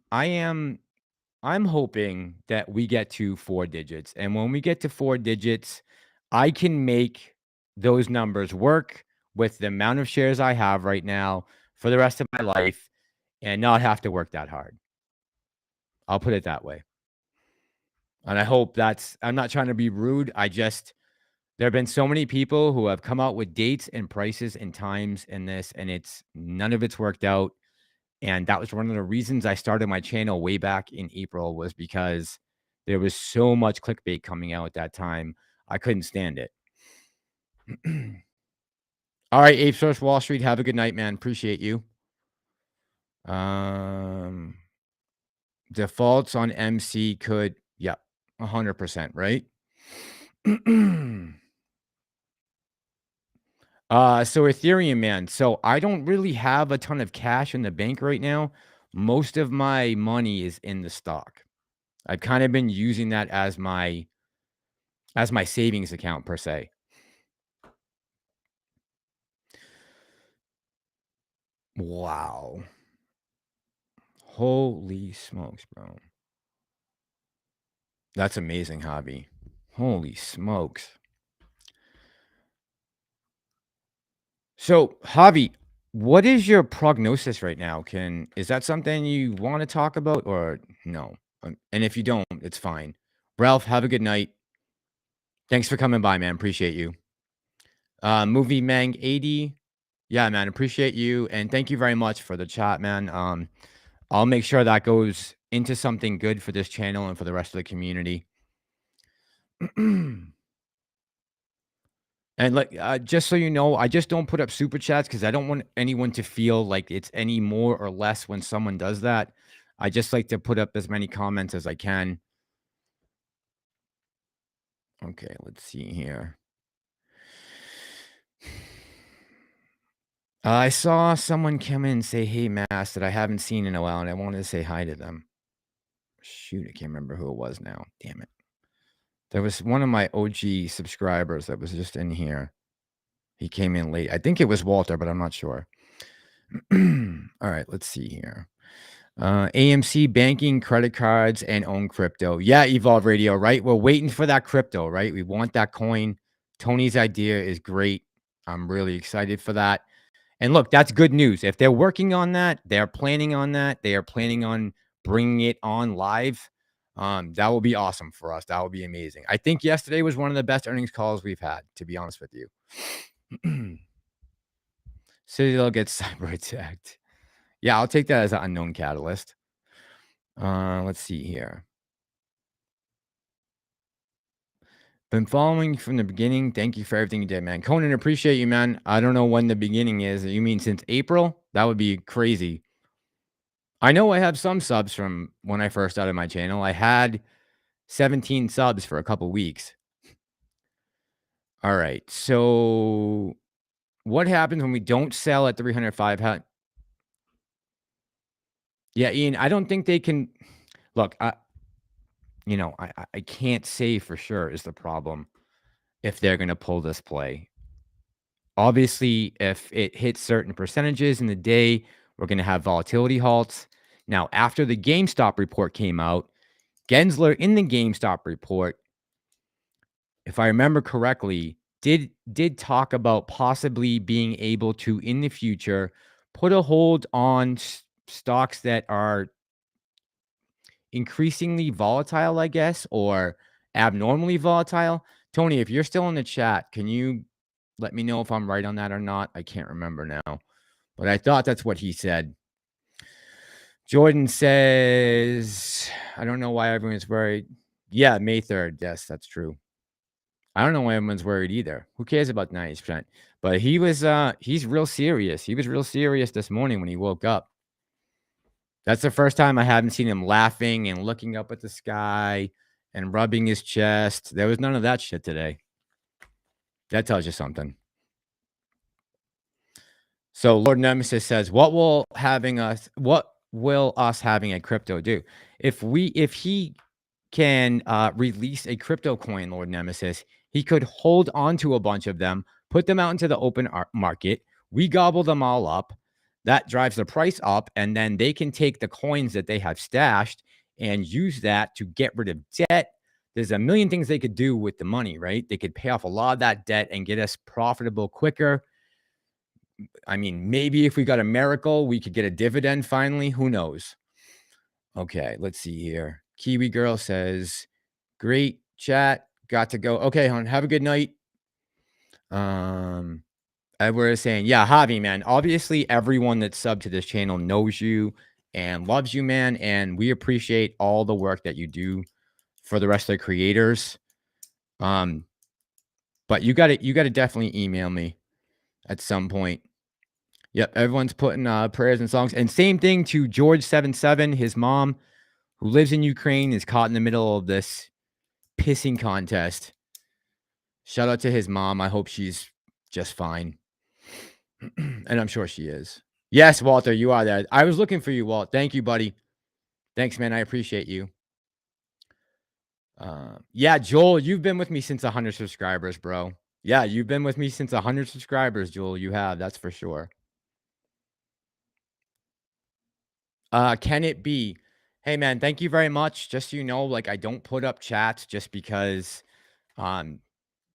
hoping that we get to 4 digits. And when we get to 4 digits, I can make those numbers work with the amount of shares I have right now for the rest of my life and not have to work that hard. I'll put it that way. And I hope I'm not trying to be rude. There have been so many people who have come out with dates and prices and times in this, and none of it's worked out. And that was one of the reasons I started my channel way back in April, was because there was so much clickbait coming out at that time. I couldn't stand it. All right, Ape Source Wall Street. Have a good night, man. Appreciate you. Defaults on MC could, 100%, right? So Ethereum, man. So I don't really have a ton of cash in the bank right now. Most of my money is in the stock. I've kind of been using that as my savings account per se. Wow. Holy smokes, bro. That's amazing, hobby. Holy smokes. So, Javi, what is your prognosis right now? Is that something you want to talk about or no? And if you don't, it's fine. Ralph, have a good night. Thanks for coming by, man. Appreciate you. Movie Mang 80. Yeah, man. Appreciate you. And thank you very much for the chat, man. I'll make sure that goes into something good for this channel and for the rest of the community. And just so you know, I just don't put up super chats because I don't want anyone to feel like it's any more or less when someone does that. I just like to put up as many comments as I can. Okay, let's see here. I saw someone come in and say, "Hey, Mass," that I haven't seen in a while, and I wanted to say hi to them. Shoot, I can't remember who it was now. Damn it. There was one of my OG subscribers that was just in here. He came in late. I think it was Walter, but I'm not sure. All right, let's see here. AMC banking, credit cards, and own crypto. Yeah, Evolve Radio, right? We're waiting for that crypto, right? We want that coin. Tony's idea is great. I'm really excited for that. And look, that's good news. If they're working on that, they're planning on that. They are planning on bringing it on live. That will be awesome for us. That will be amazing. I think yesterday was one of the best earnings calls we've had, to be honest with you. Citadel gets cyber attacked. Yeah, I'll take that as an unknown catalyst. Let's see here. Been following from the beginning. Thank you for everything you did, man. Conan, appreciate you, man. I don't know when the beginning is. You mean since April? That would be crazy. I know I have some subs from when I first started my channel. I had 17 subs for a couple weeks. All right. So what happens when we don't sell at 305? Yeah, Ian, I don't think they can. Look, I can't say for sure is the problem if they're going to pull this play. Obviously, if it hits certain percentages in the day, we're going to have volatility halts. Now, after the GameStop report came out, Gensler in the GameStop report, if I remember correctly, did talk about possibly being able to, in the future, put a hold on stocks that are increasingly volatile, I guess, or abnormally volatile. Tony, if you're still in the chat, can you let me know if I'm right on that or not? I can't remember now, but I thought that's what he said. Jordan says, I don't know why everyone's worried. Yeah, May 3rd. Yes, that's true. I don't know why everyone's worried either. Who cares about 90%? But he's real serious. He was real serious this morning when he woke up. That's the first time I haven't seen him laughing and looking up at the sky and rubbing his chest. There was none of that shit today. That tells you something. So Lord Nemesis says, what will us having a crypto do? If he can release a crypto coin, Lord Nemesis, he could hold on to a bunch of them, put them out into the open market. We gobble them all up. That drives the price up, and then they can take the coins that they have stashed and use that to get rid of debt. there's a million things they could do with the money, right? They could pay off a lot of that debt and get us profitable quicker. I mean, maybe if we got a miracle, we could get a dividend finally. Who knows? Okay, let's see here. Kiwi Girl says, great chat. Got to go. Okay, hon, have a good night. Edward is saying, yeah, Javi, man. Obviously, everyone that's subbed to this channel knows you and loves you, man. And we appreciate all the work that you do for the rest of the creators. But you gotta definitely email me at some point. Yep, everyone's putting prayers and songs. And same thing to George77, his mom, who lives in Ukraine, is caught in the middle of this pissing contest. Shout out to his mom. I hope she's just fine. And I'm sure she is. Yes, Walter, you are there. I was looking for you, Walt. Thank you, buddy. Thanks, man. I appreciate you. Yeah, Joel, you've been with me since 100 subscribers, bro. Yeah, you've been with me since 100 subscribers, Joel. You have. That's for sure. Can it be? Hey, man, thank you very much. Just so you know, like, I don't put up chats just because, you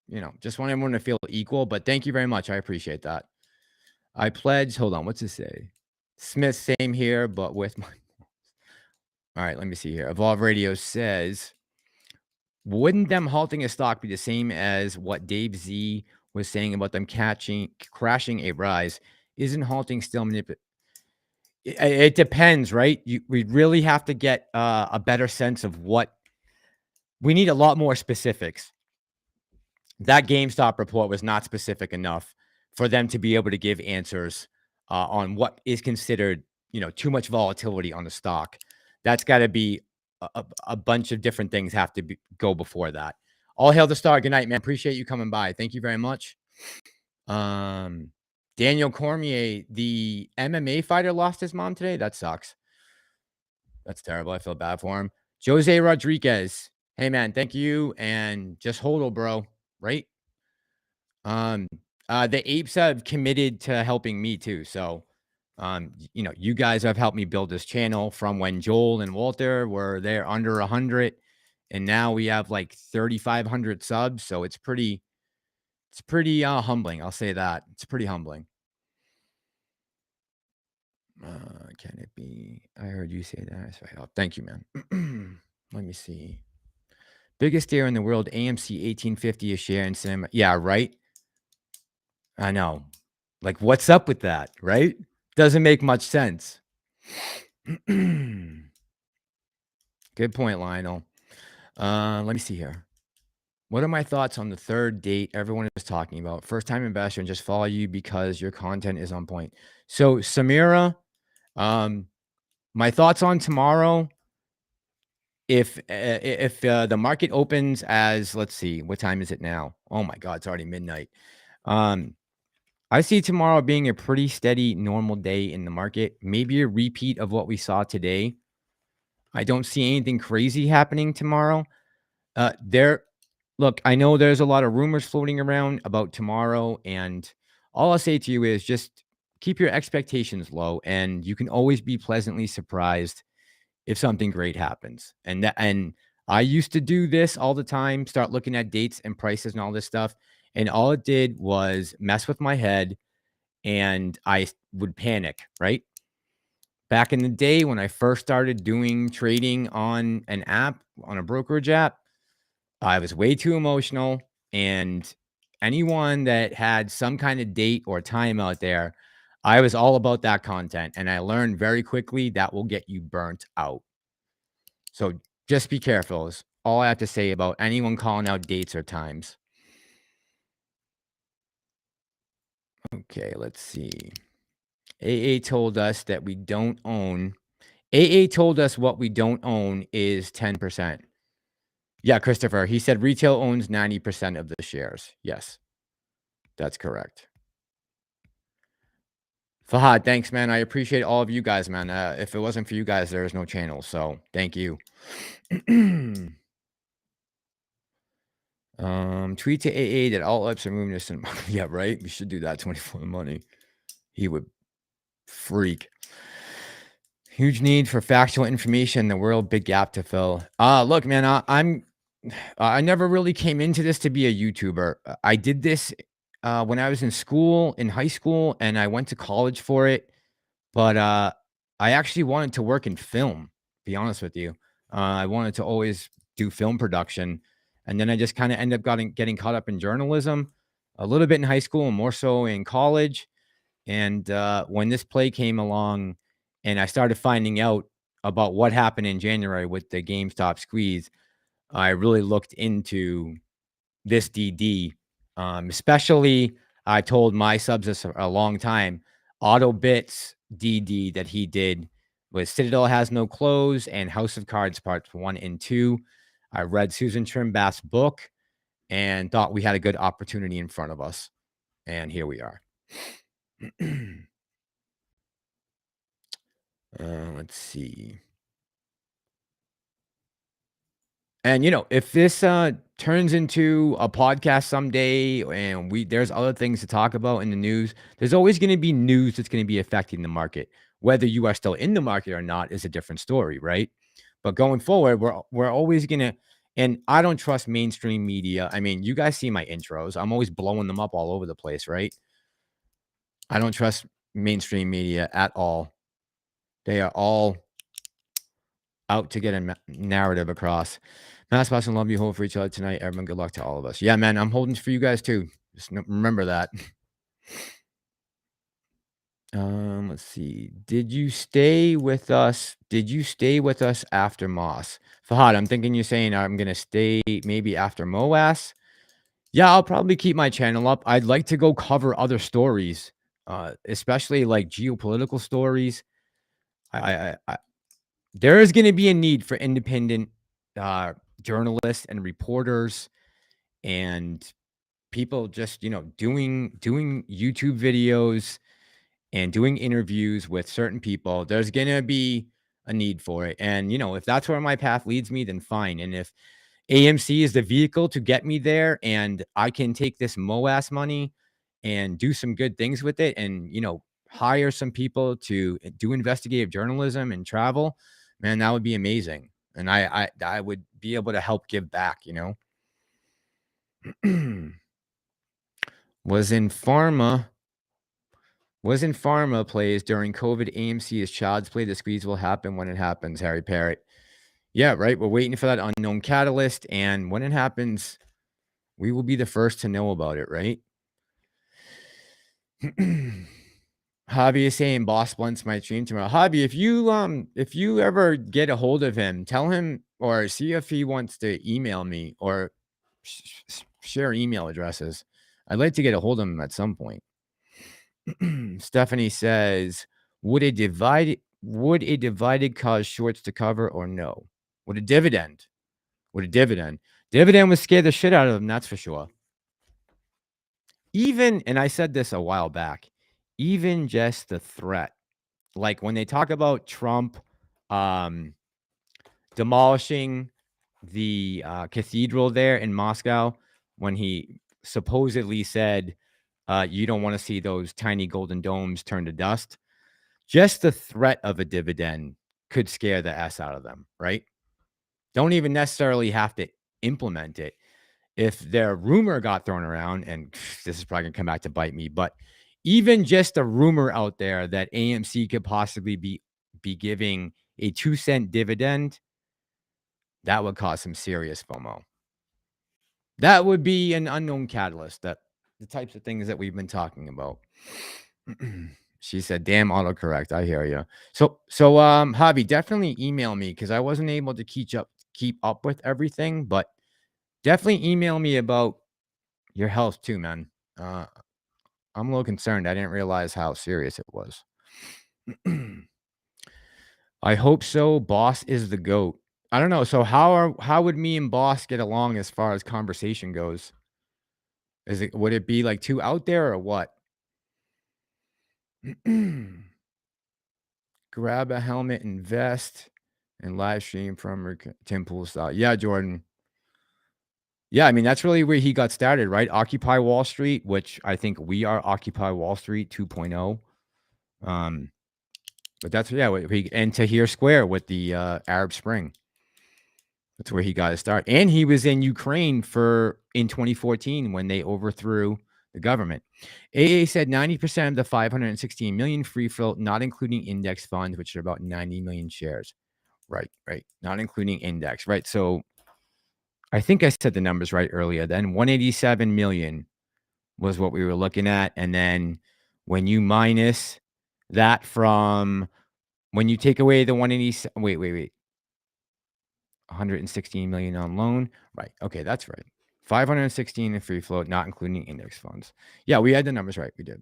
know, just want everyone to feel equal. But thank you very much. I appreciate that. I pledge. Hold on. What's it say? Smith, same here, but with my. All right, let me see here. Evolve Radio says, wouldn't them halting a stock be the same as what Dave Z was saying about them crashing a rise? Isn't halting still It depends, right? We really have to get a better sense of what we need. A lot more specifics. That GameStop report was not specific enough for them to be able to give answers on what is considered, you know, too much volatility on the stock. That's got to be a bunch of different things have to go before that. All hail the star. Good night, man. Appreciate you coming by. Thank you very much. Daniel Cormier, the MMA fighter, lost his mom today. That sucks. That's terrible. I feel bad for him. Jose Rodriguez. Hey, man, thank you. And just hold, bro. Right? The apes have committed to helping me too. So, you know, you guys have helped me build this channel from when Joel and Walter were there under 100. And now we have like 3,500 subs. So it's pretty humbling. I'll say that. It's pretty humbling. Can it be? I heard you say that. So, oh, thank you, man. Let me see. Biggest deal in the world, AMC 1850 a share in cinema. Yeah, right. I know. Like, what's up with that, right? Doesn't make much sense. Good point, Lionel. Let me see here. What are my thoughts on the third date everyone is talking about? First-time investor and just follow you because your content is on point. So, Samira, my thoughts on tomorrow, if the market opens as, let's see, what time is it now? Oh, my God, it's already midnight. I see tomorrow being a pretty steady, normal day in the market. Maybe a repeat of what we saw today. I don't see anything crazy happening tomorrow. Look, I know there's a lot of rumors floating around about tomorrow, and all I'll say to you is just keep your expectations low, and you can always be pleasantly surprised if something great happens. And I used to do this all the time, start looking at dates and prices and all this stuff, and all it did was mess with my head, and I would panic, right? Back in the day when I first started doing trading on an app, on a brokerage app, I was way too emotional, and anyone that had some kind of date or time out there, I was all about that content, and I learned very quickly that will get you burnt out. So just be careful is all I have to say about anyone calling out dates or times. Okay, let's see. AA told us that we don't own. AA told us what we don't own is 10%. Yeah, Christopher, he said retail owns 90% of the shares. Yes, that's correct. Fahad, thanks, man. I appreciate all of you guys, man. If it wasn't for you guys, there is no channel. So thank you. Tweet to AA that all ups are moving to yeah, right. We should do that. 24 money. He would freak. Huge need for factual information in the world. Big gap to fill. Look, man, I'm I never really came into this to be a YouTuber. I did this when I was in high school, and I went to college for it. But I actually wanted to work in film, to be honest with you. I wanted to always do film production. And then I just kind of ended up getting caught up in journalism a little bit in high school and more so in college. And when this play came along and I started finding out about what happened in January with the GameStop squeeze, I really looked into this DD. Especially, I told my subs this a long time. AutoBits DD that he did was Citadel Has No Clothes and House of Cards Parts 1 and 2. I read Susan Trimbath's book and thought we had a good opportunity in front of us. And here we are. Let's see. And, if this turns into a podcast someday and there's other things to talk about in the news, there's always going to be news that's going to be affecting the market. Whether you are still in the market or not is a different story, right? But going forward, we're always going to, and I don't trust mainstream media. I mean, you guys see my intros. I'm always blowing them up all over the place, right? I don't trust mainstream media at all. They are all out to get a narrative across. Mass Boss and love you. Hold for each other tonight. Everyone, good luck to all of us. Yeah, man, I'm holding for you guys too. Just remember that. Let's see. Did you stay with us? After MOASS? Fahad, I'm thinking you're saying I'm gonna stay maybe after MOASS. Yeah, I'll probably keep my channel up. I'd like to go cover other stories, especially like geopolitical stories. There is going to be a need for independent journalists and reporters and people just, doing YouTube videos and doing interviews with certain people. There's going to be a need for it. And, if that's where my path leads me, then fine. And if AMC is the vehicle to get me there and I can take this MOASS money and do some good things with it and, hire some people to do investigative journalism and travel, man, that would be amazing. And I would be able to help give back, Was in pharma plays during COVID. AMC is child's play. The squeeze will happen when it happens, Harry Parrott. Yeah, right. We're waiting for that unknown catalyst. And when it happens, we will be the first to know about it, right? Hobby is saying boss blunts my stream tomorrow. Hobby, if you ever get a hold of him, tell him or see if he wants to email me or share email addresses. I'd like to get a hold of him at some point. Stephanie says, would a divided cause shorts to cover or no? Would a dividend would scare the shit out of them, that's for sure. Even, and I said this a while back, even just the threat, like when they talk about Trump demolishing the cathedral there in Moscow, when he supposedly said, you don't want to see those tiny golden domes turn to dust. Just the threat of a dividend could scare the S out of them, right? Don't even necessarily have to implement it. If their rumor got thrown around, and this is probably going to come back to bite me, but even just a rumor out there that AMC could possibly be giving a 2-cent dividend, that would cause some serious FOMO. That would be an unknown catalyst, that the types of things that we've been talking about. She said, damn autocorrect. I hear you. So Hobby, definitely email me because I wasn't able to keep up with everything, but definitely email me about your health too, man. I'm a little concerned. I didn't realize how serious it was. I hope so. Boss is the GOAT. I don't know. So how would me and Boss get along as far as conversation goes? Would it be like too out there or what? Grab a helmet and vest and live stream from Tim Pool style. Yeah, Jordan. Yeah, I mean, that's really where he got started, right? Occupy Wall Street, which I think we are Occupy Wall Street 2.0. But that's, yeah, and Tahrir Square with the Arab Spring. That's where he got his start. And he was in Ukraine in 2014 when they overthrew the government. AA said 90% of the 516 million free float, not including index funds, which are about 90 million shares. Right. Not including index. Right. So I think I said the numbers right earlier. Then 187 million was what we were looking at. And then when you minus that from when you take away the 187, wait. 116 million on loan. Right. Okay, that's right. 516 in free float, not including index funds. Yeah, we had the numbers right. We did.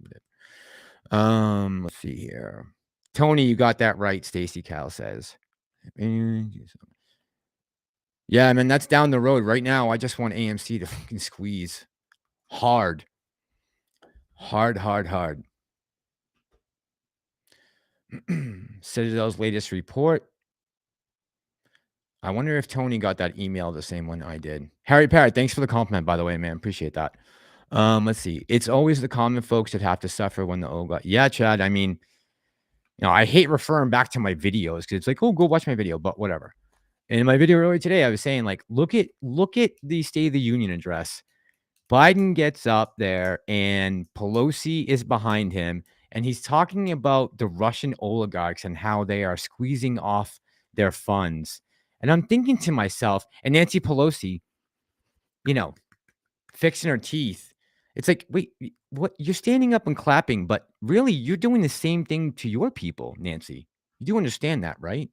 Let's see here. Tony, you got that right, Stacy Cal says. Yeah, I mean, that's down the road. Right now, I just want AMC to fucking squeeze hard. Citadel's latest report. I wonder if Tony got that email, the same one I did. Harry Parrott, thanks for the compliment, by the way, man. Appreciate that. Let's see. It's always the common folks that have to suffer when the old got. Yeah, Chad. I mean, I hate referring back to my videos because it's like, oh, go watch my video, but whatever. And in my video earlier today, I was saying, like, look at the State of the Union address. Biden gets up there and Pelosi is behind him, and he's talking about the Russian oligarchs and how they are squeezing off their funds. And I'm thinking to myself, and Nancy Pelosi, fixing her teeth. It's like, wait, what? You're standing up and clapping, but really you're doing the same thing to your people, Nancy. You do understand that, right?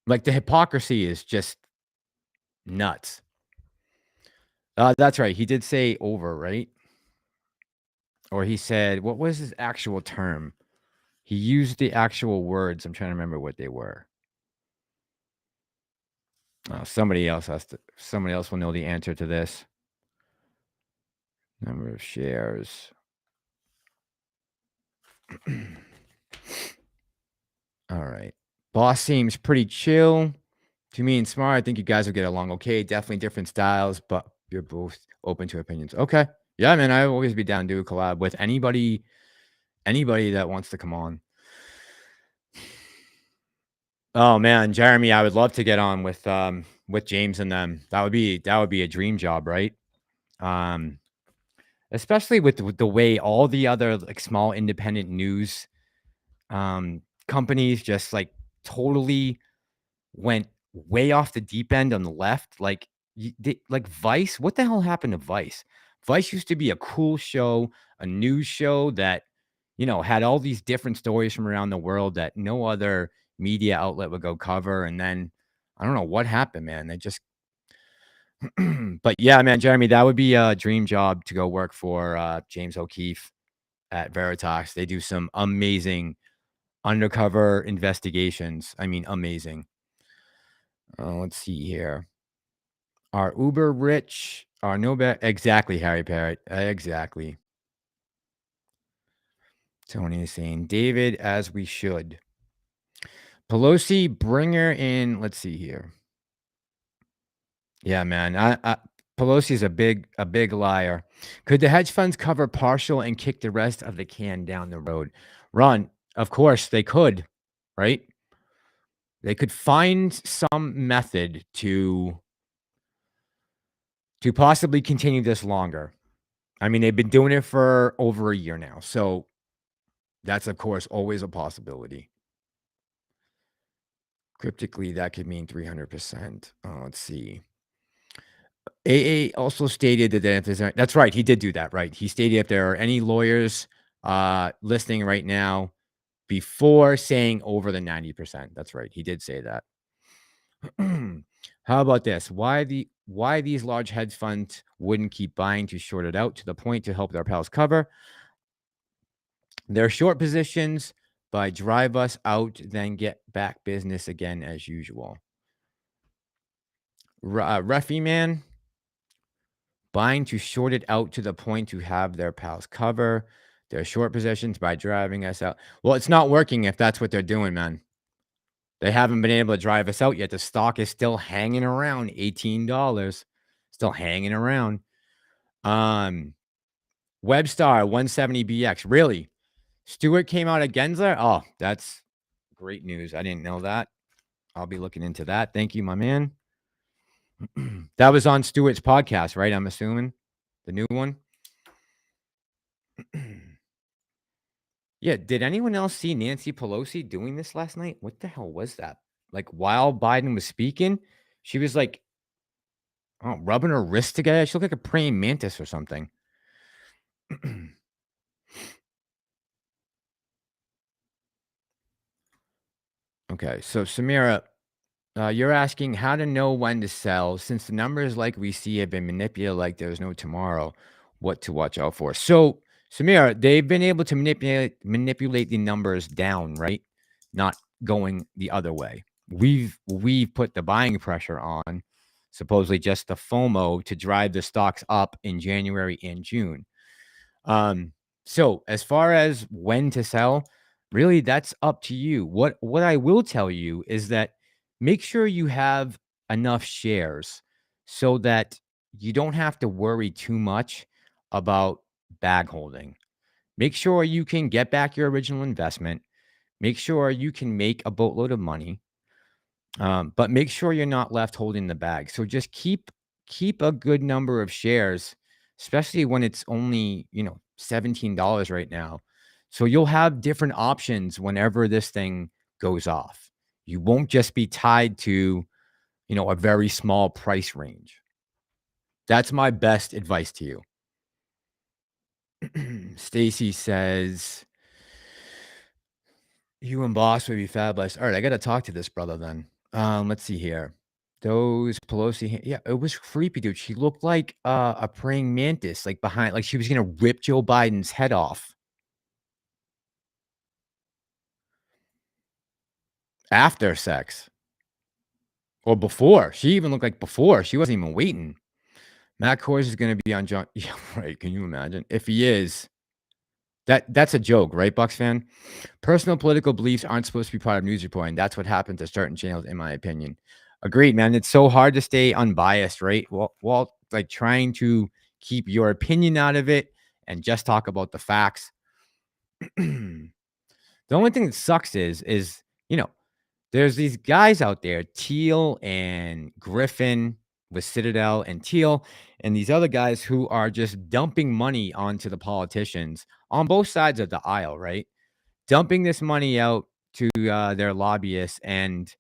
Like, the hypocrisy is just nuts. That's right. He did say over, right? Or he said, what was his actual term? He used the actual words. I'm trying to remember what they were. Somebody else will know the answer to this. Number of shares. All right. Boss seems pretty chill to me and smart. I think you guys will get along okay. Definitely different styles, but you're both open to opinions. Okay. Yeah, man. I'll always be down to do a collab with anybody that wants to come on. Oh man, Jeremy, I would love to get on with James and them. That would be a dream job, right? Especially with the way all the other like small independent news companies just like totally went way off the deep end on the left. Like like Vice, what the hell happened to Vice? Vice used to be a cool show, a news show that had all these different stories from around the world that no other media outlet would go cover. And then I don't know what happened, man. They just but yeah, man, Jeremy, that would be a dream job to go work for James O'Keefe at Veritas. They do some amazing undercover investigations. I mean, amazing. Let's see here. Are uber rich? Are no bet? Exactly, Harry Parrott. Exactly. Tony is saying, David, as we should. Pelosi, bring her in. Let's see here. Yeah, man. Pelosi's a big liar. Could the hedge funds cover partial and kick the rest of the can down the road? Ron, of course they could, right? They could find some method to possibly continue this longer. I mean, they've been doing it for over a year now. So that's, of course, always a possibility. Cryptically, that could mean 300%. Let's see. AA also stated that if there's that's right. He did do that, right? He stated if there are any lawyers listening right now before saying over the 90%. That's right. He did say that. How about this? Why these large hedge funds wouldn't keep buying to short it out to the point to help their pals cover their short positions by drive us out, then get back business again as usual. Refi man, buying to short it out to the point to have their pals cover their short positions by driving us out. Well, it's not working if that's what they're doing, man. They haven't been able to drive us out yet. The stock is still hanging around $18. Still hanging around. Webstar 170BX. Really? Stewart came out at Gensler? Oh, that's great news. I didn't know that. I'll be looking into that. Thank you, my man. That was on Stewart's podcast, right? I'm assuming the new one. Yeah. Did anyone else see Nancy Pelosi doing this last night? What the hell was that? Like while Biden was speaking, she was like, oh, rubbing her wrist together. She looked like a praying mantis or something. Okay. So Samira, you're asking how to know when to sell since the numbers like we see have been manipulated like there's no tomorrow, what to watch out for. So, Samira, they've been able to manipulate the numbers down, right? Not going the other way. We've put the buying pressure on, supposedly just the FOMO to drive the stocks up in January and June. So as far as when to sell, really that's up to you. What I will tell you is that make sure you have enough shares so that you don't have to worry too much about bag holding. Make sure you can get back your original investment. Make sure you can make a boatload of money. But make sure you're not left holding the bag. So just keep a good number of shares, especially when it's only, $17 right now. So you'll have different options whenever this thing goes off. You won't just be tied to, a very small price range. That's my best advice to you. Stacy says, you and boss would be fabulous. All right, I got to talk to this brother then. Let's see here. Those Pelosi, yeah, it was creepy, dude. She looked like a praying mantis, like behind, like she was gonna rip Joe Biden's head off. After sex. Or before. She even looked like before. She wasn't even waiting. Matt Kors is gonna be on John. Yeah, right. Can you imagine? If he is, that's a joke, right, Bucks fan? Personal political beliefs aren't supposed to be part of news reporting. That's what happens to certain channels, in my opinion. Agreed, man. It's so hard to stay unbiased, right? Well, like trying to keep your opinion out of it and just talk about the facts. The only thing that sucks is, there's these guys out there, Teal and Griffin with Citadel and Teal, and these other guys who are just dumping money onto the politicians on both sides of the aisle, right? Dumping this money out to their lobbyists, and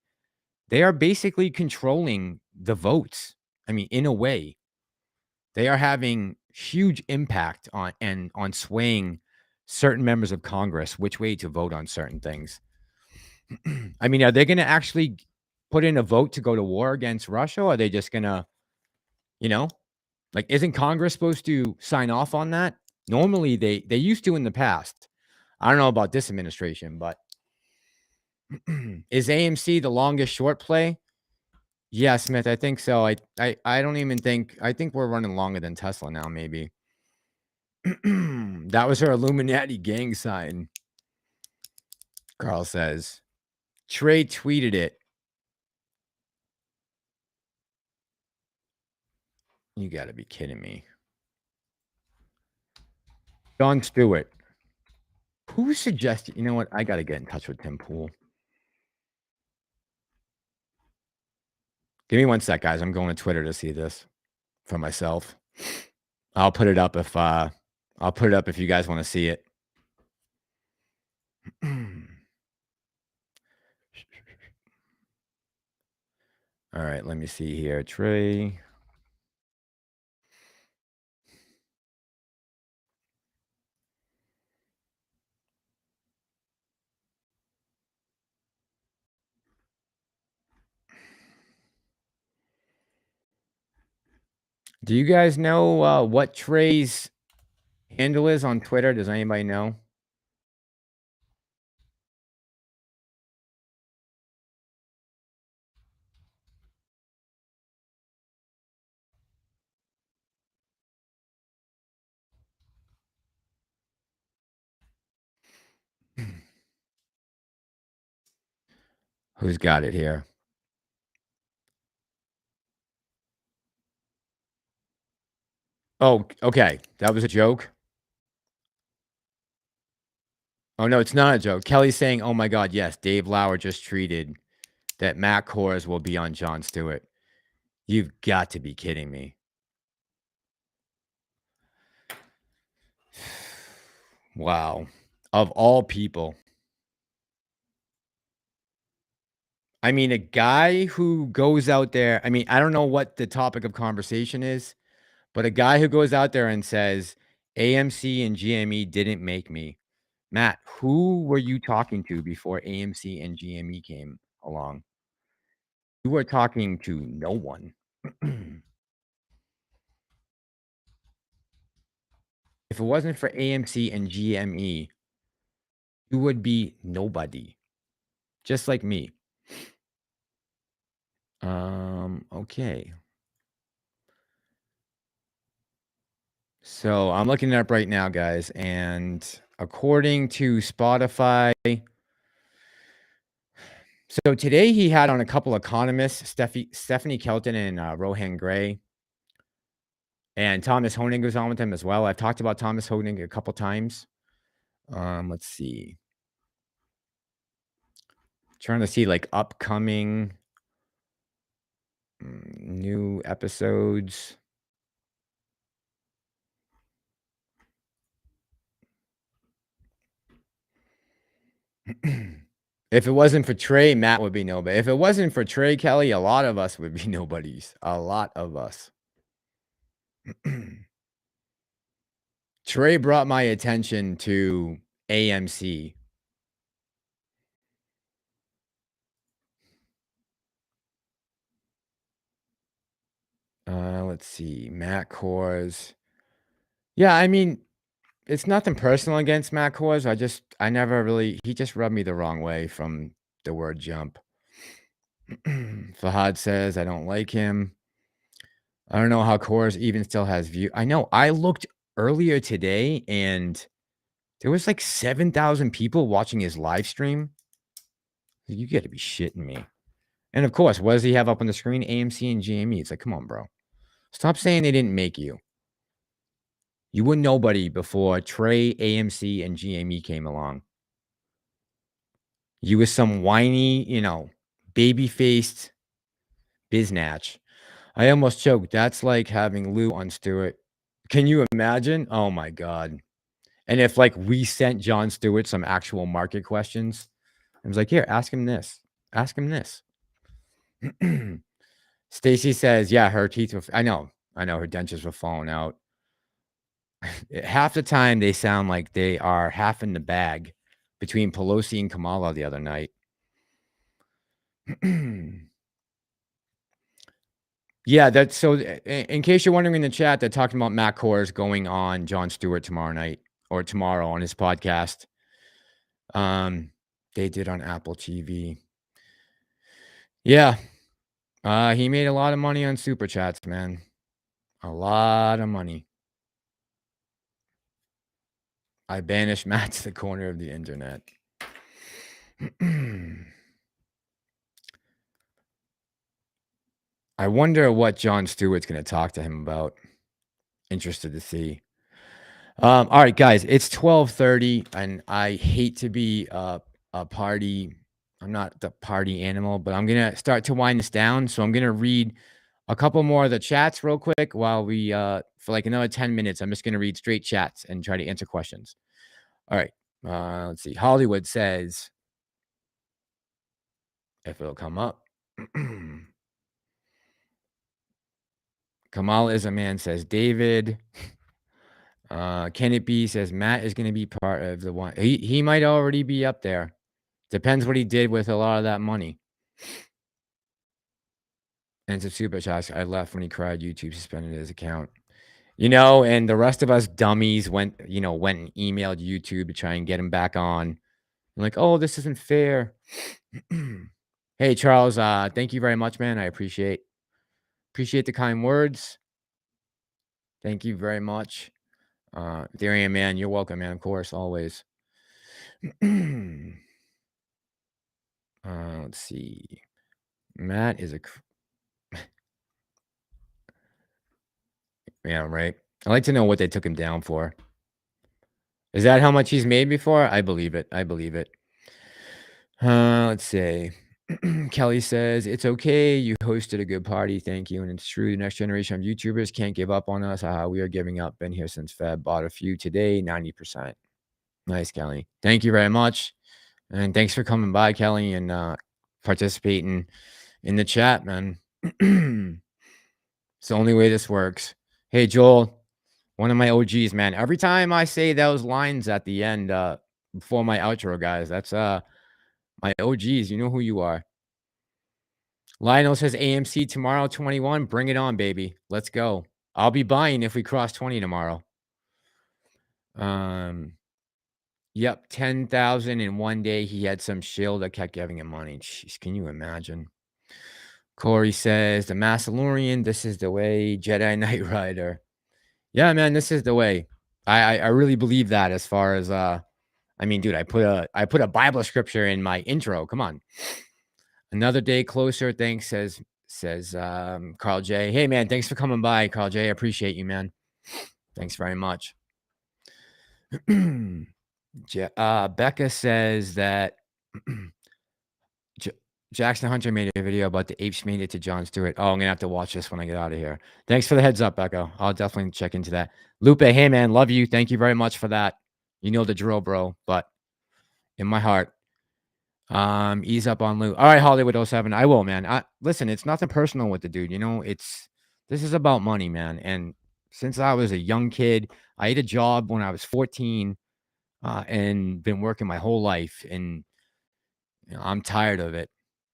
they are basically controlling the votes. I mean, in a way, they are having huge impact on swaying certain members of Congress which way to vote on certain things. I mean, are they going to actually put in a vote to go to war against Russia? Or are they just going to, like, isn't Congress supposed to sign off on that? Normally, they used to in the past. I don't know about this administration, but is AMC the longest short play? Yeah, Smith, I think so. I don't even think, I think we're running longer than Tesla now, maybe. That was her Illuminati gang sign. Carl says. Trey tweeted it. You got to be kidding me. John Stewart. Who suggested? You know what? I got to get in touch with Tim Pool. Give me one sec, guys. I'm going to Twitter to see this for myself. I'll put it up if you guys want to see it. All right, let me see here. Trey. Do you guys know what Trey's handle is on Twitter? Does anybody know? Who's got it here? Oh, okay. That was a joke. Oh, no, it's not a joke. Kelly's saying, oh, my God, yes, Dave Lauer just tweeted that Matt Kors will be on Jon Stewart. You've got to be kidding me. Wow. Of all people. I mean, a guy who goes out there, I mean, I don't know what the topic of conversation is, but a guy who goes out there and says, AMC and GME didn't make me. Matt, who were you talking to before AMC and GME came along? You were talking to no one. If it wasn't for AMC and GME, you would be nobody. Just like me. Okay. So I'm looking it up right now, guys, and according to Spotify, so today he had on a couple economists, Stephanie Kelton and Rohan Gray, and Thomas Honig was on with him as well. I've talked about Thomas Honig a couple times. Let's see. Trying to see like upcoming new episodes. If it wasn't for Trey, Matt would be nobody. If it wasn't for Trey Kelly, a lot of us would be nobodies. A lot of us. Trey brought my attention to AMC. Let's see. Matt Kors. Yeah, I mean, it's nothing personal against Matt Kors. I never really, he just rubbed me the wrong way from the word jump. Fahad says, I don't like him. I don't know how Kors even still has view. I know. I looked earlier today and there was like 7,000 people watching his live stream. You got to be shitting me. And of course, what does he have up on the screen? AMC and GME. It's like, come on, bro. Stop saying they didn't make you. You were nobody before Trey, AMC, and GME came along. You were some whiny, baby-faced biznatch. I almost choked. That's like having Lou on Stewart. Can you imagine? Oh, my God. And if, like, we sent Jon Stewart some actual market questions, I was like, here, ask him this. Ask him this. Stacy says, yeah, her teeth were... I know, her dentures were falling out. Half the time, they sound like they are half in the bag between Pelosi and Kamala the other night. Yeah, that's so. In case you're wondering in the chat, they're talking about Matt Kors going on Jon Stewart tomorrow night or tomorrow on his podcast. They did on Apple TV. Yeah, he made a lot of money on super chats, man. A lot of money. I banished Matt to the corner of the internet. I wonder what Jon Stewart's going to talk to him about. Interested to see. All right, guys, it's 12:30, and I hate to be a party. I'm not the party animal, but I'm going to start to wind this down. So I'm going to read a couple more of the chats real quick while we, for like another 10 minutes, I'm just going to read straight chats and try to answer questions. All right. Let's see. Hollywood says, if it'll come up. Kamal is a man, says David. Can it be, says Matt is going to be part of the one. He might already be up there. Depends what he did with a lot of that money. And it's a super chat. I left when he cried. YouTube suspended his account. And the rest of us dummies went and emailed YouTube to try and get him back on. I'm like, oh, this isn't fair. Hey, Charles, thank you very much, man. I appreciate the kind words. Thank you very much. Darian, man, you're welcome, man. Of course, always. Let's see. Matt is a... Yeah, right. I'd like to know what they took him down for. Is that how much he's made before? I believe it. Let's see. Kelly says, it's okay. You hosted a good party. Thank you. And it's true. The next generation of YouTubers can't give up on us. We are giving up. Been here since Feb. Bought a few today, 90%. Nice, Kelly. Thank you very much. And thanks for coming by, Kelly, and participating in the chat, man. It's the only way this works. Hey, Joel, one of my OGs, man. Every time I say those lines at the end before my outro, guys, that's my OGs. You know who you are. Lionel says AMC tomorrow, 21. Bring it on, baby. Let's go. I'll be buying if we cross 20 tomorrow. Yep, 10,000 in one day. He had some shield that kept giving him money. Jeez, can you imagine? Corey says the Massalorian, this is the way. Jedi Knight Rider. Yeah, man, this is the way. I really believe that. As far as I mean, dude, I put a Bible scripture in my intro. Come on. Another day closer. Thanks, says Carl J. Hey, man, thanks for coming by, Carl J. I appreciate you, man. Thanks very much. Becca says that Jackson Hunter made a video about the apes made it to Jon Stewart. Oh, I'm going to have to watch this when I get out of here. Thanks for the heads up, Becca. I'll definitely check into that. Lupe, hey, man, love you. Thank you very much for that. You know the drill, bro, but in my heart. Ease up on Lou. All right, Hollywood 07. I will, man. Listen, it's nothing personal with the dude. You know, this is about money, man. And since I was a young kid, I had a job when I was 14 and been working my whole life. And you know, I'm tired of it.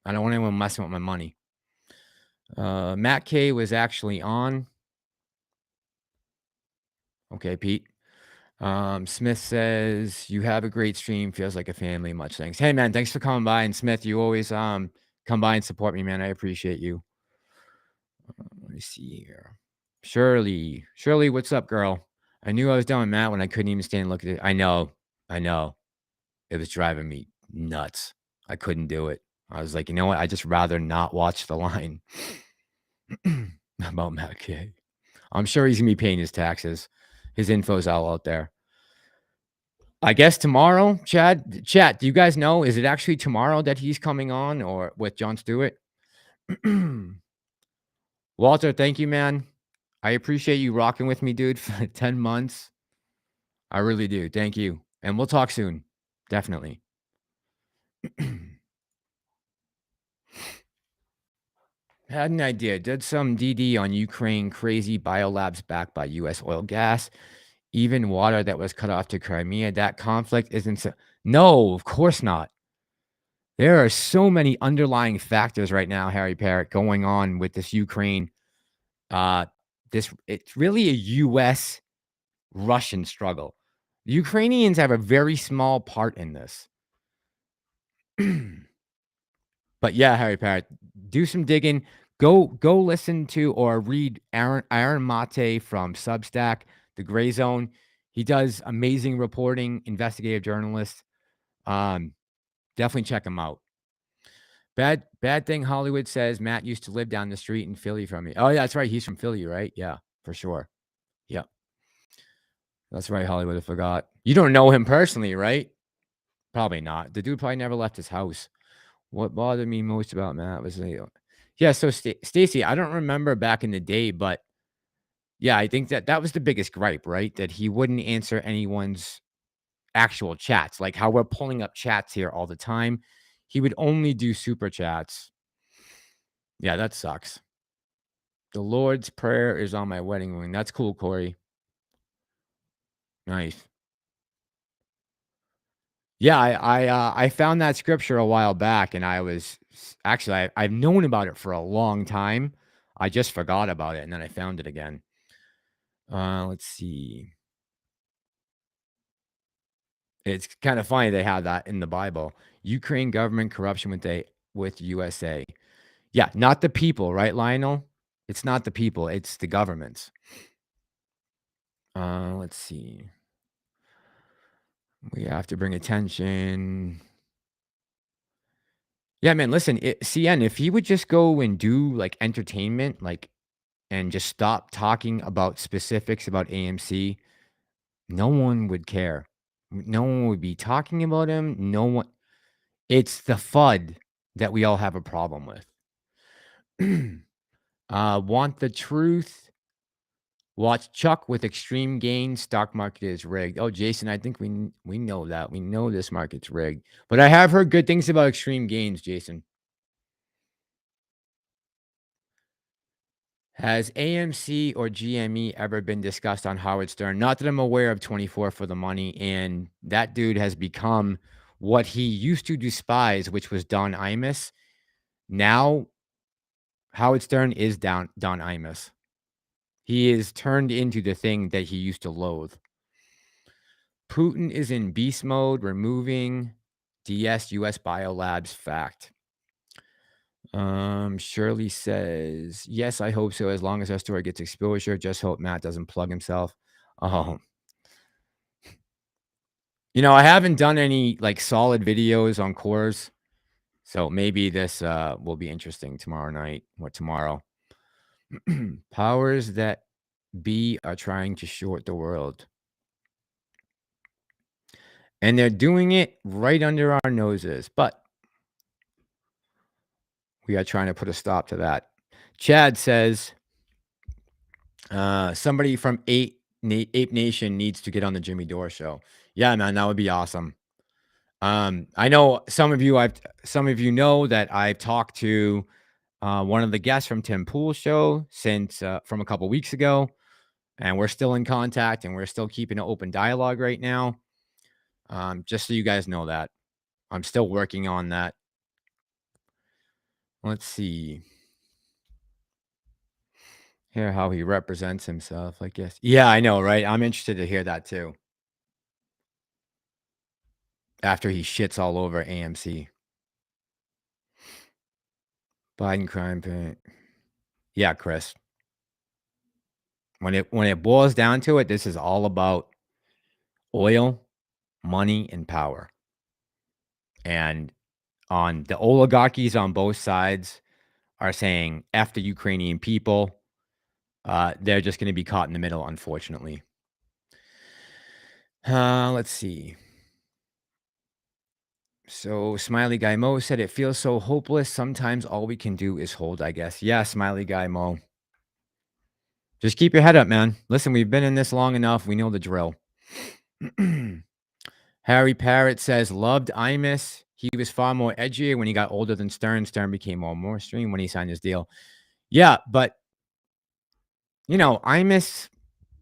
I don't want anyone messing with my money. Matt K was actually on. Okay, Pete. Smith says, you have a great stream. Feels like a family. Much thanks. Hey, man, thanks for coming by. And Smith, you always come by and support me, man. I appreciate you. Let me see here. Shirley, what's up, girl? I knew I was done with Matt when I couldn't even stand and look at it. I know. It was driving me nuts. I couldn't do it. I was like, you know what? I just rather not watch the line about Matt K. I'm sure he's going to be paying his taxes. His info's all out there. I guess tomorrow, chat, do you guys know? Is it actually tomorrow that he's coming on or with Jon Stewart? Walter, thank you, man. I appreciate you rocking with me, dude, for 10 months. I really do. Thank you. And we'll talk soon. Definitely. Had an idea. Did some DD on Ukraine. Crazy biolabs backed by U.S. oil gas. Even water that was cut off to Crimea. That conflict isn't so. No, of course not. There are so many underlying factors right now, Harry Parrott, going on with this Ukraine. It's really a U.S.-Russian struggle. The Ukrainians have a very small part in this. But yeah, Harry Parrott, do some digging. Go listen to or read Aron Mate from Substack, The Gray Zone. He does amazing reporting, investigative journalist. Definitely check him out. Bad thing Hollywood says Matt used to live down the street in Philly from me. Oh, yeah, that's right. He's from Philly, right? Yeah, for sure. Yep. That's right, Hollywood. I forgot. You don't know him personally, right? Probably not. The dude probably never left his house. What bothered me most about Matt was, yeah, so Stacy, I don't remember back in the day, but yeah, I think that was the biggest gripe, right? That he wouldn't answer anyone's actual chats, like how we're pulling up chats here all the time. He would only do super chats. Yeah, that sucks. The Lord's Prayer is on my wedding ring. That's cool, Corey. Nice. Yeah, I found that scripture a while back, and I was actually I've known about it for a long time. I just forgot about it, and then I found it again. Let's see. It's kind of funny they have that in the Bible. Ukraine government corruption with USA. Yeah, not the people, right, Lionel? It's not the people, it's the governments. Let's see. We have to bring attention. Yeah, man, listen, CN, if he would just go and do like entertainment, like, and just stop talking about specifics about AMC, no one would care. No one would be talking about him. No one. It's the FUD. that we all have a problem with. Want the truth? Watch Chuck with extreme gains. Stock market is rigged. Oh, Jason, I think we know that. We know this market's rigged. But I have heard good things about extreme gains, Jason. Has AMC or GME ever been discussed on Howard Stern? Not that I'm aware of. 24 for the money. And that dude has become what he used to despise, which was Don Imus. Now, Howard Stern is Don Imus. He is turned into the thing that he used to loathe. Putin is in beast mode, removing DS US Biolabs fact. Shirley says, yes, I hope so. As long as our story gets exposure, just hope Matt doesn't plug himself. Oh, I haven't done any like solid videos on cores. So maybe this will be interesting tomorrow night or tomorrow. Powers that be are trying to short the world. And they're doing it right under our noses. But we are trying to put a stop to that. Chad says, somebody from Ape Nation needs to get on the Jimmy Dore show. Yeah, man, that would be awesome. I know some of you know that I've talked to one of the guests from Tim Pool's show since from a couple weeks ago, and we're still in contact and we're still keeping an open dialogue right now. Just so you guys know that I'm still working on that. Let's see here how he represents himself, I guess. Yeah, I know, right? I'm interested to hear that too. After he shits all over AMC. Biden crime paint. Yeah, Chris. When it boils down to it, this is all about oil, money, and power. And on the oligarchies on both sides are saying F the Ukrainian people. They're just going to be caught in the middle, unfortunately. Let's see. So Smiley Guy Mo said it feels so hopeless. Sometimes all we can do is hold, I guess. Yeah, Smiley Guy Mo. Just keep your head up, man. Listen, we've been in this long enough. We know the drill. Harry Parrott says, loved Imus. He was far more edgier when he got older than Stern. Stern became more extreme when he signed his deal. Yeah, but, Imus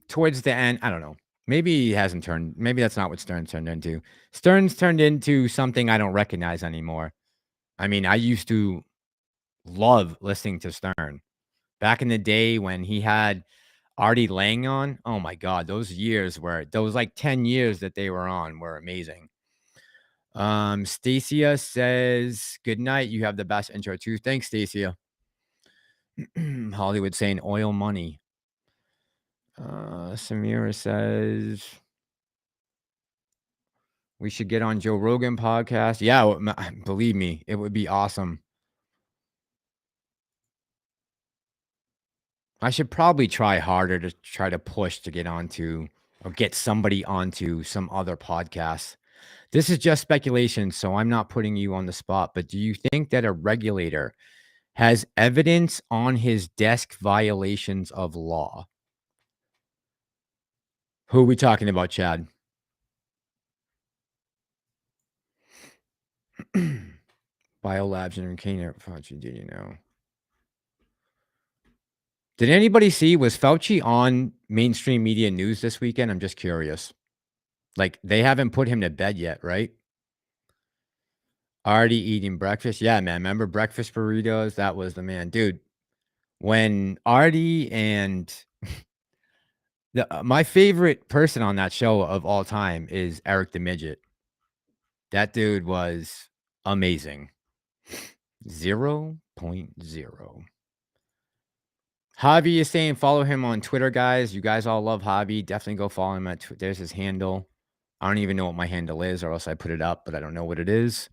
towards the end, I don't know. Maybe he hasn't turned. Maybe that's not what Stern's turned into. Stern's turned into something I don't recognize anymore. I mean, I used to love listening to Stern. Back in the day when he had Artie Lang on, oh my God, those 10 years that they were on were amazing. Stacia says, good night. You have the best intro too. Thanks, Stacia. Hollywood saying oil money. Samira says, we should get on Joe Rogan podcast. Yeah, believe me, it would be awesome. I should probably try harder to try to push to get onto or get somebody onto some other podcasts. This is just speculation, so I'm not putting you on the spot. But do you think that a regulator has evidence on his desk violations of law? Who are we talking about, Chad? Biolabs and Arcana. Fauci, did you know? Did anybody see, was Fauci on mainstream media news this weekend? I'm just curious. Like, they haven't put him to bed yet, right? Already eating breakfast. Yeah, man. Remember breakfast burritos? That was the man. Dude, when Artie and my favorite person on that show of all time is Eric the Midget. That dude was amazing. 0.0. Javi is saying follow him on Twitter, guys. You guys all love Javi. Definitely go follow him at Twitter. There's his handle. I don't even know what my handle is, or else I put it up, but I don't know what it is.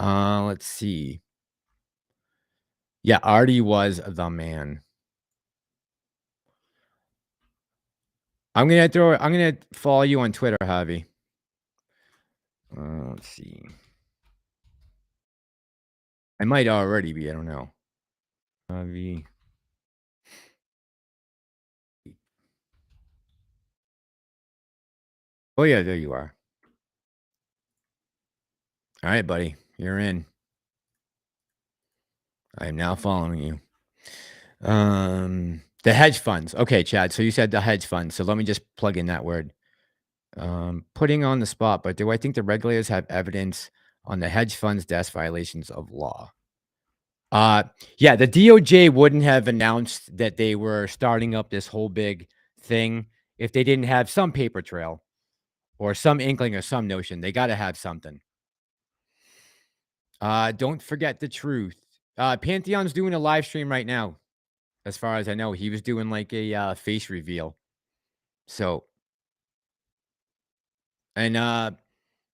Let's see. Yeah, Artie was the man. I'm gonna follow you on Twitter, Javi. Let's see. I might already be. I don't know. Javi. Oh, yeah, there you are. All right, buddy. You're in. I am now following you. The hedge funds. Okay, Chad. So you said the hedge funds. So let me just plug in that word. Putting on the spot, but do I think the regulators have evidence on the hedge funds desk violations of law? Yeah, the DOJ wouldn't have announced that they were starting up this whole big thing if they didn't have some paper trail or some inkling or some notion. They got to have something. Don't forget the truth. Pantheon's doing a live stream right now. As far as I know, he was doing like a face reveal. So, and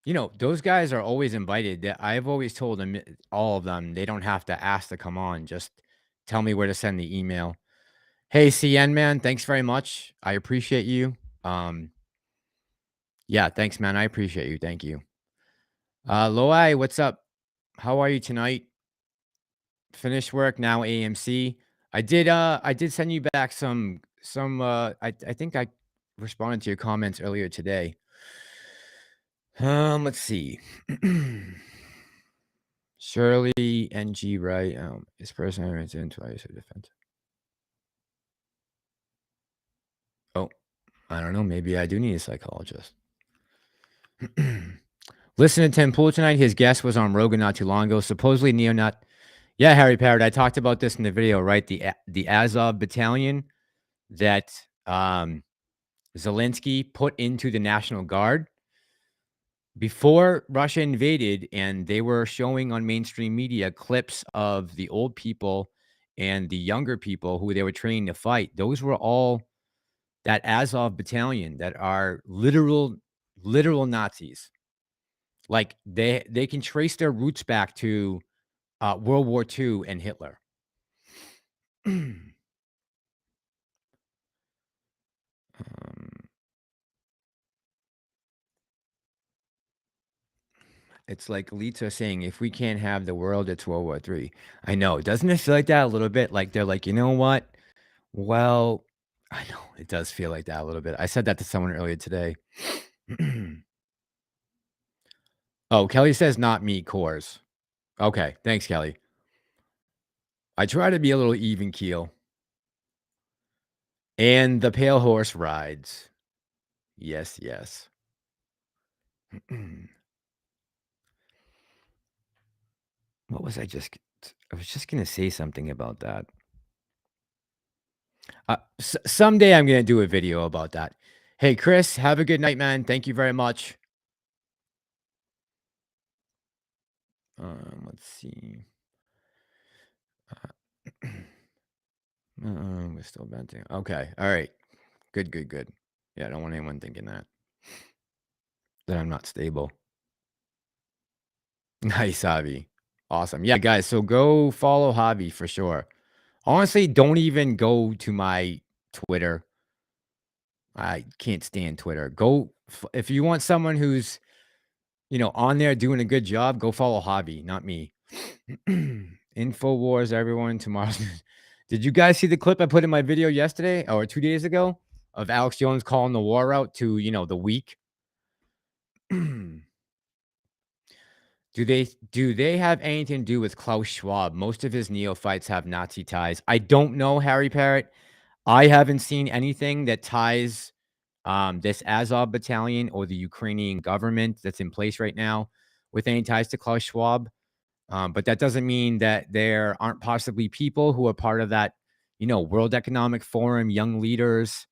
you know, those guys are always invited. I've always told them, all of them, they don't have to ask to come on. Just tell me where to send the email. Hey, CN man, thanks very much. I appreciate you. Yeah, thanks, man. I appreciate you. Thank you. Loai, what's up? How are you tonight? Finished work now, AMC. I did send you back some I think I responded to your comments earlier today. Let's see. Shirley NG, right? This person is in twice of defense. Oh, I don't know. Maybe I do need a psychologist. Listen to Tim Pool tonight. His guest was on Rogan not too long ago. Supposedly neo-Nat. Yeah, Harry Parrott. I talked about this in the video, right? The Azov battalion that Zelensky put into the National Guard before Russia invaded, and they were showing on mainstream media clips of the old people and the younger people who they were training to fight. Those were all that Azov battalion that are literal Nazis. Like they can trace their roots back to World War II and Hitler. It's like elites are saying, if we can't have the world, it's World War III. I know. Doesn't it feel like that a little bit? Like they're like, you know what? Well, I know it does feel like that a little bit. I said that to someone earlier today. Oh, Kelly says not meat cores. Okay. Thanks, Kelly. I try to be a little even keel. And the pale horse rides. Yes, yes. What was I was just going to say something about that. Someday I'm going to do a video about that. Hey, Chris, have a good night, man. Thank you very much. Let's see. We're still venting. Okay. All right. Good. Yeah, I don't want anyone thinking that I'm not stable. Nice, Javi. Awesome. Yeah, guys. So go follow Javi for sure. Honestly, don't even go to my Twitter. I can't stand Twitter. Go if you want someone who's, you know, on there doing a good job, go follow Javi, not me. InfoWars, everyone. Tomorrow's. Did you guys see the clip I put in my video yesterday or 2 days ago of Alex Jones calling the war out to, you know, the weak? Do they have anything to do with Klaus Schwab? Most of his neophytes have Nazi ties. I don't know, Harry Parrott. I haven't seen anything that ties this Azov battalion or the Ukrainian government that's in place right now with any ties to Klaus Schwab. But that doesn't mean that there aren't possibly people who are part of that, you know, World Economic Forum, young leaders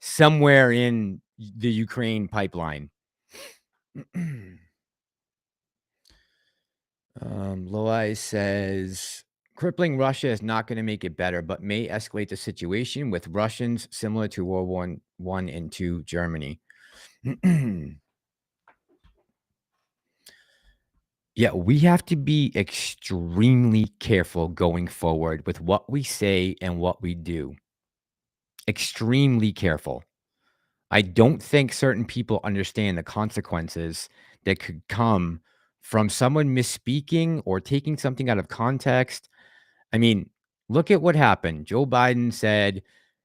somewhere in the Ukraine pipeline. Loai says, crippling Russia is not going to make it better, but may escalate the situation with Russians similar to World War I and II Germany. Yeah, we have to be extremely careful going forward with what we say and what we do. Extremely careful. I don't think certain people understand the consequences that could come from someone misspeaking or taking something out of context. I mean, look at what happened. Joe Biden said,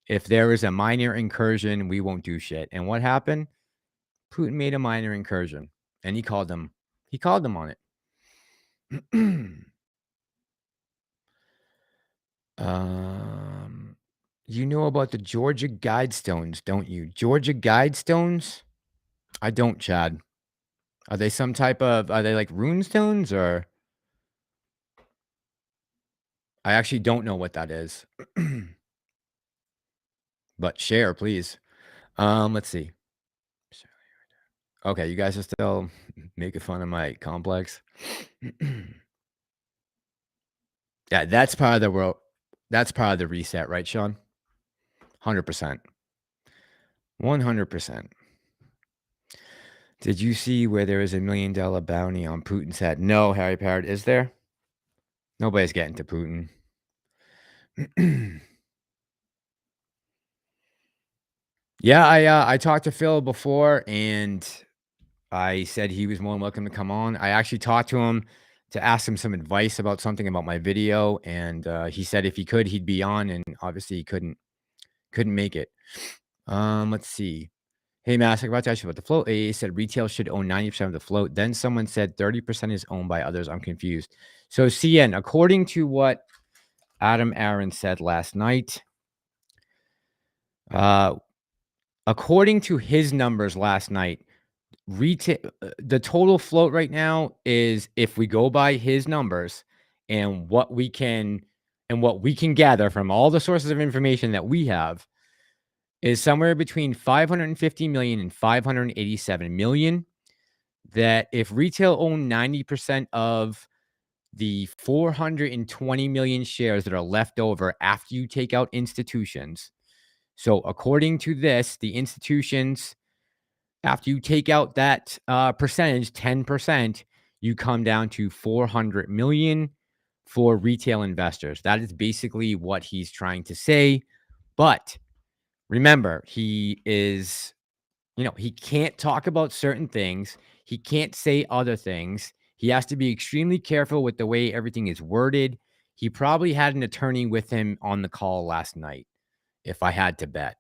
if there is a minor incursion, we won't do shit. And what happened? Putin made a minor incursion, and he called them on it. You know about the Georgia Guidestones, don't you? Georgia Guidestones? I don't, Chad. Are they some type of, are they like runestones, or? I actually don't know what that is. But share, please. Let's see. Okay, you guys are still making fun of my complex. Yeah, that's part of the world. That's part of the reset, right, Sean? 100%. 100%. Did you see where there is $1 million bounty on Putin's head? No, Harry Parrott, is there? Nobody's getting to Putin. Yeah, I talked to Phil before, and I said he was more than welcome to come on. I actually talked to him to ask him some advice about something about my video, and he said if he could, he'd be on, and obviously he couldn't make it. Let's see. Hey, Mass, I'm about to ask you about the float. AA said retail should own 90% of the float. Then someone said 30% is owned by others. I'm confused. So, CN, according to what Aron said last night, according to his numbers last night, retail, the total float right now is, if we go by his numbers and what we can gather from all the sources of information that we have, is somewhere between 550 million and 587 million. That if retail owned 90% of the 420 million shares that are left over after you take out institutions. So according to this, the institutions, after you take out that percentage, 10%, you come down to 400 million for retail investors. That is basically what he's trying to say. But remember, he is, he can't talk about certain things. He can't say other things. He has to be extremely careful with the way everything is worded. He probably had an attorney with him on the call last night, if I had to bet.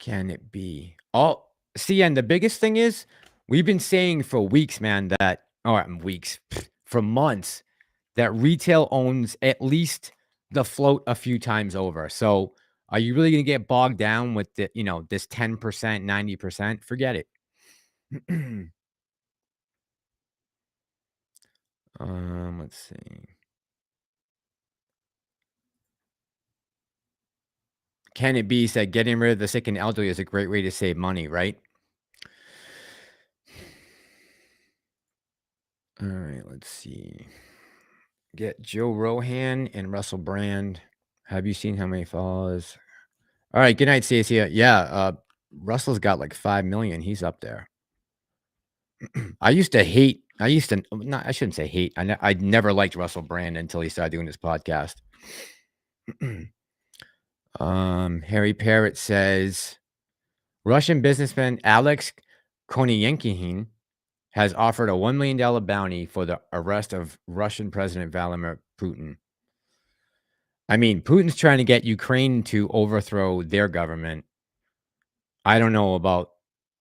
Can it be? Oh, see, and the biggest thing is, we've been saying for weeks, man, for months, that retail owns at least the float a few times over. So are you really going to get bogged down with the, this 10%, 90%? Forget it. Let's see. Can it be said getting rid of the sick and elderly is a great way to save money, right? All right, let's see. Get Joe Rohan and Russell Brand. Have you seen how many followers? All right, good night, Stacey. Yeah, Russell's got like 5 million. He's up there. I shouldn't say hate. I never liked Russell Brand until he started doing this podcast. Harry Parrott says Russian businessman Alex Konyankin has offered a $1 million bounty for the arrest of Russian President Vladimir Putin. I mean, Putin's trying to get Ukraine to overthrow their government. I don't know about,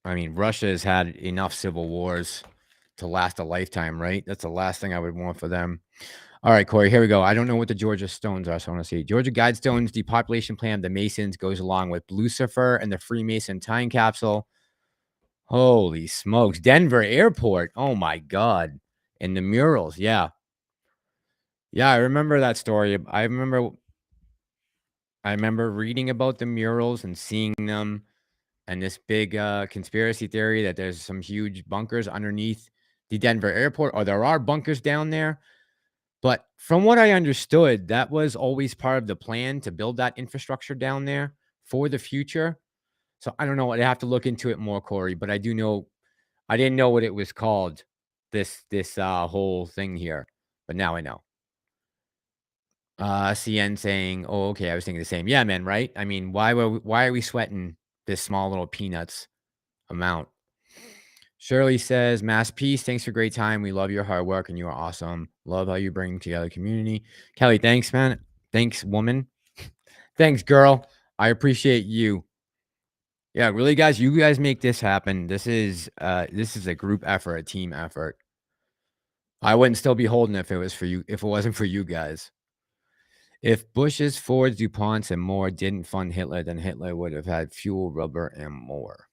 Russia has had enough civil wars to last a lifetime, right? That's the last thing I would want for them. All right, Corey, here we go. I don't know what the Georgia Stones are, so I want to see. Georgia Guidestones depopulation plan of the Masons goes along with Lucifer and the Freemason time capsule. Holy smokes. Denver Airport. Oh, my God. And the murals. Yeah. Yeah, I remember that story. I remember reading about the murals and seeing them, and this big conspiracy theory that there's some huge bunkers underneath the Denver Airport, or there are bunkers down there. But from what I understood, that was always part of the plan to build that infrastructure down there for the future. So I don't know. I'd have to look into it more, Corey, but I do know, I didn't know what it was called, this whole thing here, but now I know. CN saying, oh, okay, I was thinking the same. Yeah, man, right? I mean, why are we sweating this small little peanuts amount? Shirley says, Mass Peace, thanks for a great time. We love your hard work and you are awesome. Love how you bring together community. Kelly, thanks, man. Thanks, woman. Thanks, girl. I appreciate you. Yeah, really, guys, you guys make this happen. This is a group effort, a team effort. I wouldn't still be holding if it was for you, if it wasn't for you guys. If Bush's, Fords, DuPonts, and more didn't fund Hitler, then Hitler would have had fuel, rubber, and more.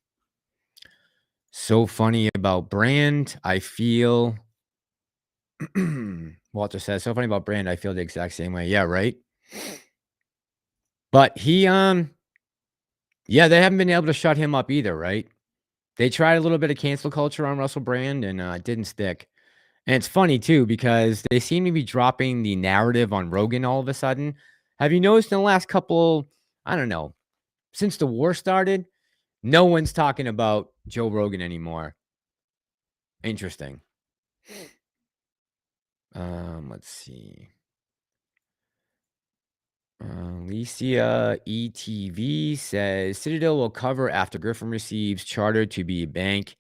So funny about brand. I feel Walter says, so funny about brand. I feel the exact same way. Yeah, right. But he, yeah, they haven't been able to shut him up either, right? They tried a little bit of cancel culture on Russell Brand and it didn't stick. And it's funny too, because they seem to be dropping the narrative on Rogan all of a sudden. Have you noticed in the last couple, I don't know, since the war started, no one's talking about Joe Rogan anymore. Interesting. Let's see. Alicia ETV says Citadel will cover after Griffin receives charter to be a bank.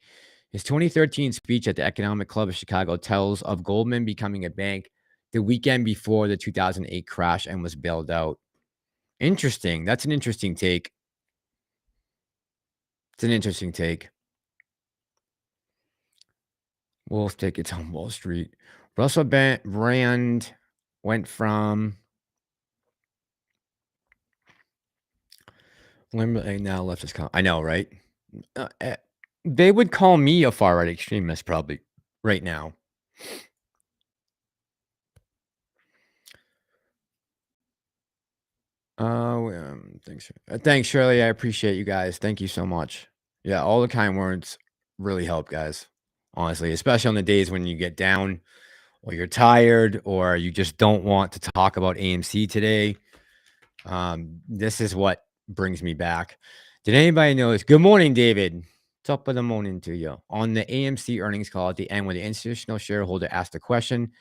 His 2013 speech at the Economic Club of Chicago tells of Goldman becoming a bank the weekend before the 2008 crash and was bailed out. Interesting. That's an interesting take. It's an interesting take. Wolf tickets on Wall Street. Russell Brand went from now leftist. I know, right? They would call me a far right extremist probably right now. Thanks, Shirley. I appreciate you guys. Thank you so much. Yeah, all the kind words really help, guys. Honestly, especially on the days when you get down or you're tired or you just don't want to talk about AMC today. This is what brings me back. Did anybody notice? Good morning, David. Top of the morning to you. On the AMC earnings call at the end, when the institutional shareholder asked a question,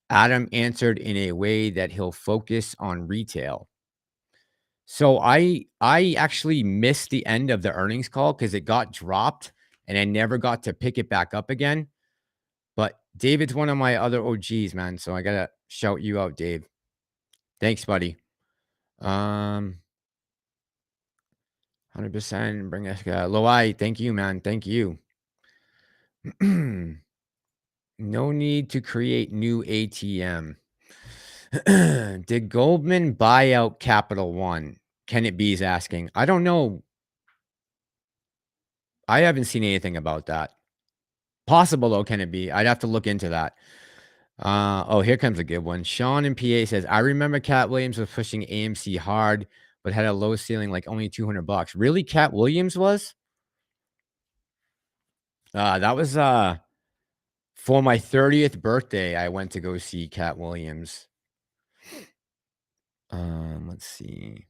Adam answered in a way that he'll focus on retail. So I actually missed the end of the earnings call because it got dropped and I never got to pick it back up again. But David's one of my other OGs, man. So I gotta shout you out, Dave. Thanks, buddy. 100% bring us Loai. Thank you, man. Thank you. No need to create new ATM. Did Goldman buy out Capital One? Can it be? Is asking. I don't know. I haven't seen anything about that. Possible though, can it be? I'd have to look into that. Oh, here comes a good one. Sean in PA says, I remember Cat Williams was pushing AMC hard, but had a low ceiling like only $200. Really? Cat Williams was? That was for my 30th birthday. I went to go see Cat Williams. Let's see.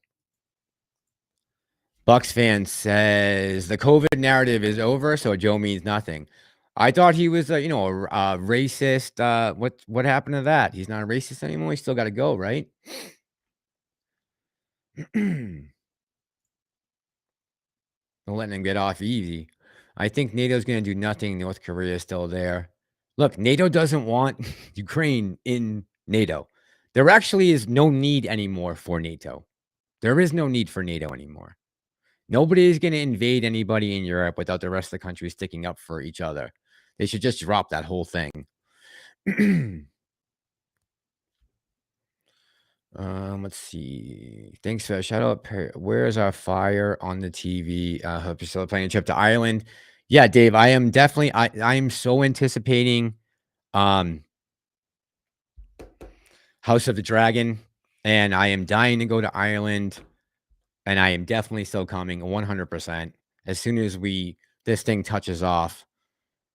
Bucks fan says the COVID narrative is over, so Joe means nothing. I thought he was, a racist. What happened to that? He's not a racist anymore. He's still got to go, right? Don't let him get off easy. I think NATO's going to do nothing. North Korea is still there. Look, NATO doesn't want Ukraine in NATO. There actually is no need anymore for NATO. There is no need for NATO anymore. Nobody is going to invade anybody in Europe without the rest of the country sticking up for each other. They should just drop that whole thing. Let's see. Thanks for that shout out. Where's our fire on the TV? Hope you're still planning a trip to Ireland. Yeah, Dave, I am definitely. I am so anticipating House of the Dragon, and I am dying to go to Ireland, and I am definitely still coming 100%. As soon as this thing touches off,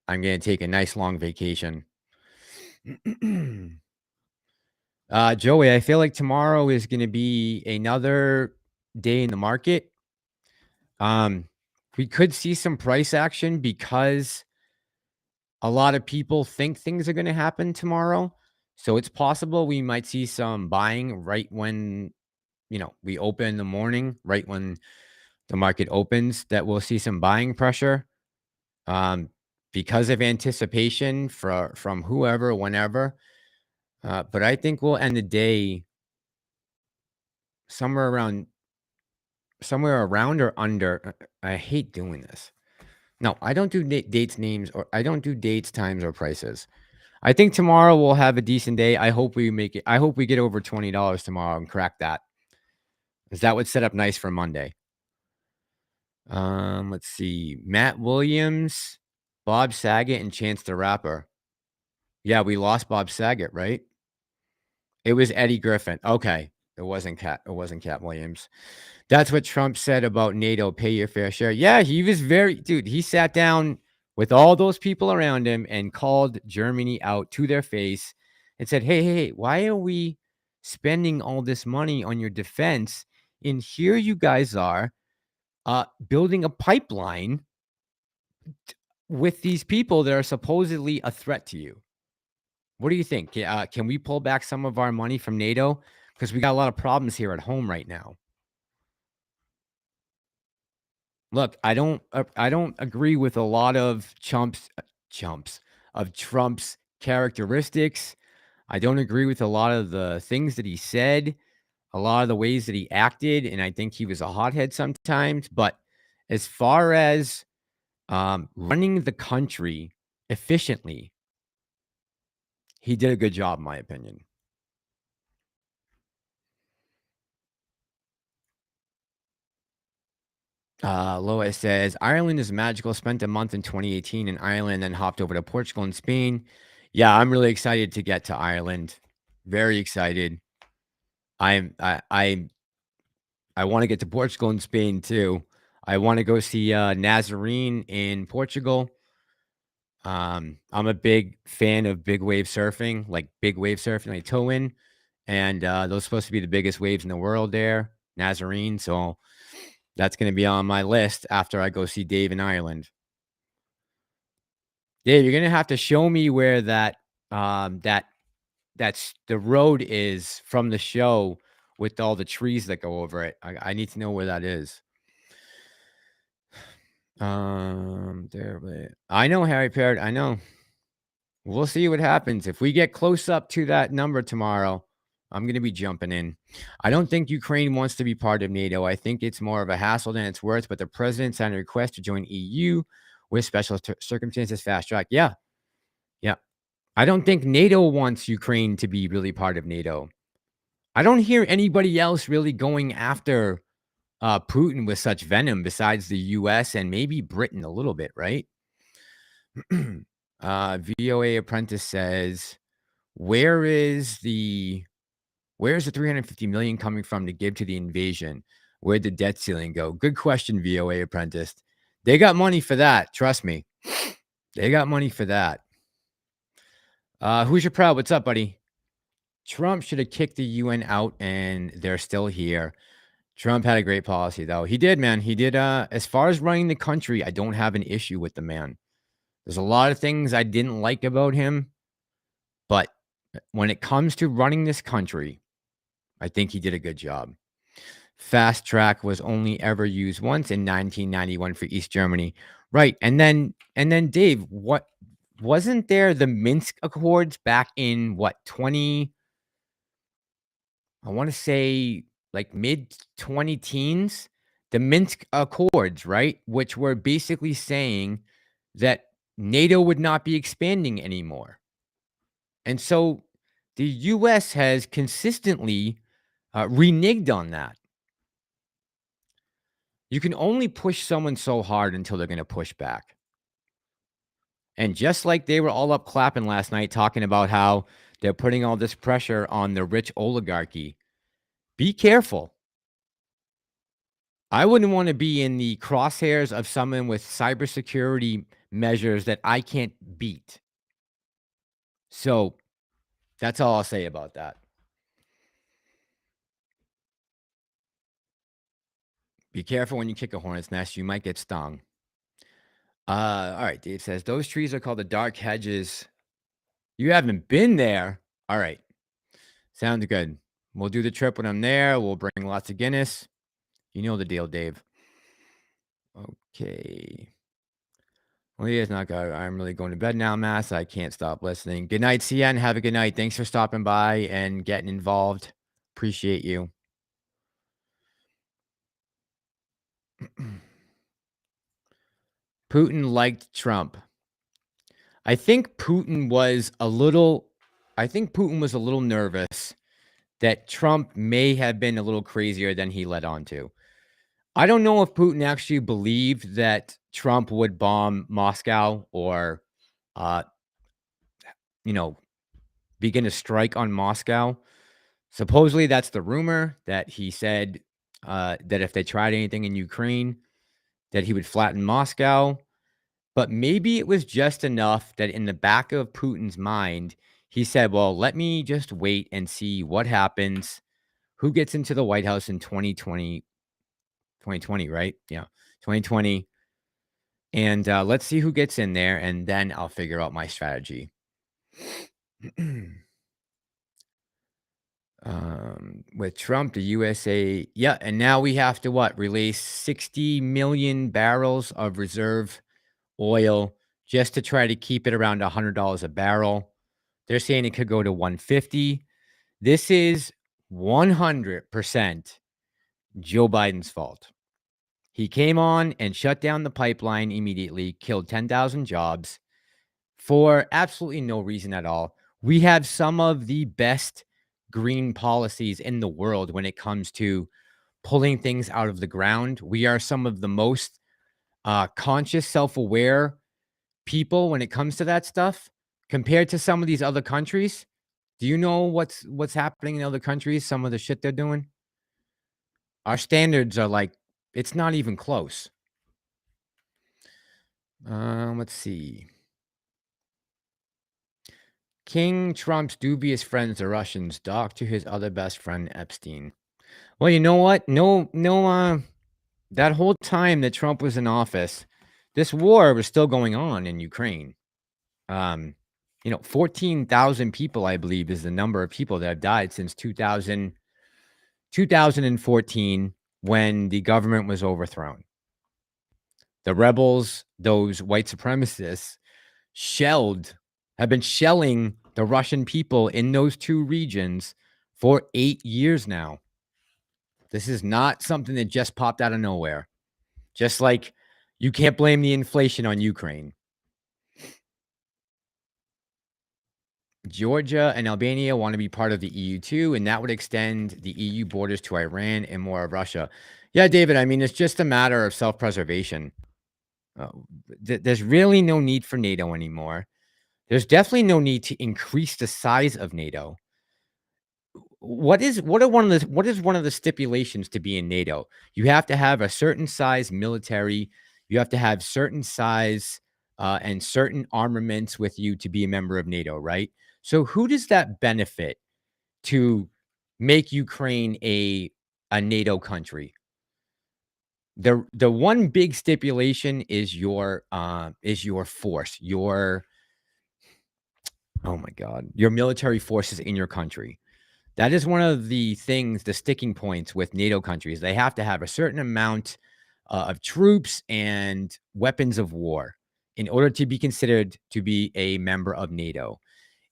I'm going to take a nice long vacation. Joey, I feel like tomorrow is going to be another day in the market. We could see some price action because a lot of people think things are going to happen tomorrow. So it's possible we might see some buying right when, we open in the morning, right when the market opens, that we'll see some buying pressure. because of anticipation from whoever, whenever. But I think we'll end the day somewhere around or under. I hate doing this. No, I don't do dates, names, or I don't do dates, times, or prices. I think tomorrow we'll have a decent day. I hope we make it. I hope we get over $20 tomorrow and crack that, because that would set up nice for Monday. Let's see. Matt Williams, Bob Saget, and Chance the Rapper. Yeah, we lost Bob Saget, right? It was Eddie Griffin. Okay. It wasn't Cat Williams. That's what Trump said about NATO. Pay your fair share. Yeah, he was he sat down with all those people around him and called Germany out to their face and said, hey, why are we spending all this money on your defense? And here you guys are building a pipeline with these people that are supposedly a threat to you. What do you think? Can we pull back some of our money from NATO? Because we got a lot of problems here at home right now. Look, I don't agree with a lot of Trump's characteristics. I don't agree with a lot of the things that he said, a lot of the ways that he acted, and I think he was a hothead sometimes. But as far as running the country efficiently, he did a good job, in my opinion. Lois says, Ireland is magical. Spent a month in 2018 in Ireland, then hopped over to Portugal and Spain. Yeah, I'm really excited to get to Ireland. Very excited. I want to get to Portugal and Spain too. I want to go see Nazarene in Portugal. I'm a big fan of big wave surfing, like toe in. And those are supposed to be the biggest waves in the world there, Nazarene. So that's going to be on my list after I go see Dave in Ireland. Dave, you're going to have to show me where that's the road is from the show with all the trees that go over it. I need to know where that is. I know, Harry Parrott. I know. We'll see what happens. If we get close up to that number tomorrow, I'm going to be jumping in. I don't think Ukraine wants to be part of NATO. I think it's more of a hassle than it's worth, but the president signed a request to join EU with special circumstances fast track. Yeah. I don't think NATO wants Ukraine to be really part of NATO. I don't hear anybody else really going after Putin with such venom besides the US and maybe Britain a little bit, right? VOA Apprentice says, where's the 350 million coming from to give to the invasion? Where'd the debt ceiling go? Good question, VOA Apprentice. They got money for that. Trust me. They got money for that. Who's your proud? What's up, buddy? Trump should have kicked the UN out, and they're still here. Trump had a great policy, though. He did, man. He did. As far as running the country, I don't have an issue with the man. There's a lot of things I didn't like about him, but when it comes to running this country, I think he did a good job. Fast track was only ever used once in 1991 for East Germany. Right. And then Dave, what wasn't there the Minsk Accords back in I want to say like mid 20 teens, the Minsk Accords, right? Which were basically saying that NATO would not be expanding anymore. And so the US has consistently reneged on that. You can only push someone so hard until they're going to push back. And just like they were all up clapping last night talking about how they're putting all this pressure on the rich oligarchy, be careful. I wouldn't want to be in the crosshairs of someone with cybersecurity measures that I can't beat. So that's all I'll say about that. Be careful when you kick a hornet's nest. You might get stung. All right, Dave says, those trees are called the dark hedges. You haven't been there. All right. Sounds good. We'll do the trip when I'm there. We'll bring lots of Guinness. You know the deal, Dave. Okay. Well, he is not good. I'm really going to bed now, Mass. I can't stop listening. Good night, CN. Have a good night. Thanks for stopping by and getting involved. Appreciate you. Putin liked Trump. I think Putin was a little nervous that Trump may have been a little crazier than he led on to. I don't know if Putin actually believed that Trump would bomb Moscow or, begin a strike on Moscow. Supposedly, that's the rumor that he said that if they tried anything in Ukraine, that he would flatten Moscow. But maybe it was just enough that in the back of Putin's mind, he said, well, let me just wait and see what happens. Who gets into the White House in 2020, right? Yeah, 2020. And let's see who gets in there, and then I'll figure out my strategy. With Trump, the USA, yeah, and now we have to release 60 million barrels of reserve oil just to try to keep it around $100 a barrel. They're saying it could go to 150. This is 100% Joe Biden's fault. He came on and shut down the pipeline immediately, killed 10,000 jobs for absolutely no reason at all. We have some of the best green policies in the world when it comes to pulling things out of the ground. We are some of the most conscious, self-aware people when it comes to that stuff compared to some of these other countries. Do you know what's happening in other countries? Some of the shit they're doing? Our standards are it's not even close. Let's see. King Trump's dubious friends, the Russians, docked to his other best friend, Epstein. Well, you know what? No, that whole time that Trump was in office, this war was still going on in Ukraine. 14,000 people, I believe, is the number of people that have died since 2014 when the government was overthrown. The rebels, those white supremacists, have been shelling the Russian people in those two regions for 8 years now. This is not something that just popped out of nowhere. Just like you can't blame the inflation on Ukraine. Georgia and Albania want to be part of the EU too, and that would extend the EU borders to Iran and more of Russia. Yeah, David, I mean, it's just a matter of self-preservation. There's really no need for NATO anymore. There's definitely no need to increase the size of NATO. What is one of the stipulations to be in NATO? You have to have a certain size military. You have to have certain size and certain armaments with you to be a member of NATO, right? So who does that benefit to make Ukraine a NATO country? The one big stipulation is your force, your military forces in your country. That is one of the things, the sticking points with NATO countries. They have to have a certain amount of troops and weapons of war in order to be considered to be a member of NATO.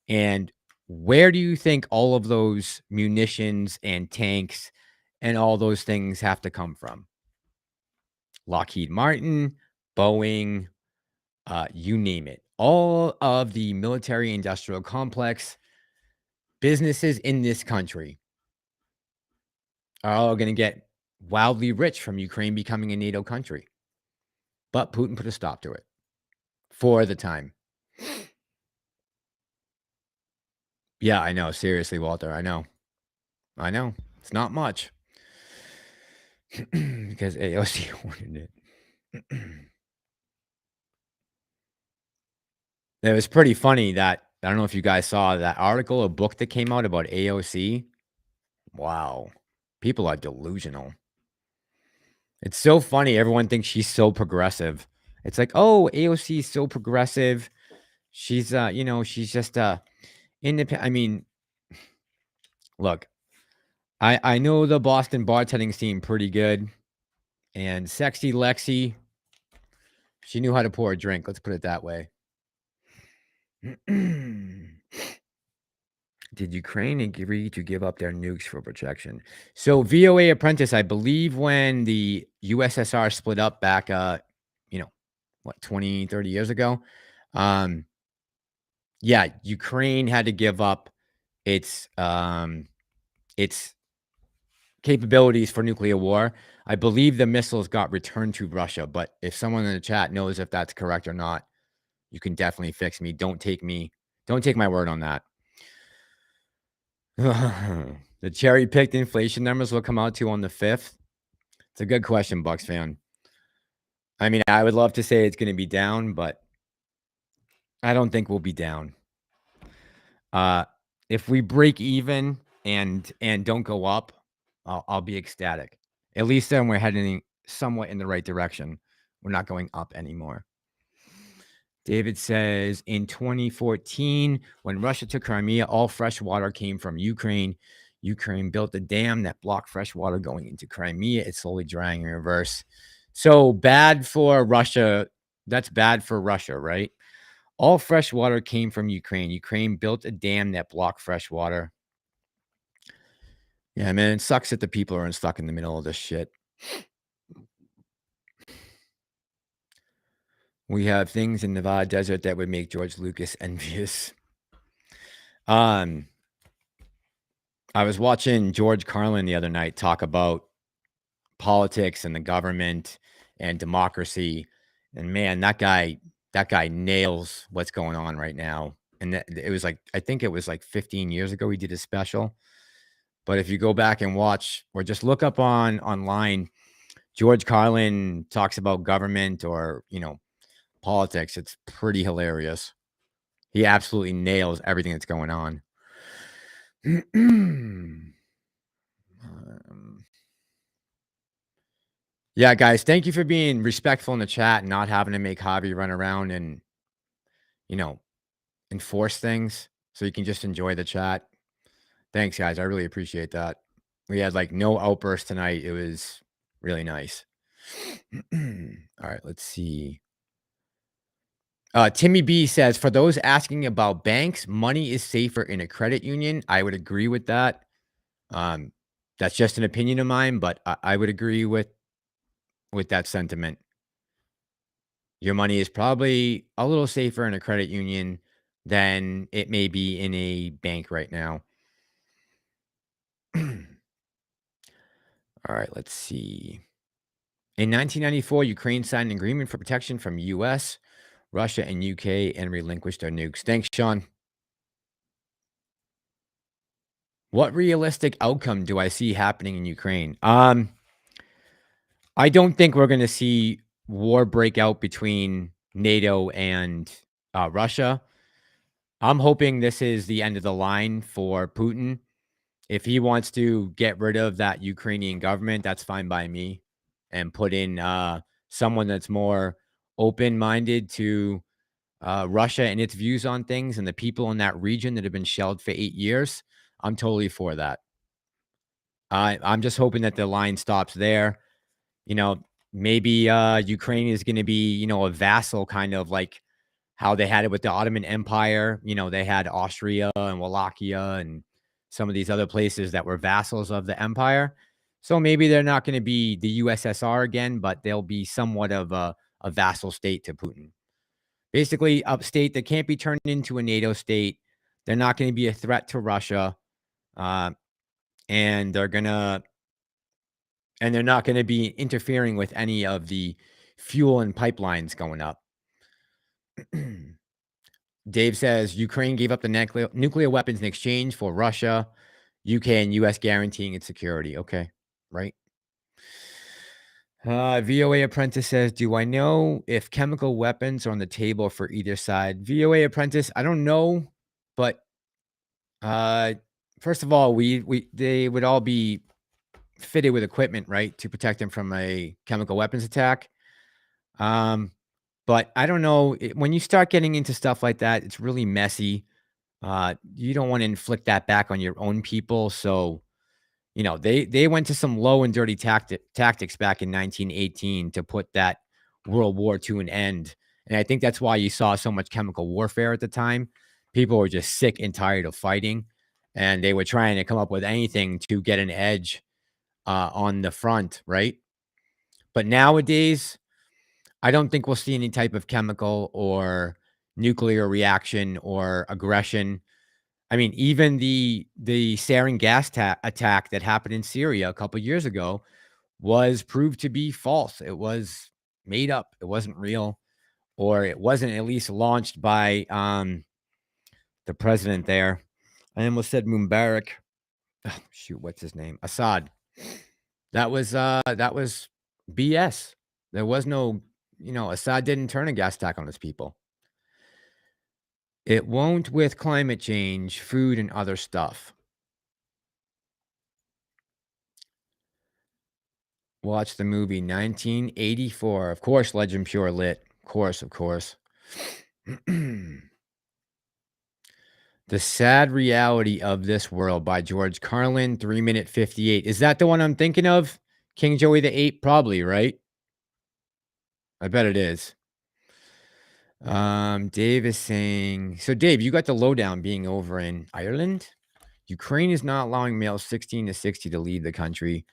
And where do you think all of those munitions and tanks and all those things have to come from? Lockheed Martin, Boeing, you name it. All of the military industrial complex businesses in this country are all going to get wildly rich from Ukraine becoming a NATO country. But Putin put a stop to it for the time. Yeah, I know. Seriously, Walter, I know. It's not much. Because AOC ordered it. It was pretty funny that, I don't know if you guys saw that article, a book that came out about AOC. Wow. People are delusional. It's so funny. Everyone thinks she's so progressive. It's like, oh, AOC is so progressive. She's, she's just independent. I mean, look, I know the Boston bartending scene pretty good. And Sexy Lexi, She knew how to pour a drink. Let's put it that way. Did Ukraine agree to give up their nukes for protection? So VOA Apprentice, I believe when the USSR split up back, 20, 30 years ago. Yeah, Ukraine had to give up its capabilities for nuclear war. I believe the missiles got returned to Russia, but if someone in the chat knows if that's correct or not, you can definitely fix me. Don't take my word on that. The cherry-picked inflation numbers will come out to on the 5th. It's a good question, Bucks fan. I mean, I would love to say it's going to be down, but I don't think we'll be down. If we break even and don't go up, I'll be ecstatic. At least then we're heading somewhat in the right direction. We're not going up anymore. David says, in 2014, when Russia took Crimea, all fresh water came from Ukraine. Ukraine built a dam that blocked fresh water going into Crimea. It's slowly drying in reverse. So bad for Russia. That's bad for Russia, right? All fresh water came from Ukraine. Ukraine built a dam that blocked fresh water. Yeah, man, it sucks that the people are stuck in the middle of this shit. We have things in Nevada desert that would make George Lucas envious. I was watching George Carlin the other night talk about politics and the government and democracy. And man, that guy nails what's going on right now. And it was like, I think it was like 15 years ago he did a special. But if you go back and watch or just look up online, George Carlin talks about government or, politics. It's pretty hilarious. He absolutely nails everything that's going on. Yeah, guys, thank you for being respectful in the chat and not having to make Javi run around and, enforce things so you can just enjoy the chat. Thanks, guys. I really appreciate that. We had like no outbursts tonight. It was really nice. All right, let's see. Timmy B says, for those asking about banks, money is safer in a credit union. I would agree with that. That's just an opinion of mine, but I would agree with that sentiment. Your money is probably a little safer in a credit union than it may be in a bank right now. All right, let's see. In 1994, Ukraine signed an agreement for protection from U.S., Russia, and UK and relinquished their nukes. Thanks, Sean. What realistic outcome do I see happening in Ukraine? I don't think we're going to see war break out between NATO and Russia. I'm hoping this is the end of the line for Putin. If he wants to get rid of that Ukrainian government, that's fine by me, and put in someone that's more open-minded to Russia and its views on things and the people in that region that have been shelled for 8 years. I'm totally for that. I'm just hoping that the line stops there. Maybe Ukraine is going to be, a vassal, kind of like how they had it with the Ottoman Empire. They had Austria and Wallachia and some of these other places that were vassals of the empire. So maybe they're not going to be the USSR again, but they'll be somewhat of a vassal state to Putin. Basically, a state that can't be turned into a NATO state. They're not going to be a threat to Russia. And they're not going to be interfering with any of the fuel and pipelines going up. Dave says Ukraine gave up the nuclear weapons in exchange for Russia, UK, and US guaranteeing its security. Okay, right. VOA Apprentice says, do I know if chemical weapons are on the table for either side? VOA Apprentice, I don't know, but first of all, they would all be fitted with equipment, right, to protect them from a chemical weapons attack. But I don't know, when you start getting into stuff like that, it's really messy. You don't want to inflict that back on your own people. So, they went to some low and dirty tactics back in 1918 to put that World War to an end. And I think that's why you saw so much chemical warfare at the time. People were just sick and tired of fighting, and they were trying to come up with anything to get an edge on the front, right? But nowadays, I don't think we'll see any type of chemical or nuclear reaction or aggression. I mean, even the sarin gas attack that happened in Syria a couple years ago was proved to be false. It was made up. It wasn't real, or it wasn't at least launched by the president there. I almost said Mubarak. Oh, shoot, what's his name? Assad. That was BS. There was no, Assad didn't turn a gas attack on his people. It won't with climate change, food, and other stuff. Watch the movie 1984. Of course, Legend Pure Lit. Of course. The Sad Reality of This World by George Carlin, 3-minute 58. Is that the one I'm thinking of? King Joey the 8? Probably, right? I bet it is. Dave is saying, so Dave, you got the lowdown being over in Ireland. Ukraine is not allowing males 16 to 60 to leave the country.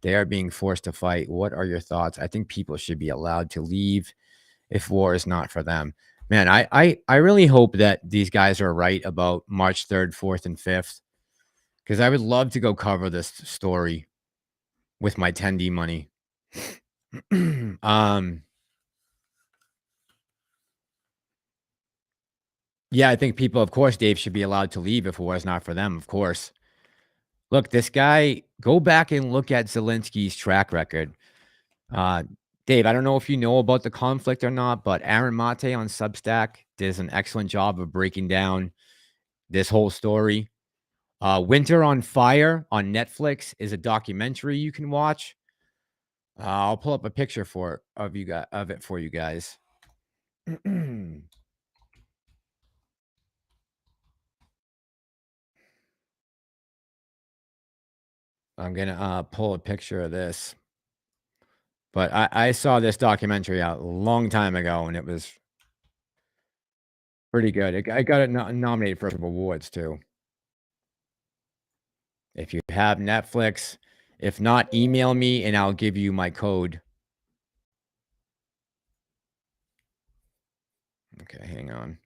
They are being forced to fight. What are your thoughts? I think people should be allowed to leave if war is not for them. Man, I really hope that these guys are right about March 3rd, 4th, and 5th, because I would love to go cover this story with my 10D money. Yeah, I think people, of course, Dave, should be allowed to leave if war is not for them, of course. Look, this guy, go back and look at Zelensky's track record. Dave, I don't know if you know about the conflict or not, but Aron Mate on Substack does an excellent job of breaking down this whole story. Winter on Fire on Netflix is a documentary you can watch. I'll pull up a picture of it for you guys. I'm gonna pull a picture of this. But I saw this documentary out a long time ago, and it was pretty good. I got it nominated for some awards, too. If you have Netflix, if not, email me, and I'll give you my code. Okay, hang on.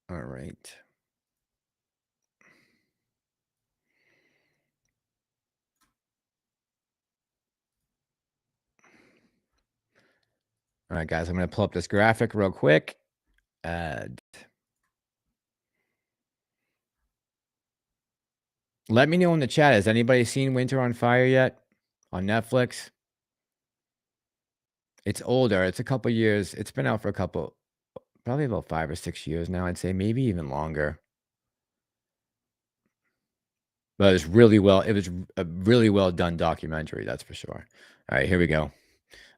All right. All right, guys, I'm going to pull up this graphic real quick. Let me know in the chat. Has anybody seen Winter on Fire yet on Netflix? It's older. It's a couple years. It's been out for probably about 5 or 6 years now, I'd say, maybe even longer. But it was a really well done documentary, that's for sure. All right, here we go.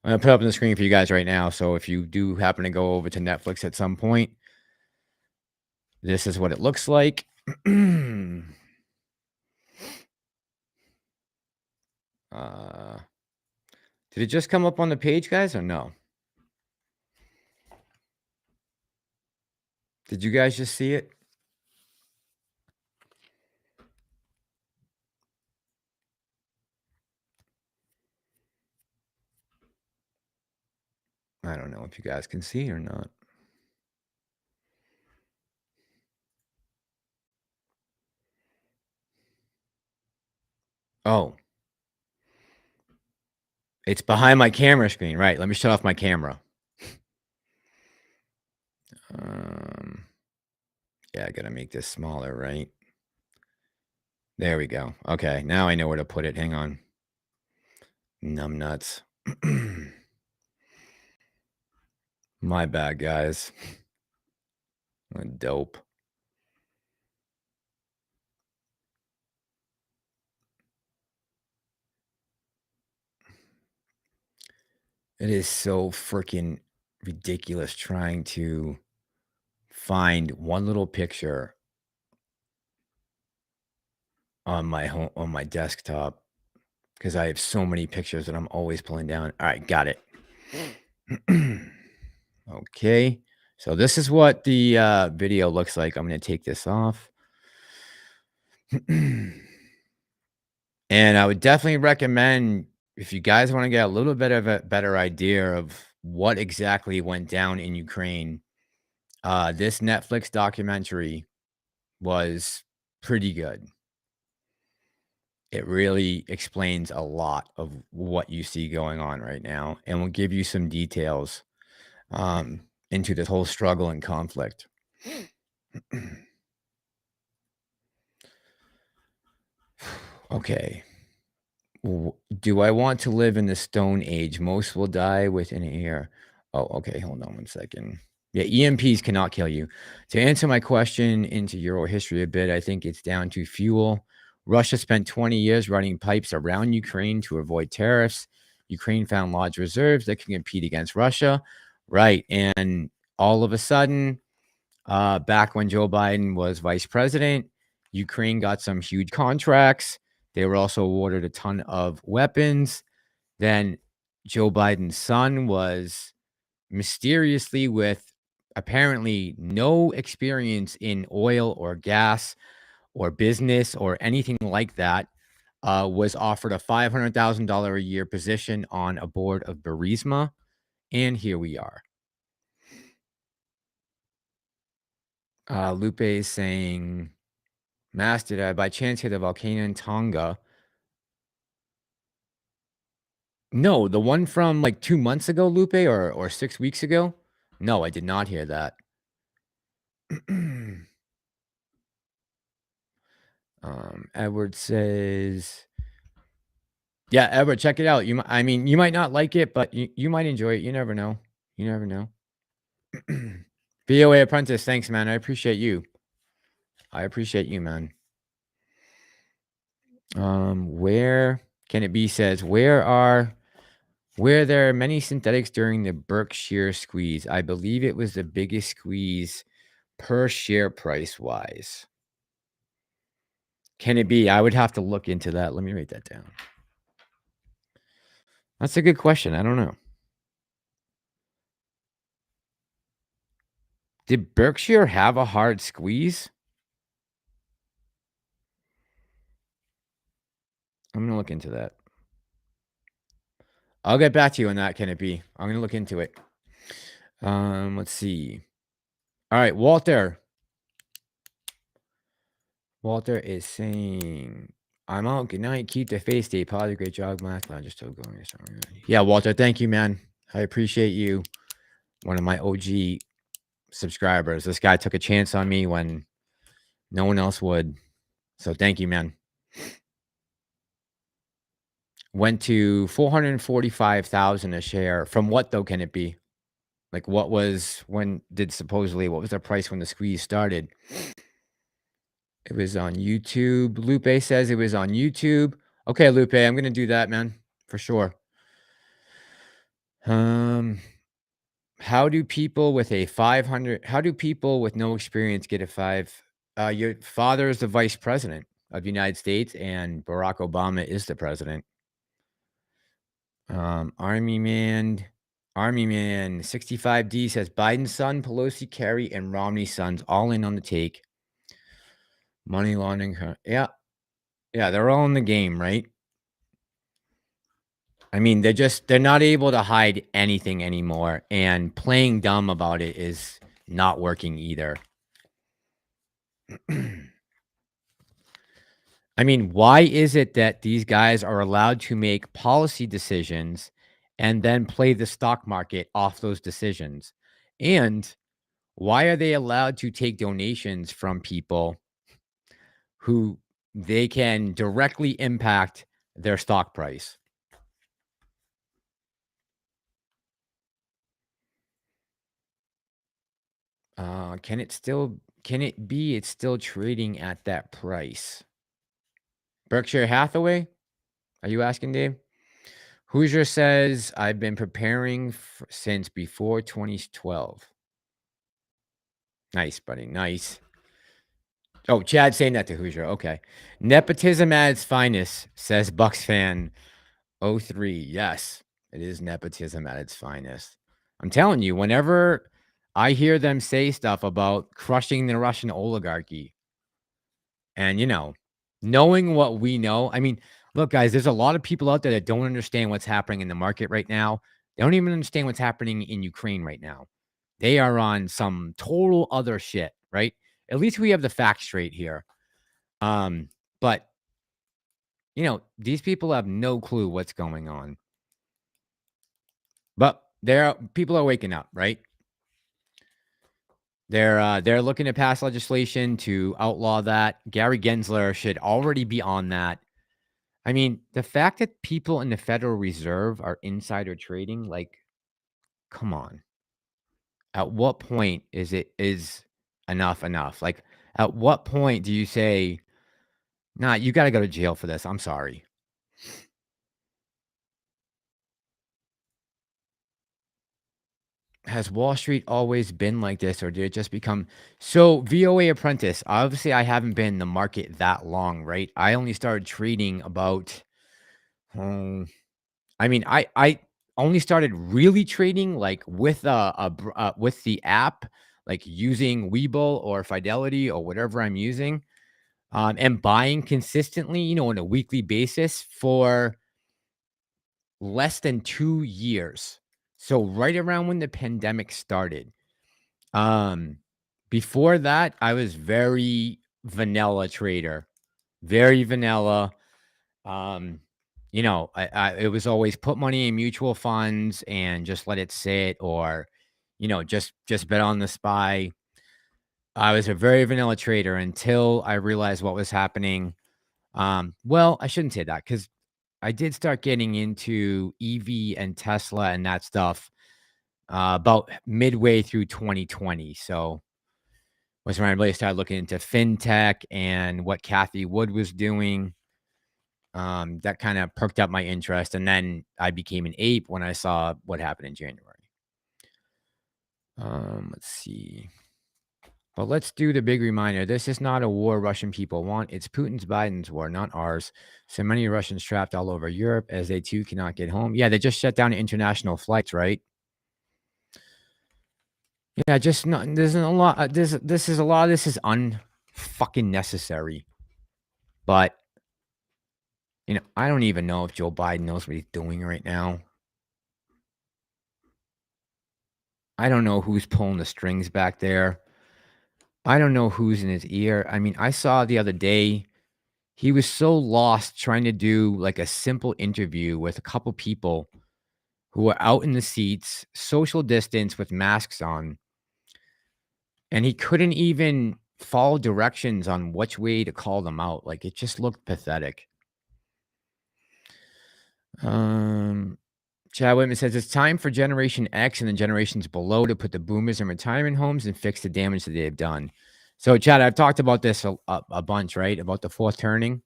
I'm going to put it up on the screen for you guys right now. So if you do happen to go over to Netflix at some point, this is what it looks like. Did it just come up on the page, guys, or no? Did you guys just see it? I don't know if you guys can see or not. Oh. It's behind my camera screen, right? Let me shut off my camera. Yeah, I gotta make this smaller, right? There we go. Okay, now I know where to put it. Hang on. Numbnuts. My bad, guys. Dope. It is so freaking ridiculous trying to find one little picture on my desktop because I have so many pictures that I'm always pulling down. All right, got it. Okay, so this is what the video looks like. I'm going to take this off. And I would definitely recommend, if you guys want to get a little bit of a better idea of what exactly went down in Ukraine, this Netflix documentary was pretty good. It really explains a lot of what you see going on right now and will give you some details into this whole struggle and conflict. Okay. Do I want to live in the Stone Age? Most will die within a year. Oh, okay. Hold on one second. Yeah, EMPs cannot kill you. To answer my question into Euro history a bit, I think it's down to fuel. Russia spent 20 years running pipes around Ukraine to avoid tariffs. Ukraine found large reserves that can compete against Russia. Right. And all of a sudden, back when Joe Biden was vice president, Ukraine got some huge contracts. They were also awarded a ton of weapons. Then Joe Biden's son was mysteriously, with apparently no experience in oil or gas or business or anything like that, was offered a $500,000 a year position on a board of Burisma. And here we are. Lupe is saying, Mass, did I by chance hit a volcano in Tonga? No, the one from like 2 months ago, Lupe, or 6 weeks ago? No, I did not hear that. Edward says, yeah, Edward, check it out. I mean, you might not like it, but you might enjoy it. You never know. You never know. VOA Apprentice, thanks, man. I appreciate you. I appreciate you, man. Where can it be? Says, where there are many synthetics during the Berkshire squeeze. I believe it was the biggest squeeze per share price wise. Can it be? I would have to look into that. Let me write that down. That's a good question. I don't know. Did Berkshire have a hard squeeze? I'm going to look into that. I'll get back to you on that. Can it be? I'm going to look into it. Let's see. All right, Walter. Walter is saying, I'm out. Good night. Keep the face. Stay positive. Great job. Last night. Just still going. Yeah, Walter. Thank you, man. I appreciate you. One of my OG subscribers. This guy took a chance on me when no one else would. So thank you, man. Went to 445,000 a share. From what though can it be? Like what was what was the price when the squeeze started? It was on YouTube. Lupe says it was on YouTube. Okay, Lupe, I'm gonna do that, man, for sure. How do people with no experience get a 5? Your father is the vice president of the United States, and Barack Obama is the president. Army Man 65D says Biden's son, Pelosi, Kerry, and Romney's sons all in on the take. Money laundering. Yeah, they're all in the game, right? I mean, they're not able to hide anything anymore, and playing dumb about it is not working either. I mean, why is it that these guys are allowed to make policy decisions and then play the stock market off those decisions? And why are they allowed to take donations from people who they can directly impact their stock price? Can it be it's still trading at that price? Berkshire Hathaway? Are you asking, Dave? Hoosier says, I've been preparing since before 2012. Nice, buddy. Nice. Oh, Chad saying that to Hoosier. Okay. Nepotism at its finest, says Bucks fan 03. Yes, it is nepotism at its finest. I'm telling you, whenever I hear them say stuff about crushing the Russian oligarchy and, knowing what we know, I mean, look, guys, there's a lot of people out there that don't understand what's happening in the market right now. They don't even understand what's happening in Ukraine right now. They are on some total other shit, right? At least we have the facts straight here. But these people have no clue what's going on. But people are waking up, right? They're looking to pass legislation to outlaw that. Gary Gensler should already be on that. I mean, the fact that people in the Federal Reserve are insider trading, like, come on. At what point is enough? Like, at what point do you say, nah, you got to go to jail for this? I'm sorry. Has Wall Street always been like this, or did it just become so? VOA Apprentice, obviously I haven't been in the market that long, right? I only started trading about I only started really trading like with with the app, like using Webull or Fidelity or whatever I'm using, and buying consistently, on a weekly basis for less than 2 years. So right around when the pandemic started. Before that, I was very vanilla trader, very vanilla. It was always put money in mutual funds and just let it sit, or, just bet on the SPY. I was a very vanilla trader until I realized what was happening. Well, I shouldn't say that because I did start getting into EV and Tesla and that stuff about midway through 2020. So was when I really started looking into fintech and what Kathy Wood was doing. That kind of perked up my interest. And then I became an ape when I saw what happened in January. Let's see. But let's do the big reminder. This is not a war Russian people want. It's Putin's Biden's war, not ours. So many Russians trapped all over Europe as they too cannot get home. Yeah, they just shut down international flights, right? Yeah, just not. There's a lot. This is a lot of this is unfucking necessary. But I don't even know if Joe Biden knows what he's doing right now. I don't know who's pulling the strings back there. I don't know who's in his ear. I mean, I saw the other day, he was so lost trying to do like a simple interview with a couple people who were out in the seats, social distance with masks on. And he couldn't even follow directions on which way to call them out. Like, it just looked pathetic. Chad Whitman says it's time for Generation X and the generations below to put the boomers in retirement homes and fix the damage that they've done. So, Chad, I've talked about this a bunch, right? About the fourth turning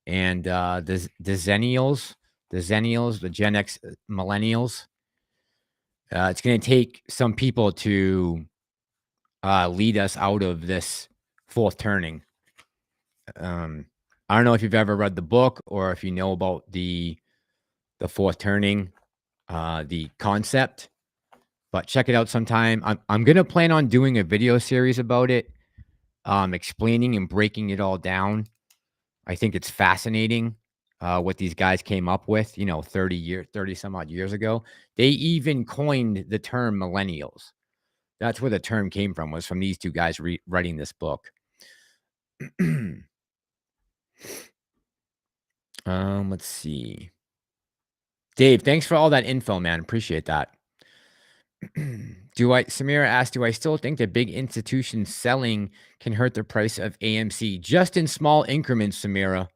and the Zennials, the Gen X millennials. It's going to take some people to lead us out of this fourth turning. I don't know if you've ever read the book or if you know about the fourth turning. The concept, but check it out sometime. I'm gonna plan on doing a video series about it, explaining and breaking it all down. I think it's fascinating what these guys came up with. 30 some odd years ago. They even coined the term millennials. That's where the term came from. Was from these two guys writing this book. Let's see. Dave, thanks for all that info, man. Appreciate that. Samira asked, do I still think that big institutions selling can hurt the price of AMC? Just in small increments, Samira,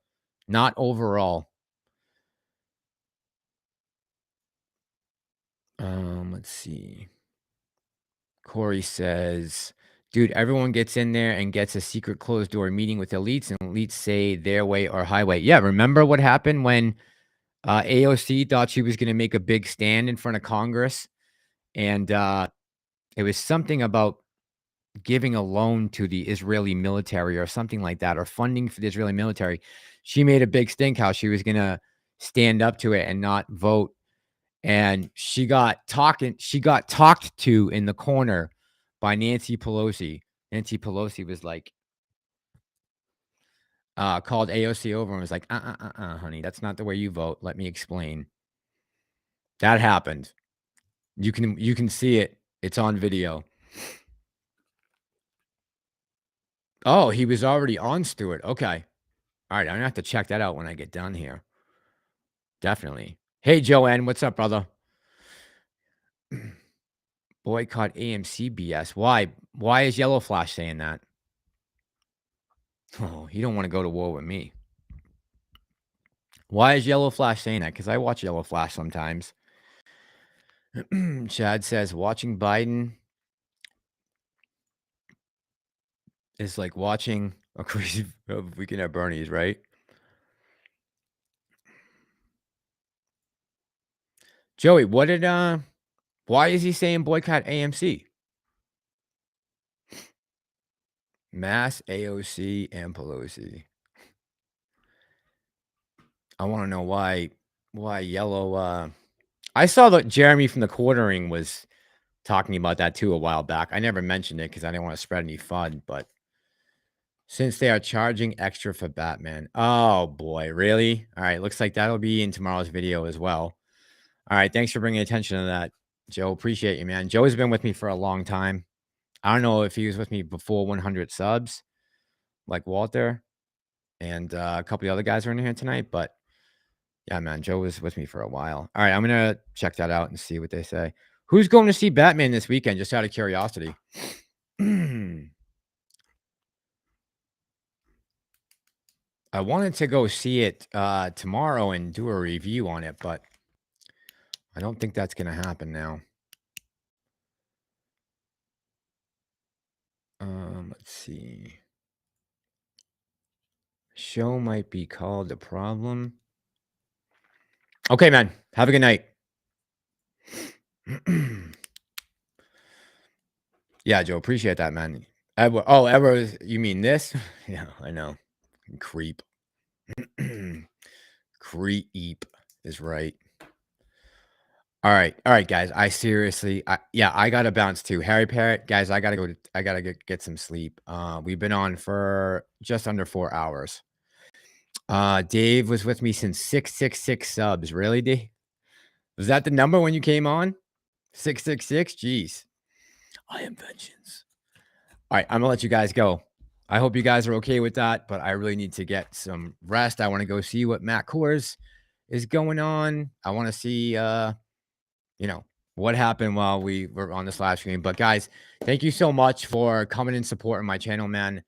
not overall. Let's see. Corey says, dude, everyone gets in there and gets a secret closed door meeting with elites, and elites say their way or highway. Yeah, remember what happened when AOC thought she was going to make a big stand in front of Congress? And it was something about giving a loan to the Israeli military or something like that, or funding for the Israeli military. She made a big stink how she was going to stand up to it and not vote. And she got talked to in the corner by Nancy Pelosi. Nancy Pelosi was like, called AOC over and was like, honey, that's not the way you vote. Let me explain. That happened. You can see it. It's on video. Oh, he was already on Stewart. Okay. All right. I'm gonna have to check that out when I get done here. Definitely. Hey, Joanne, what's up, brother? Boycott AMC BS. Why? Why is Yellow Flash saying that? Oh, he don't want to go to war with me. Why is Yellow Flash saying that? Because I watch Yellow Flash sometimes. Chad says watching Biden is like watching a crazy Weekend at Bernie's, right? Joey, what did why is he saying boycott AMC? Mass, AOC, and Pelosi. I want to know why Yellow I saw that Jeremy from the Quartering was talking about that too a while back. I never mentioned it because I didn't want to spread any FUD, but since they are charging extra for Batman. Oh boy, really? All right, looks like that'll be in tomorrow's video as well. All right, thanks for bringing attention to that, Joe. Appreciate you, man. Joe has been with me for a long time. I don't know if he was with me before 100 subs, like Walter and a couple of the other guys are in here tonight, but yeah, man, Joe was with me for a while. All right, I'm gonna check that out and see what they say. Who's going to see Batman this weekend? Just out of curiosity. I wanted to go see it tomorrow and do a review on it, but I don't think that's gonna happen now. Let's see. Show might be called The Problem. Okay, man. Have a good night. Yeah, Joe. Appreciate that, man. Edward, you mean this? Yeah, I know. Creep. Creep is right. All right, guys. I seriously, I gotta bounce too. Harry Parrot, guys. I gotta get some sleep. We've been on for just under 4 hours. Dave was with me since 666 subs. Really, Dave? Was that the number when you came on? 666? Jeez. I am vengeance. All right, I'm gonna let you guys go. I hope you guys are okay with that, but I really need to get some rest. I want to go see what Matt Coors is going on. I want to see what happened while we were on this live stream. But guys, thank you so much for coming and supporting my channel, man.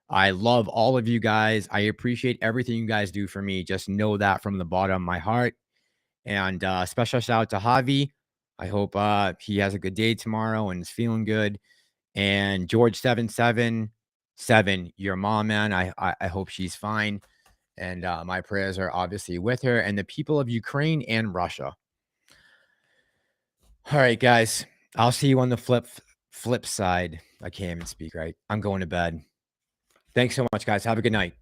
I love all of you guys. I appreciate everything you guys do for me. Just know that from the bottom of my heart. And special shout out to Javi. I hope he has a good day tomorrow and is feeling good. And George777, your mom, man. I hope she's fine. And my prayers are obviously with her and the people of Ukraine and Russia. All right, guys. I'll see you on the flip side. I can't even speak right. I'm going to bed. Thanks so much, guys. Have a good night.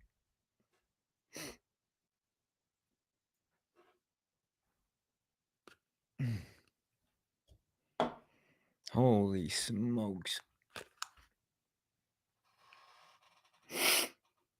Holy smokes.